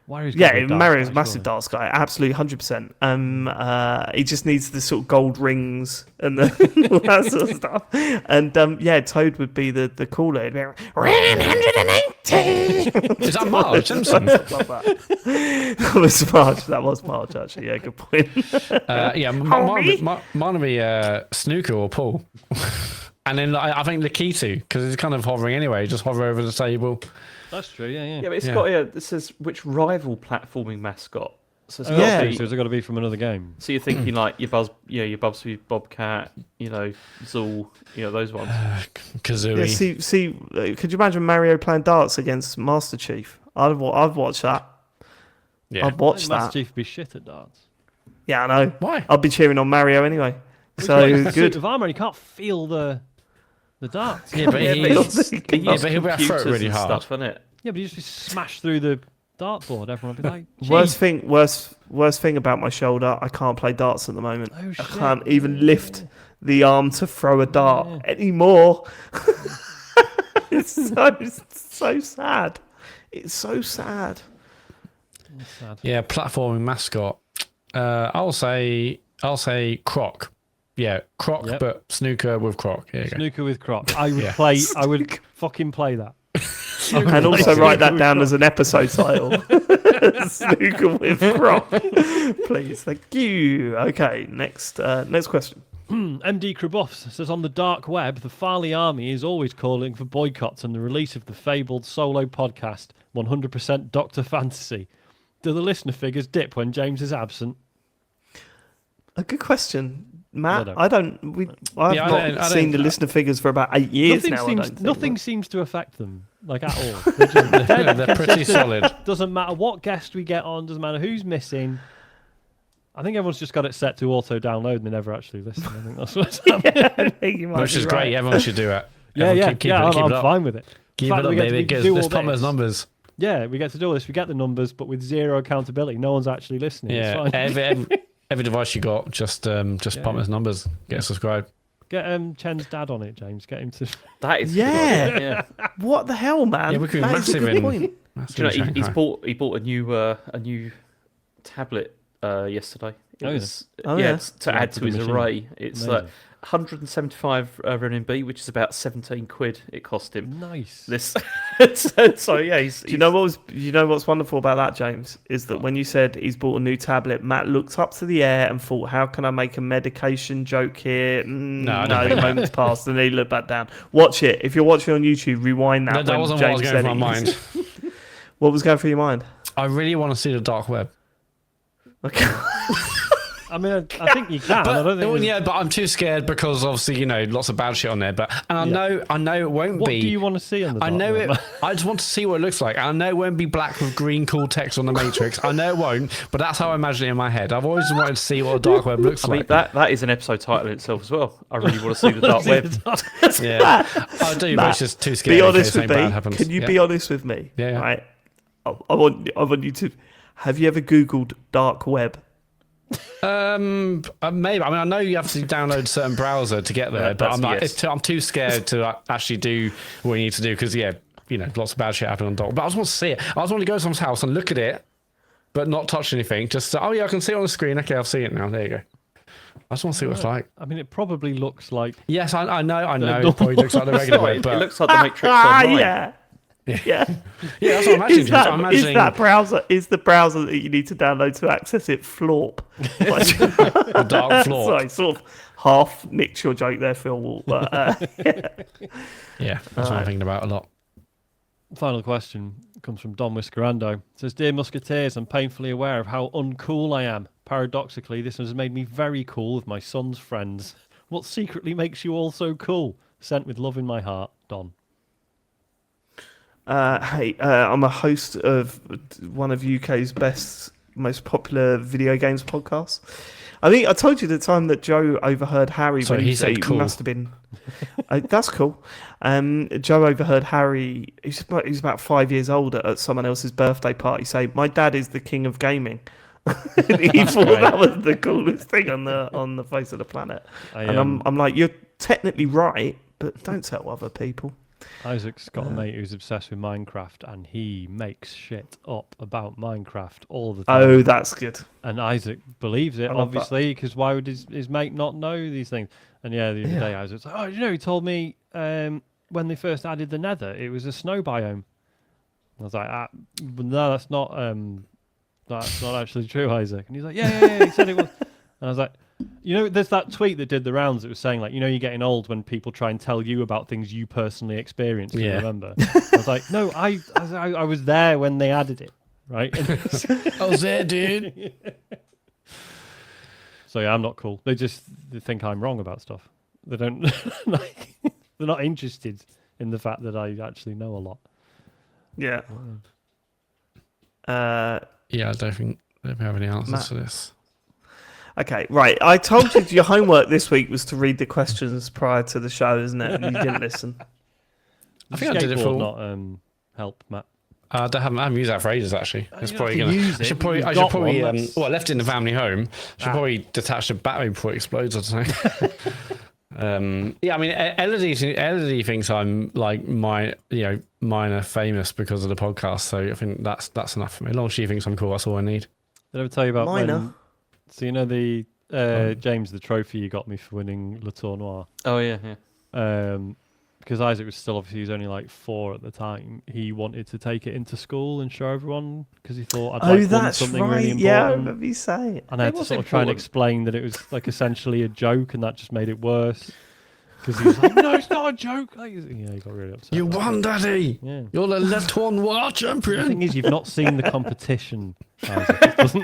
Mario's a massive darts guy, absolutely 100%. He just needs the sort of gold rings and all that sort of stuff. And Toad would be the cooler. He'd be like, ring 180. Is that Marge Simpson? That was Marge, actually. Yeah, good point. Mine would be Snooker or Paul. And then I think Lakitu, because he's kind of hovering anyway. Just hover over the table. That's true, yeah. Yeah, but it's got it says which rival platforming mascot. So it's so it's got to be from another game. So you're thinking like your Bubsy Bobcat, Zool, those ones. Kazooie. Yeah, see, could you imagine Mario playing darts against Master Chief? I'd watch that. Yeah. I'd watch that. Master Chief would be shit at darts. Yeah, I know. Why? I'd be cheering on Mario anyway. So good. Suit of armor, you can't feel the darts. Yeah, but he'll be able to throw it really hard. Stuff, isn't it? Yeah, but you just smash through the dartboard. Everyone will be like, worst thing about my shoulder, I can't play darts at the moment. Oh, shit. I can't even lift the arm to throw a dart anymore. It's so sad. It's so sad. Yeah, platforming mascot. I'll say Croc. Yeah, Croc, but Snooker with Croc. Snooker with Croc. I would I would fucking play that. And also write that down as an episode title. Snooker with Croc. Please, thank you. Okay, next question. MD Kraboff says, on the dark web, the Farley army is always calling for boycotts and the release of the fabled solo podcast, 100% Dr. Fantasy. Do the listener figures dip when James is absent? A good question. Matt, I I've not seen the listener figures for about 8 years nothing seems to affect them, like, at all. They're pretty solid. Doesn't matter what guest we get on, doesn't matter who's missing. I think everyone's just got it set to auto download and they never actually listen. I think that's what's happening. Which is great. Everyone should do it. I'm fine with it. Keep it up, baby. Let's pump those numbers. Yeah, we get to do all this. We get the numbers, but with zero accountability. No one's actually listening. Yeah, it's fine. every device you got, just pump those numbers. Get subscribed. Get Chen's dad on it, James. Get him to. That is yeah. What the hell, man? Yeah, we could be massive in. Point. Do you know, he bought a new tablet yesterday. To add to his array. It's 175 RMB, which is about 17 quid. It cost him. Nice. So yeah, you know what's wonderful about that, James, is that when you said he's bought a new tablet, Matt looked up to the air and thought, "How can I make a medication joke here?" No, the moment's passed, and he looked back down. Watch it if you're watching on YouTube. Rewind that. No, that wasn't James what was going through my mind. What was going through your mind? I really want to see the dark web. Okay. I mean, I think you can. I don't think but I'm too scared because obviously, lots of bad shit on there. I know it won't what be. What do you want to see on the dark web? it. I just want to see what it looks like. I know it won't be black with green cool text on the Matrix. I know it won't, but that's how I imagine it in my head. I've always wanted to see what the dark web looks like. That is an episode title in itself as well. I really want to see the dark web. Yeah, I do, but it's just too scary. Be honest with me. Can you be honest with me? Yeah. Right. I want you to. Have you ever Googled dark web? Maybe. I mean, I know you have to download a certain browser to get there, but I'm too scared to actually do what you need to do because lots of bad shit happening on dark. But I just want to see it. I just want to go to someone's house and look at it, but not touch anything. Just I can see it on the screen. Okay, I'll see it now. There you go. I just want to see what it's like. I mean, it probably looks like. Yes, I know. It probably looks like the regular way, but it looks like the Matrix online. Yeah. Yeah, that's what I'm imagining. Is the browser that you need to download to access it Florp? The dark Florp. Sorry, sort of half nicked your joke there, Phil. But, yeah, that's what I'm thinking about a lot. Final question comes from Don Whiskerando. It says, "Dear Musketeers, I'm painfully aware of how uncool I am. Paradoxically, this has made me very cool with my son's friends. What secretly makes you all so cool? Sent with love in my heart, Don." I'm a host of one of UK's most popular video games podcasts. I think I told you the time that Joe overheard Harry. So he said cool. Must have been. That's cool. Joe overheard Harry. He's about 5 years older at someone else's birthday party. Say, "My dad is the king of gaming." He thought that was the coolest thing on the face of the planet. I'm like, you're technically right, but don't tell other people. Isaac's got a mate who's obsessed with Minecraft, and he makes shit up about Minecraft all the time. Oh, that's good. And Isaac believes it, obviously, because why would his mate not know these things? And the other day, Isaac's like, "Oh, he told me when they first added the Nether, it was a snow biome." I was like, "No, that's not actually true, Isaac." And he's like, "Yeah, he said it was." And I was like, there's that tweet that did the rounds that was saying, like, you're getting old when people try and tell you about things you personally experienced. Yeah. Remember? I was like, no, I was there when they added it, right? I was there, dude. So yeah, I'm not cool. They think I'm wrong about stuff. They don't they're not interested in the fact that I actually know a lot. Yeah. Yeah, I don't think we have any answers for this. Okay, right. I told you your homework this week was to read the questions prior to the show, isn't it? And you didn't listen. I think I did it for not help, Matt. I haven't used that for ages, actually. It's probably gonna. I should probably. Well, I left it in the family home. I should probably detach the battery before it explodes or something. Yeah, I mean, Elodie thinks I'm like minor famous because of the podcast, so I think that's enough for me. As long as she thinks I'm cool, that's all I need. Did I ever tell you about minor? So the James, the trophy you got me for winning Le Tournoi. Oh yeah. Because Isaac was still, obviously, he was only like 4 at the time. He wanted to take it into school and show everyone because he thought I'd won something really important. Yeah, I remember you saying. And I had to sort of try and explain that it was like essentially a joke, and that just made it worse. Because he was like, "No, it's not a joke." He got really upset. You won, Daddy. Yeah. You're the Le Tournoi champion. The thing is, you've not seen the competition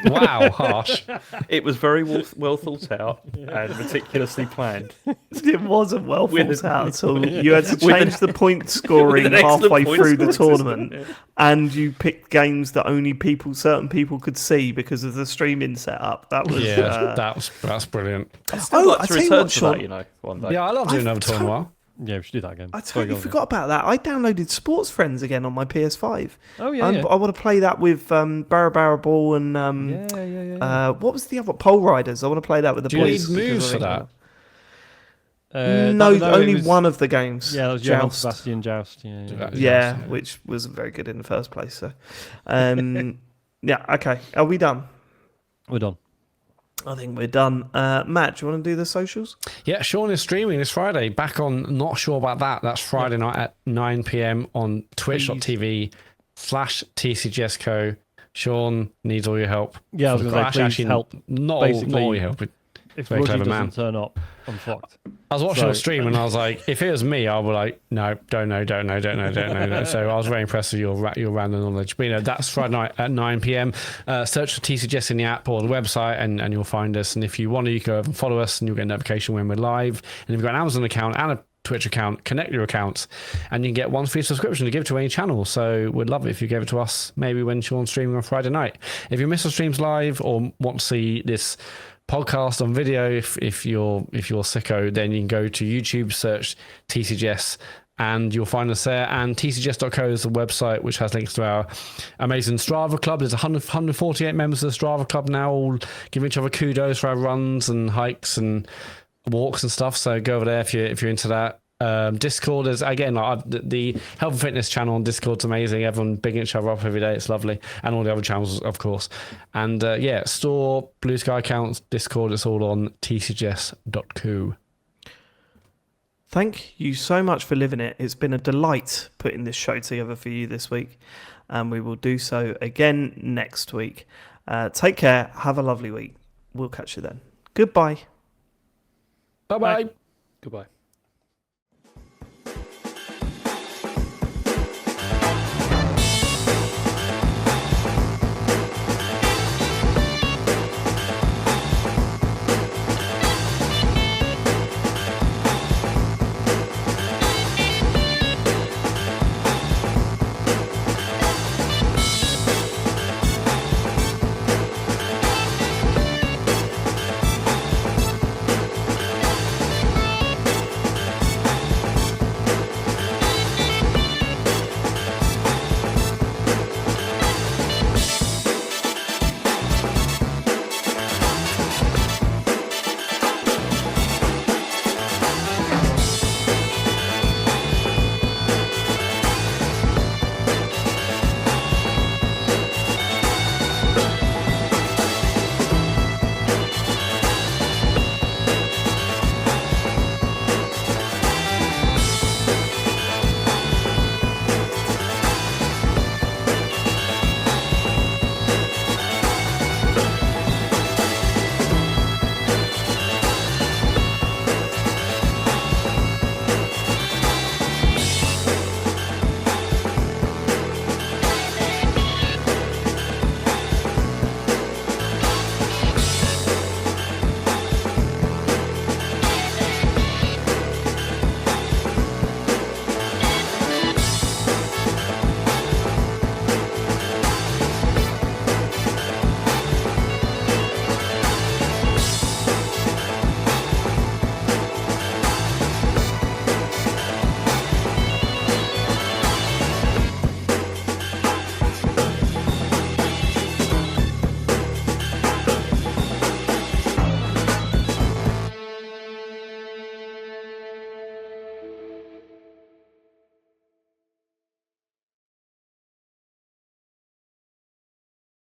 Wow, harsh. It was very well thought out and meticulously planned. It wasn't well thought out at all. You had to change the point scoring halfway through the tournament, and you picked games that only certain people could see because of the streaming setup. That was that's brilliant. I'd still like to return to that, one day. Yeah, I love doing another tournament. Yeah, we should do that again. I totally forgot about that. I downloaded Sports Friends again on my PS5. Oh, yeah. I want to play that with Barra Ball and what was the other Pole Riders? I want to play that with the boys. Do you need moves for that? No, only one of the games. Yeah, that was Joust. Sebastian Joust. Yeah, which wasn't very good in the first place. So, yeah, okay. Are we done? We're done. I think we're done. Matt, do you want to do the socials? Yeah, Sean is streaming this Friday. Back on Not Sure About That. That's Friday night at 9 p.m. on twitch.tv/TCGSCO. Sean needs all your help. Yeah, I was going to say, help. Not all your help. If Roger doesn't turn up, I'm fucked. I was watching a stream and I was like, if it was me, I would be like, no, don't know. So I was very impressed with your random knowledge. But that's Friday night at 9 p.m. Search for TCGS in the app or the website and you'll find us. And if you want to, you can go over and follow us and you'll get a notification when we're live. And if you've got an Amazon account and a Twitch account, connect your accounts and you can get one free subscription to give to any channel. So we'd love it if you gave it to us maybe when Sean's streaming on Friday night. If you miss the streams live or want to see this podcast on video, if you're sicko, then you can go to YouTube, search TCGS and you'll find us there. And tcgs.co is the website which has links to our amazing Strava club. There's 148 members of the Strava club now, all giving each other kudos for our runs and hikes and walks and stuff. So go over there if you're into that. Discord is again the health and fitness channel on Discord's amazing. Everyone bigging each other up every day. It's lovely, and all the other channels, of course. And store, Blue Sky accounts, Discord. It's all on tcgs.co. Thank you so much for living it. It's been a delight putting this show together for you this week, and we will do so again next week. Take care. Have a lovely week. We'll catch you then. Goodbye. Bye. Goodbye.